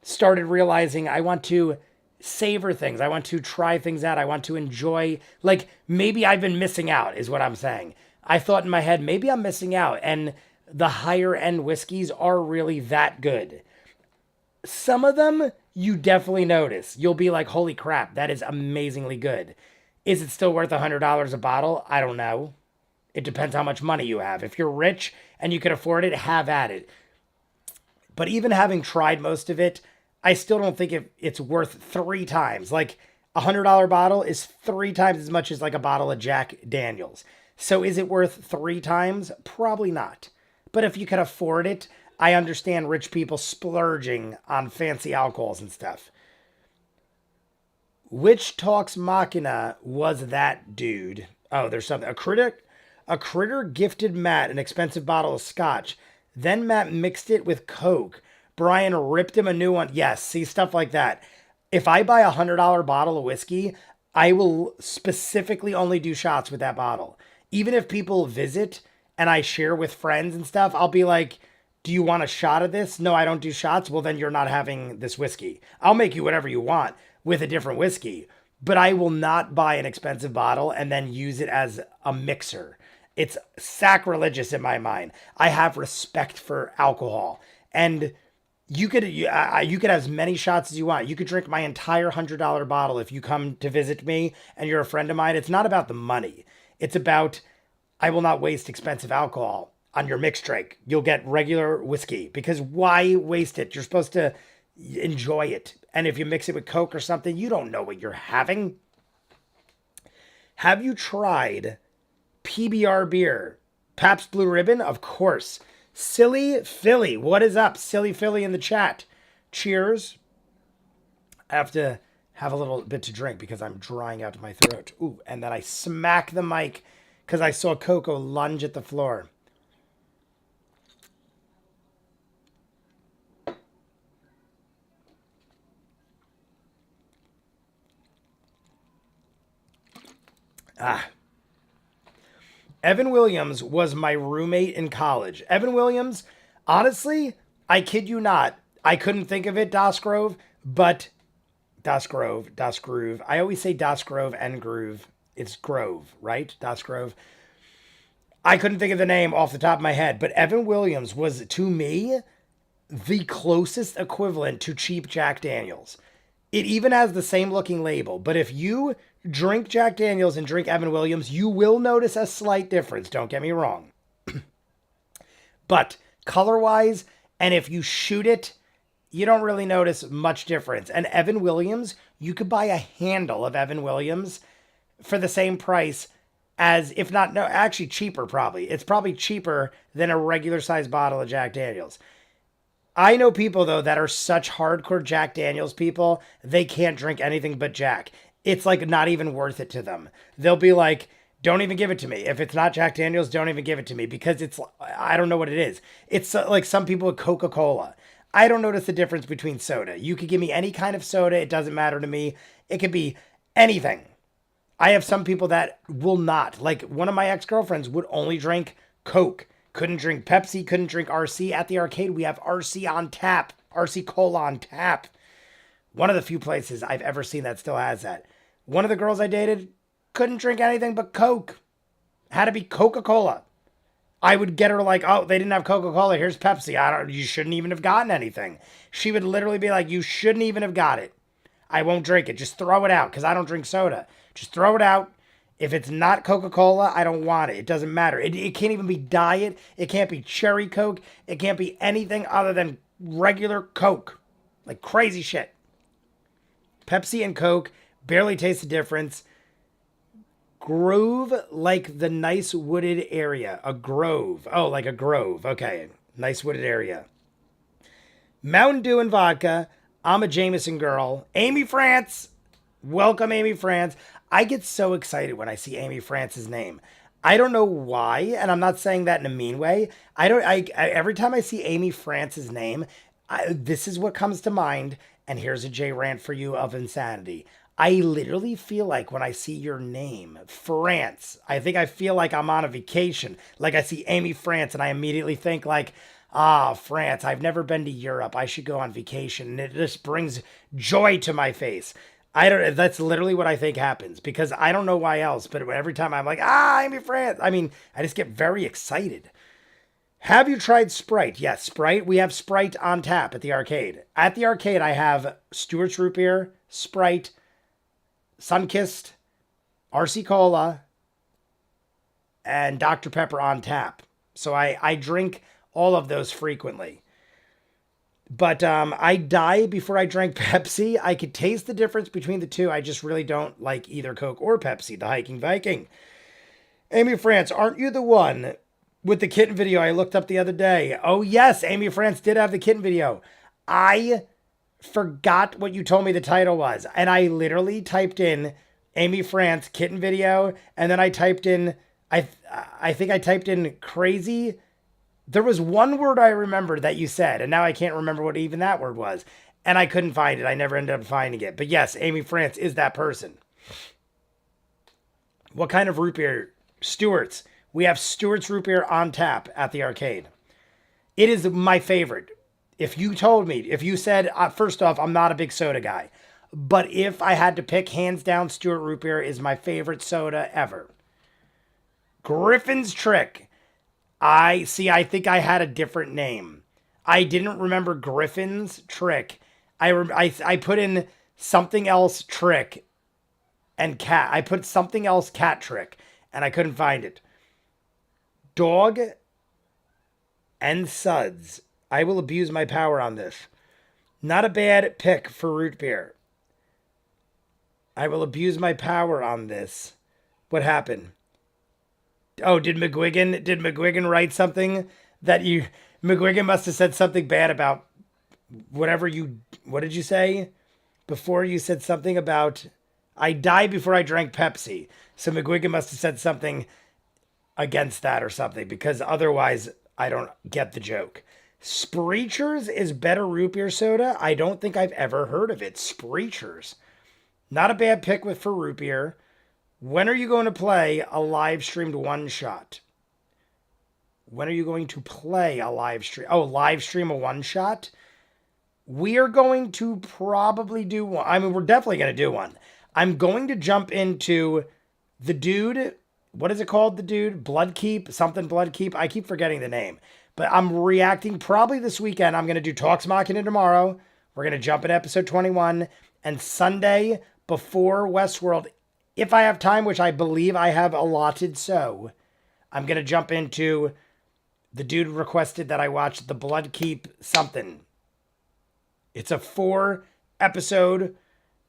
started realizing I want to savor things. I want to try things out. I want to enjoy, like, maybe I've been missing out, is what I'm saying. I thought in my head, maybe I'm missing out. And the higher end whiskeys are really that good. Some of them you definitely notice. You'll be like, holy crap, that is amazingly good. Is it still worth $100 a bottle? I don't know. It depends how much money you have. If you're rich and you can afford it, have at it. But even having tried most of it, I still don't think it's worth 3 times. Like $100 bottle is 3 times as much as like a bottle of Jack Daniels. So is it worth 3 times? Probably not. But if you can afford it, I understand rich people splurging on fancy alcohols and stuff. Which talks Machina was that dude? Oh, there's something. A critter gifted Matt an expensive bottle of scotch. Then Matt mixed it with Coke. Brian ripped him a new one. Yes, see, stuff like that. If I buy $100 bottle of whiskey, I will specifically only do shots with that bottle. Even if people visit and I share with friends and stuff, I'll be like, do you want a shot of this? No, I don't do shots. Well, then you're not having this whiskey. I'll make you whatever you want with a different whiskey, but I will not buy an expensive bottle and then use it as a mixer. It's sacrilegious in my mind. I have respect for alcohol, and you could have as many shots as you want. You could drink my entire $100 bottle if you come to visit me and you're a friend of mine. It's not about the money. It's about I will not waste expensive alcohol on your mixed drink. You'll get regular whiskey because why waste it? You're supposed to enjoy it. And if you mix it with Coke or something, you don't know what you're having. Have you tried PBR beer? Pabst Blue Ribbon? Of course. Silly Philly. What is up? Silly Philly in the chat. Cheers. I have to have a little bit to drink because I'm drying out my throat. Ooh, and then I smack the mic because I saw Coco lunge at the floor. Evan Williams was my roommate in college. Evan Williams, honestly, I kid you not, I couldn't think of it, Das Grove, but Das Grove. I always say Das Grove and Groove. It's Grove, right? Das Grove. I couldn't think of the name off the top of my head, but Evan Williams was, to me, the closest equivalent to cheap Jack Daniels. It even has the same looking label, but if you drink Jack Daniels and drink Evan Williams, you will notice a slight difference. Don't get me wrong. But color-wise, and if you shoot it, you don't really notice much difference. And Evan Williams, you could buy a handle of Evan Williams for the same price as, if not, no, actually cheaper probably. It's probably cheaper than a regular size bottle of Jack Daniels. I know people, though, that are such hardcore Jack Daniels people, they can't drink anything but Jack. It's like not even worth it to them. They'll be like, don't even give it to me. If it's not Jack Daniels, don't even give it to me because it's, I don't know what it is. It's like some people with Coca-Cola. I don't notice the difference between soda. You could give me any kind of soda. It doesn't matter to me. It could be anything. I have some people that will not. Like one of my ex-girlfriends would only drink Coke. Couldn't drink Pepsi, couldn't drink RC. At the arcade, we have RC on tap. RC Cola on tap. One of the few places I've ever seen that still has that. One of the girls I dated couldn't drink anything but Coke. Had to be Coca-Cola. I would get her like, oh, they didn't have Coca-Cola. Here's Pepsi. You shouldn't even have gotten anything. She would literally be like, you shouldn't even have got it. I won't drink it. Just throw it out because I don't drink soda. Just throw it out. If it's not Coca-Cola, I don't want it. It doesn't matter. It can't even be Diet. It can't be Cherry Coke. It can't be anything other than regular Coke. Like crazy shit. Pepsi and Coke, barely taste the difference. Grove, like the nice wooded area. A grove. Oh, like a grove. Okay. Nice wooded area. Mountain Dew and vodka. I'm a Jameson girl. Amy France. Welcome, Amy France. I get so excited when I see Amy France's name. I don't know why, and I'm not saying that in a mean way. Every time I see Amy France's name, this is what comes to mind, and here's a J rant for you of insanity. I literally feel like when I see your name, France, I think I feel like I'm on a vacation. Like I see Amy France, and I immediately think like, Ah, France. I've never been to Europe. I should go on vacation. And it just brings joy to my face. I don't. That's literally what I think happens because I don't know why else. But every time I'm like, I'm in France. I mean, I just get very excited. Have you tried Sprite? Yes, Sprite. We have Sprite on tap at the arcade. At the arcade, I have Stewart's Root Beer, Sprite, Sunkist, RC Cola, and Dr. Pepper on tap. So I drink all of those frequently. But I die before I drank Pepsi. I could taste the difference between the two. I just really don't like either Coke or Pepsi, the Hiking Viking. Amy France, aren't you the one with the kitten video I looked up the other day? Oh, yes, Amy France did have the kitten video. I forgot what you told me the title was. And I literally typed in Amy France kitten video. And then I typed in, I think I typed in crazy. There was one word I remember that you said, and now I can't remember what even that word was. And I couldn't find it. I never ended up finding it. But yes, Amy France is that person. What kind of root beer? Stewart's. We have Stewart's root beer on tap at the arcade. It is my favorite. If you told me, if you said, first off, I'm not a big soda guy. But if I had to pick, hands down, Stewart root beer is my favorite soda ever. Griffin's Trick. I think I had a different name. I didn't remember Griffin's Trick. I put in something else Trick and Cat. I put something else Cat Trick and I couldn't find it. Dog and Suds. I will abuse my power on this. Not a bad pick for root beer. I will abuse my power on this. What happened? Oh, did McGuigan write something that you... McGuigan must have said something bad about whatever you... What did you say? Before you said something about... I died before I drank Pepsi. So McGuigan must have said something against that or something. Because otherwise, I don't get the joke. Spreechers is better root beer soda? I don't think I've ever heard of it. Spreechers. Not a bad pick for root beer. When are you going to play a live streamed one shot? When are you going to play a live stream? Oh, live stream a one shot? We are going to probably do one. I mean, we're definitely going to do one. I'm going to jump into the dude. What is it called? The dude? Bloodkeep? Something Bloodkeep? I keep forgetting the name. But I'm reacting probably this weekend. I'm going to do Talks Machina tomorrow. We're going to jump at episode 21. And Sunday before Westworld, if I have time, which I believe I have allotted so, I'm going to jump into the dude requested that I watch the Bloodkeep something. It's a 4-episode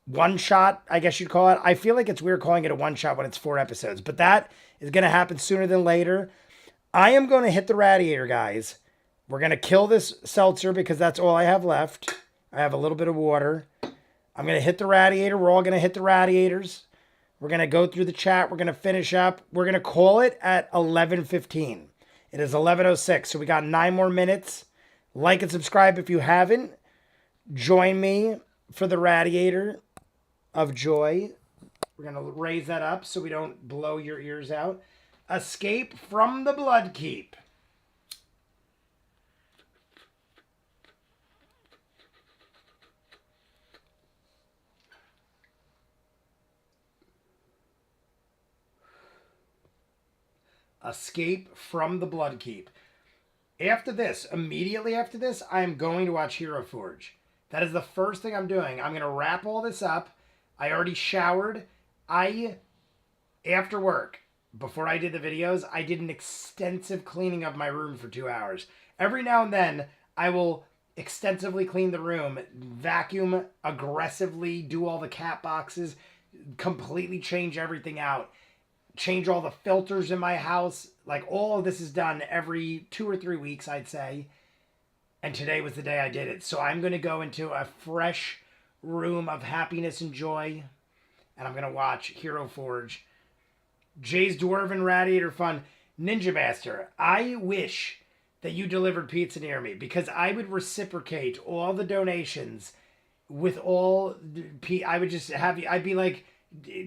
one-shot, I guess you'd call it. I feel like it's weird calling it a one-shot when it's 4 episodes, but that is going to happen sooner than later. I am going to hit the radiator, guys. We're going to kill this seltzer because that's all I have left. I have a little bit of water. I'm going to hit the radiator. We're all going to hit the radiators. We're going to go through the chat. We're going to finish up. We're going to call it at 11:15. It is 11:06, so we got 9 more minutes. Like and subscribe if you haven't. Join me for the radiator of joy. We're going to raise that up so we don't blow your ears out. Escape from the Bloodkeep. Escape from the Bloodkeep. After this, immediately after this, I'm going to watch Hero Forge. That is the first thing I'm doing. I'm going to wrap all this up. I already showered. After work, before I did the videos, I did an extensive cleaning of my room for 2 hours. Every now and then, I will extensively clean the room, vacuum aggressively, do all the cat boxes, completely change everything out. Change all the filters in my house. Like, all of this is done every 2 or 3 weeks, I'd say. And today was the day I did it. So I'm going to go into a fresh room of happiness and joy. And I'm going to watch Hero Forge. Jay's Dwarven Radiator Fun. Ninja Master, I wish that you delivered pizza near me. Because I would reciprocate all the donations with all... I would just have you... I'd be like...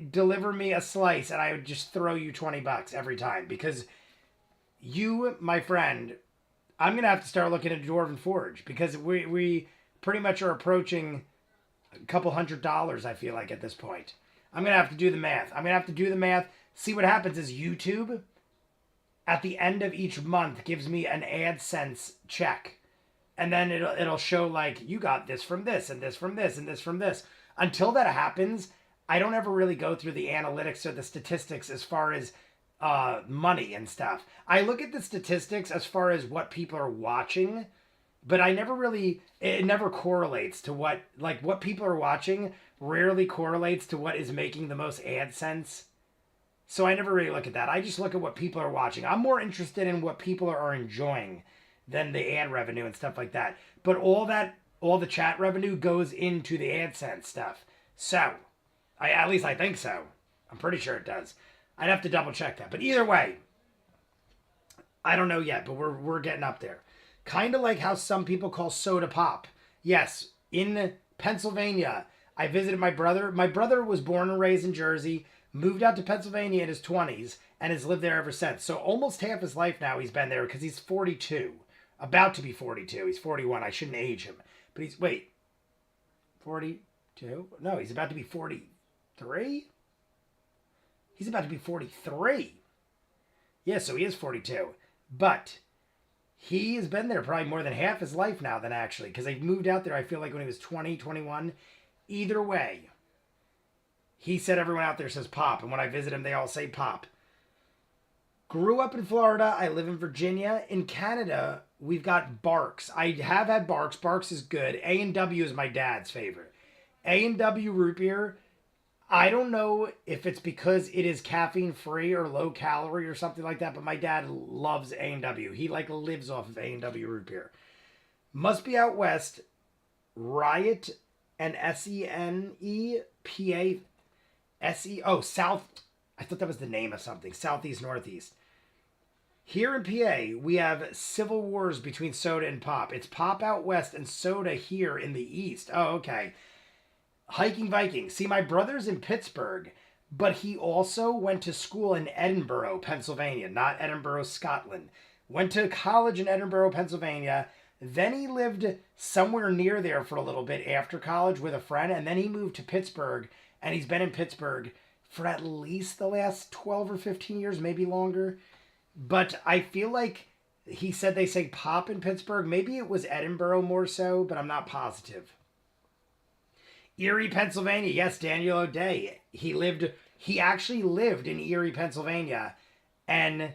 Deliver me a slice and I would just throw you $20 every time because you, my friend, I'm going to have to start looking at Dwarven Forge because we pretty much are approaching a couple $100, I feel like, at this point. I'm going to have to do the math. I'm going to have to do the math. See what happens is YouTube, at the end of each month, gives me an AdSense check. And then it'll show, like, you got this from this, and this from this, and this from this. Until that happens, I don't ever really go through the analytics or the statistics as far as money and stuff. I look at the statistics as far as what people are watching, but I never really, it never correlates to what people are watching rarely correlates to what is making the most AdSense. So I never really look at that. I just look at what people are watching. I'm more interested in what people are enjoying than the ad revenue and stuff like that. But all the chat revenue goes into the AdSense stuff. So, at least I think so. I'm pretty sure it does. I'd have to double check that. But either way, I don't know yet, but we're getting up there. Kind of like how some people call soda pop. Yes, in Pennsylvania, I visited my brother. My brother was born and raised in Jersey, moved out to Pennsylvania in his 20s, and has lived there ever since. So almost half his life now he's been there because he's 42. About to be 42. He's 41. I shouldn't age him. But he's, 42? No, he's about to be 43? He's about to be 43. Yeah, so he is 42. But he has been there probably more than half his life now than actually. Because they moved out there, I feel like, when he was 20, 21. Either way, he said everyone out there says pop. And when I visit him, they all say pop. Grew up in Florida. I live in Virginia. In Canada, we've got Barks. I have had Barks. Barks is good. A&W is my dad's favorite. A&W root beer, I don't know if it's because it is caffeine free or low calorie or something like that, but my dad loves A&W. He lives off of A&W root beer. Must be out west. Riot and SENEPA South. I thought that was the name of something. Southeast, Northeast. Here in PA, we have civil wars between soda and pop. It's pop out west and soda here in the east. Oh, okay. Hiking Viking. See, my brother's in Pittsburgh, but he also went to school in Edinburgh, Pennsylvania, not Edinburgh, Scotland. Went to college in Edinburgh, Pennsylvania. Then he lived somewhere near there for a little bit after college with a friend, and then he moved to Pittsburgh, and he's been in Pittsburgh for at least the last 12 or 15 years, maybe longer. But I feel like he said they say pop in Pittsburgh. Maybe it was Edinburgh more so, but I'm not positive. Erie, Pennsylvania. Yes, Daniel O'Day. He actually lived in Erie, Pennsylvania, and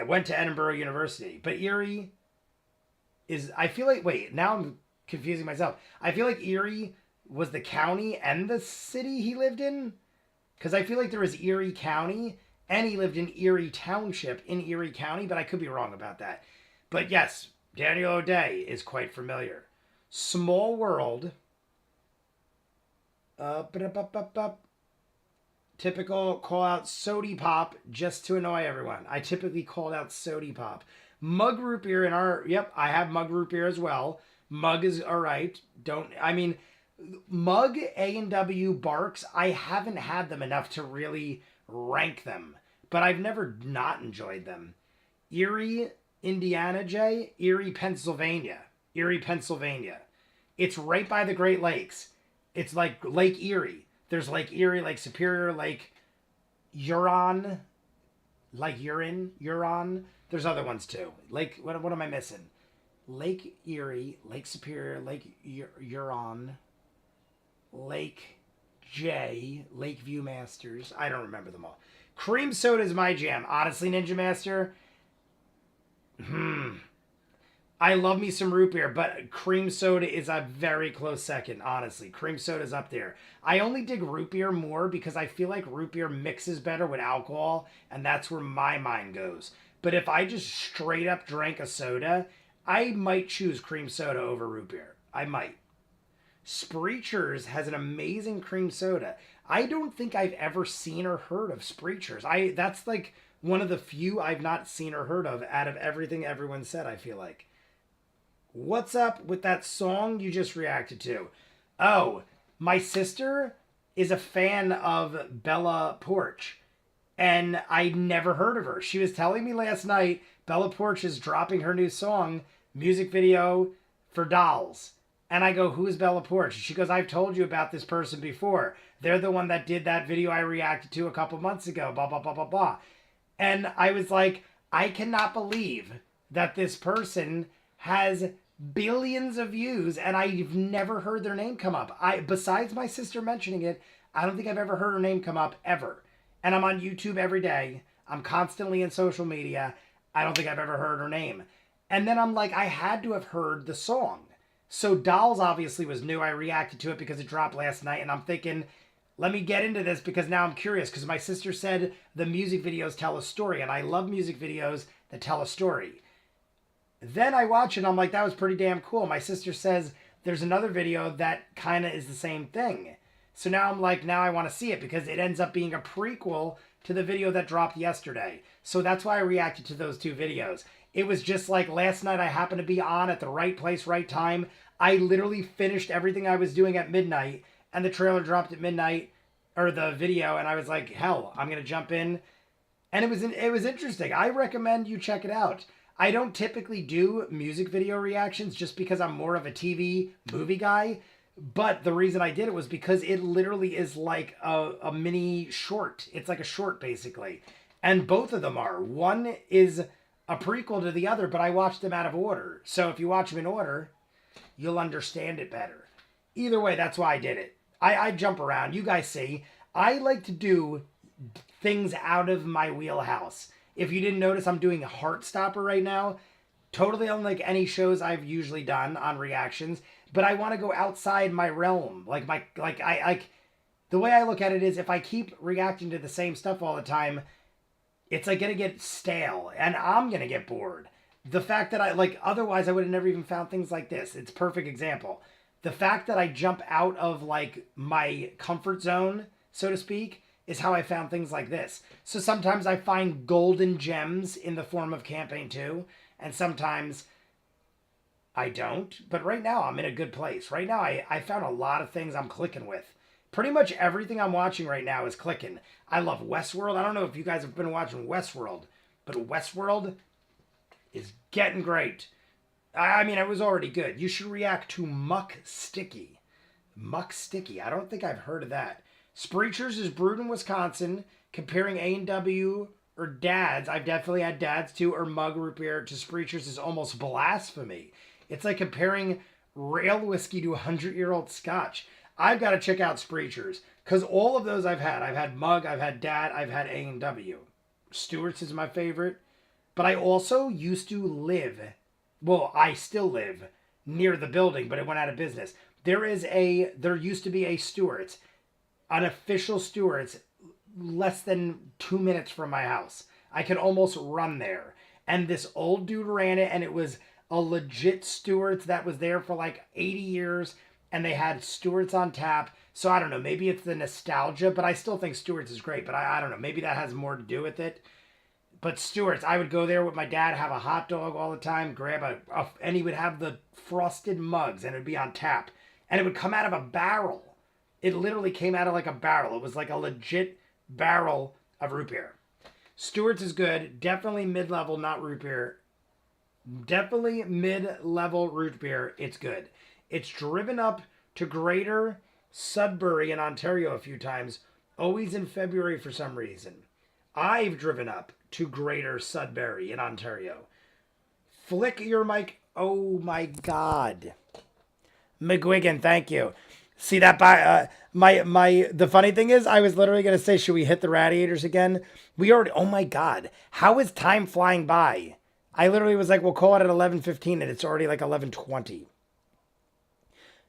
went to Edinburgh University. But Erie is, I feel like, wait, now I'm confusing myself. I feel like Erie was the county and the city he lived in. Because I feel like there was Erie County, and he lived in Erie Township in Erie County, but I could be wrong about that. But yes, Daniel O'Day is quite familiar. Small World. Typical call out Sody Pop just to annoy everyone. I typically called out Sody Pop. Mug root beer in our, yep, I have mug root beer as well. Mug is all right. Mug, A&W, Barks, I haven't had them enough to really rank them, but I've never not enjoyed them. Erie, Indiana, Jay, Erie, Pennsylvania. It's right by the Great Lakes. It's like Lake Erie. There's Lake Erie, Lake Superior, Lake Huron. There's other ones too. Lake, what am I missing? Lake Erie, Lake Superior, Lake Huron, Lake J, Lake ViewMasters. I don't remember them all. Cream soda is my jam. Honestly, Ninja Master. I love me some root beer, but cream soda is a very close second, honestly. Cream soda is up there. I only dig root beer more because I feel like root beer mixes better with alcohol, and that's where my mind goes. But if I just straight up drank a soda, I might choose cream soda over root beer. I might. Spreechers has an amazing cream soda. I don't think I've ever seen or heard of Spreechers. That's like one of the few I've not seen or heard of out of everything everyone said, I feel like. What's up with that song you just reacted to? Oh, my sister is a fan of Bella Porch, and I never heard of her. She was telling me last night, Bella Porch is dropping her new song, music video for dolls. And I go, who's Bella Porch? She goes, I've told you about this person before. They're the one that did that video I reacted to a couple months ago, blah, blah, blah, blah, blah. And I was like, I cannot believe that this person has billions of views and I've never heard their name come up. Besides my sister mentioning it, I don't think I've ever heard her name come up ever. And I'm on YouTube every day. I'm constantly in social media. I don't think I've ever heard her name. And then I'm like, I had to have heard the song. So Dolls obviously was new. I reacted to it because it dropped last night. And I'm thinking, let me get into this because now I'm curious. Because my sister said the music videos tell a story. And I love music videos that tell a story. Then I watch it and I'm like, that was pretty damn cool. My sister says there's another video that kind of is the same thing. So now I'm like, now I want to see it because it ends up being a prequel to the video that dropped yesterday. So that's why I reacted to those two videos. It was just like last night I happened to be on at the right place, right time. I literally finished everything I was doing at midnight and the trailer dropped at midnight, or the video, and I was like, hell, I'm going to jump in. And it was interesting. I recommend you check it out. I don't typically do music video reactions just because I'm more of a TV movie guy. But the reason I did it was because it literally is like a mini short. It's like a short, basically. And both of them are. One is a prequel to the other, but I watched them out of order. So if you watch them in order, you'll understand it better. Either way, that's why I did it. I jump around. You guys see, I like to do things out of my wheelhouse. If you didn't notice, I'm doing Heartstopper right now. Totally unlike any shows I've usually done on reactions. But I want to go outside my realm. The way I look at it is if I keep reacting to the same stuff all the time, it's like going to get stale and I'm going to get bored. The fact that otherwise I would have never even found things like this. It's a perfect example. The fact that I jump out of like my comfort zone, so to speak, is how I found things like this. So sometimes I find golden gems in the form of Campaign 2, and sometimes I don't. But right now I'm in a good place. Right now I found a lot of things I'm clicking with. Pretty much everything I'm watching right now is clicking. I love Westworld. I don't know if you guys have been watching Westworld, but Westworld is getting great. I mean, it was already good. You should react to Muck Sticky. Muck Sticky. I don't think I've heard of that. Spreechers is brewed in Wisconsin. Comparing A&W or Dad's, I've definitely had Dad's too, or Mug Root Beer to Spreechers is almost blasphemy. It's like comparing rail whiskey to 100-year-old scotch. I've got to check out Spreechers because all of those I've had. I've had Mug, I've had Dad, I've had A&W. Stewart's is my favorite. But I also used to live, well, I still live near the building, but it went out of business. There used to be a Stewart's, an official Stewart's, less than 2 minutes from my house. I could almost run there. And this old dude ran it, and it was a legit Stewart's that was there for like 80 years, and they had Stewart's on tap. So I don't know, maybe it's the nostalgia, but I still think Stewart's is great. But I don't know, maybe that has more to do with it. But Stewart's, I would go there with my dad, have a hot dog all the time, grab and he would have the frosted mugs, and it would be on tap. And it would come out of a barrel. It literally came out of like a barrel. It was like a legit barrel of root beer. Stewart's is good. Definitely mid-level, not root beer. Definitely mid-level root beer. It's good. It's driven up to Greater Sudbury in Ontario a few times. Always in February for some reason. I've driven up to Greater Sudbury in Ontario. Flick your mic. Oh my God. McGuigan, thank you. See that the funny thing is I was literally going to say, should we hit the radiators again? Oh my God. How is time flying by? I literally was like, we'll call it at 11:15 and it's already like 11:20.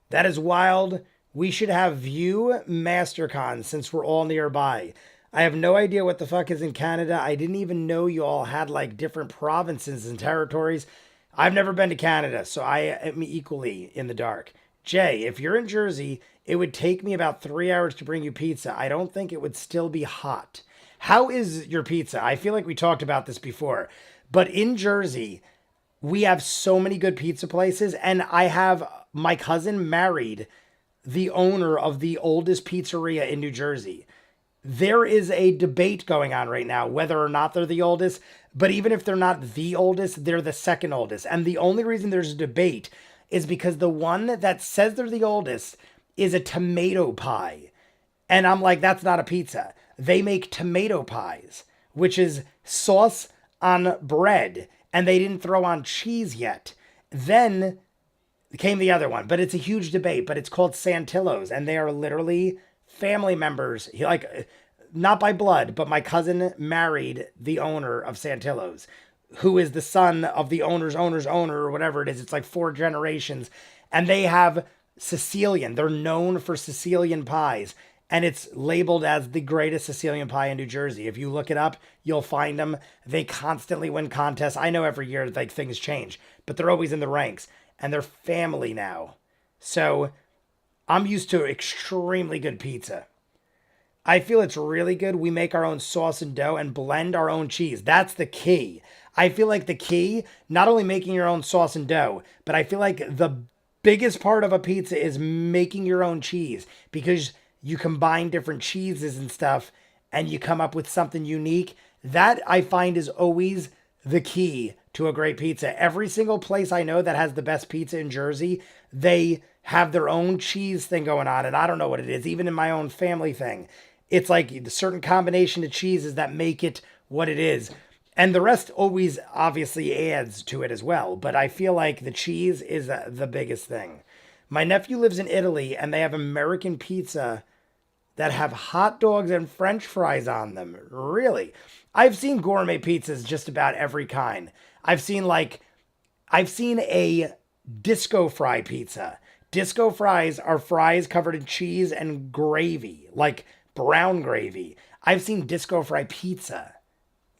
That is wild. We should have ViewMasters since we're all nearby. I have no idea what the fuck is in Canada. I didn't even know you all had like different provinces and territories. I've never been to Canada, so I am equally in the dark. Jay, if you're in Jersey, it would take me about 3 hours to bring you pizza. I don't think it would still be hot. How is your pizza? I feel like we talked about this before, but in Jersey, we have so many good pizza places, and I have my cousin married the owner of the oldest pizzeria in New Jersey. There is a debate going on right now, whether or not they're the oldest, But even if they're not the oldest, they're the second oldest. And the only reason there's a debate is because the one that says they're the oldest is a tomato pie. And I'm like, that's not a pizza. They make tomato pies, which is sauce on bread, and they didn't throw on cheese yet. Then came the other one, but it's a huge debate, but it's called Santillo's, and they are literally family members. Like, not by blood, but my cousin married the owner of Santillo's, who is the son of the owner's owner, or whatever it is. It's like 4 generations, and they have Sicilian. They're known for Sicilian pies, and it's labeled as the greatest Sicilian pie in New Jersey. If you look it up, you'll find them. They constantly win contests. I know every year like things change, but they're always in the ranks, and they're family now. So I'm used to extremely good pizza. I feel it's really good. We make our own sauce and dough and blend our own cheese. That's the key. I feel like the key, not only making your own sauce and dough, but I feel like the biggest part of a pizza is making your own cheese, because you combine different cheeses and stuff and you come up with something unique. That I find is always the key to a great pizza. Every single place I know that has the best pizza in Jersey, they have their own cheese thing going on. And I don't know what it is, even in my own family thing. It's like a certain combination of cheeses that make it what it is. And the rest always obviously adds to it as well. But I feel like the cheese is the biggest thing. My nephew lives in Italy, and they have American pizza that have hot dogs and French fries on them. Really? I've seen gourmet pizzas just about every kind. I've seen a disco fry pizza. Disco fries are fries covered in cheese and gravy, like brown gravy. I've seen disco fry pizza.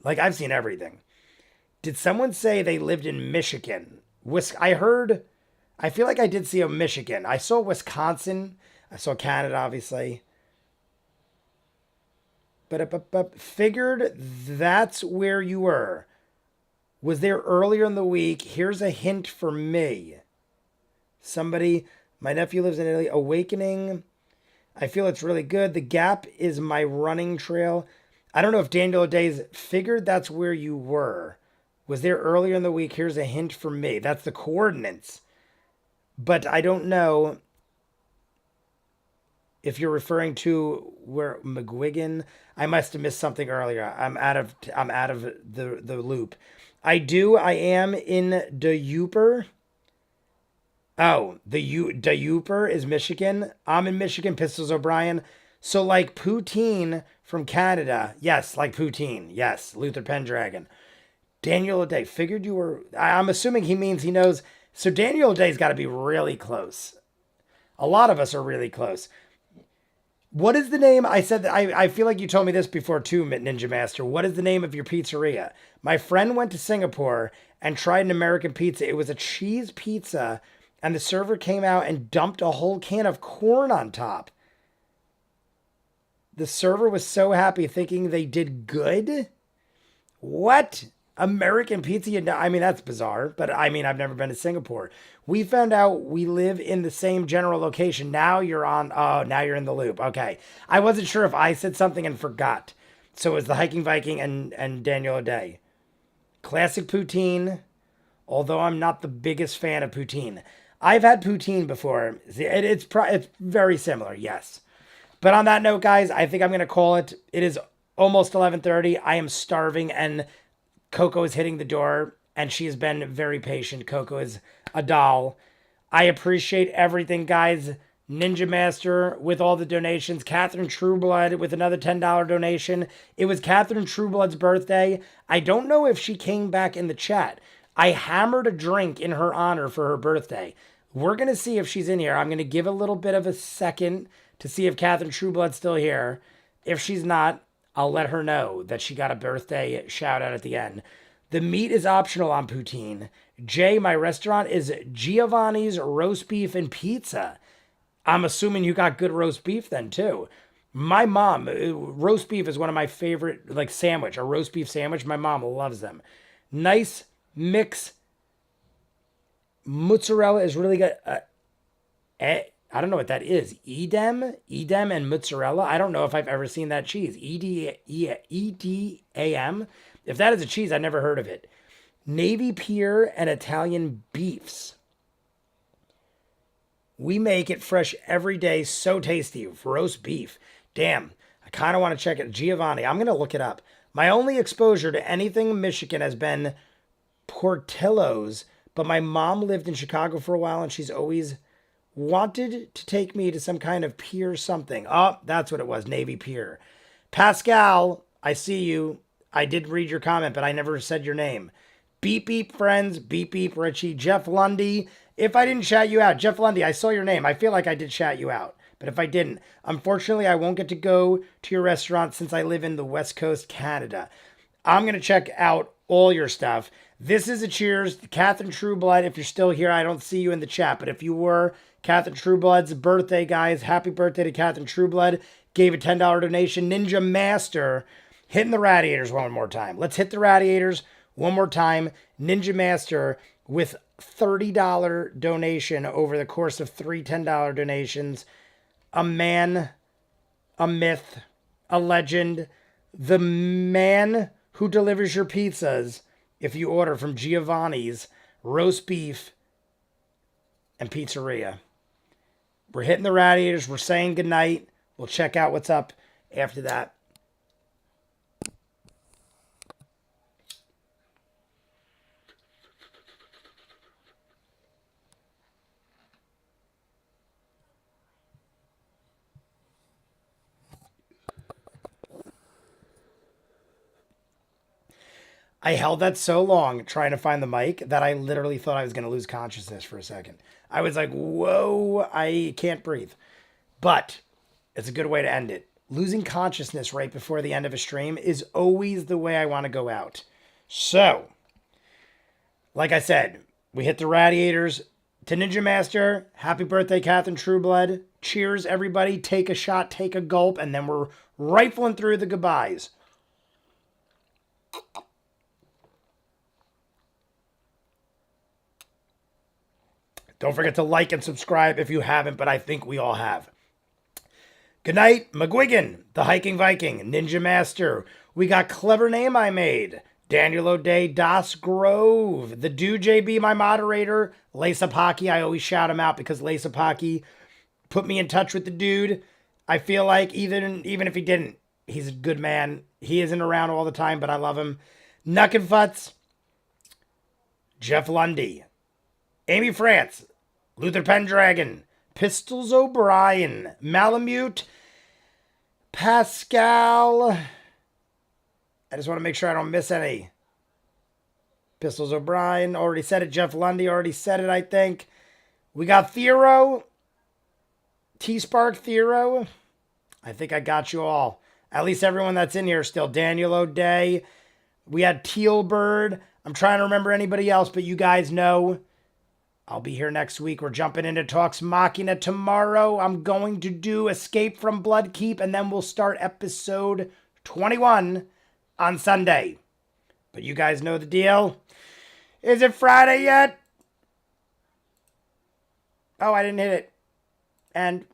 Like, I've seen everything. Did someone say they lived in Michigan? I feel like I did see a Michigan. I saw Wisconsin. I saw Canada, obviously. But figured that's where you were. Was there earlier in the week. Here's a hint for me. My nephew lives in Italy. Awakening. I feel it's really good. The Gap is my running trail. I don't know if Daniel O'Day's figured that's where you were. Was there earlier in the week. Here's a hint for me. That's the coordinates. But I don't know if you're referring to where McGuigan. I must have missed something earlier. I'm out of the loop. I am in DeUper. Oh, DeUper is Michigan. I'm in Michigan, Pistols O'Brien. So like poutine from Canada. Yes, like poutine. Yes, Luther Pendragon. Daniel O'Day. Figured you were. I'm assuming he means he knows. So Daniel O'Day's got to be really close. A lot of us are really close. What is the name? I said that I feel like you told me this before too, Ninja Master. What is the name of your pizzeria? My friend went to Singapore and tried an American pizza. It was a cheese pizza, and the server came out and dumped a whole can of corn on top. The server was so happy thinking they did good. What? American pizza? I mean, that's bizarre, but I mean, I've never been to Singapore. We found out we live in the same general location. Now you're in the loop. Okay. I wasn't sure if I said something and forgot. So it was the Hiking Viking and Daniel O'Day. Classic poutine, although I'm not the biggest fan of poutine. I've had poutine before. It's very similar, yes. But on that note, guys, I think I'm going to call it. It is almost 11:30. I am starving, and Coco is hitting the door, and she has been very patient. Coco is a doll. I appreciate everything, guys. Ninja Master with all the donations. Catherine Trueblood with another $10 donation. It was Catherine Trueblood's birthday. I don't know if she came back in the chat. I hammered a drink in her honor for her birthday. We're going to see if she's in here. I'm going to give a little bit of a second to see if Catherine Trueblood's still here. If she's not, I'll let her know that she got a birthday shout out at the end. The meat is optional on poutine. Jay, my restaurant is Giovanni's Roast Beef and Pizza. I'm assuming you got good roast beef then too. My mom, roast beef is one of my favorite, like sandwich, a roast beef sandwich. My mom loves them. Nice mix. Mozzarella is really good. I don't know what that is. Edam and mozzarella. I don't know if I've ever seen that cheese. EDAM. If that is a cheese, I never heard of it. Navy Pier and Italian beefs. We make it fresh every day. So tasty. Roast beef. Damn. I kind of want to check it. Giovanni. I'm going to look it up. My only exposure to anything Michigan has been Portillo's, but my mom lived in Chicago for a while and she's always wanted to take me to some kind of pier something. Oh, that's what it was. Navy Pier. Pascal, I see you. I did read your comment, but I never said your name. Beep beep friends. Beep beep Richie. Jeff Lundy. If I didn't shout you out, Jeff Lundy, I saw your name. I feel like I did shout you out. But if I didn't, unfortunately, I won't get to go to your restaurant since I live in the West Coast, Canada. I'm going to check out all your stuff. This is a cheers to Catherine Trueblood. If you're still here, I don't see you in the chat. But if you were, Catherine Trueblood's birthday, guys. Happy birthday to Catherine Trueblood. Gave a $10 donation. Ninja Master. Hitting the radiators one more time. Let's hit the radiators one more time. Ninja Master with $30 donation over the course of three $10 donations. A man, a myth, a legend, the man who delivers your pizzas if you order from Giovanni's Roast Beef and Pizzeria. We're hitting the radiators. We're saying goodnight. We'll check out what's up after that. I held that so long trying to find the mic that I literally thought I was going to lose consciousness for a second. I was like, whoa, I can't breathe. But it's a good way to end it. Losing consciousness right before the end of a stream is always the way I want to go out. So, like I said, we hit the radiators. To Ninja Master, happy birthday, Catherine Trueblood. Cheers, everybody. Take a shot, take a gulp, and then we're rifling through the goodbyes. Don't forget to like and subscribe if you haven't, but I think we all have. Good night, McGuigan, the Hiking Viking, Ninja Master. We got Clever Name I Made, Daniel O'Day, Das Grove, the Dude JB, my moderator, Lesa Pocky. I always shout him out because Lesa Pocky put me in touch with the dude. I feel like even if he didn't, he's a good man. He isn't around all the time, but I love him. Nuckenfutz, Jeff Lundy, Amy France, Luther Pendragon, Pistols O'Brien, Malamute, Pascal. I just want to make sure I don't miss any. Pistols O'Brien, already said it. Jeff Lundy already said it, I think. We got Theoro, T-Spark Theoro. I think I got you all. At least everyone that's in here still. Daniel O'Day. We had Teal Bird. I'm trying to remember anybody else, but you guys know. I'll be here next week. We're jumping into Talks Machina tomorrow. I'm going to do Escape from Bloodkeep, and then we'll start episode 21 on Sunday. But you guys know the deal. Is it Friday yet? Oh, I didn't hit it. And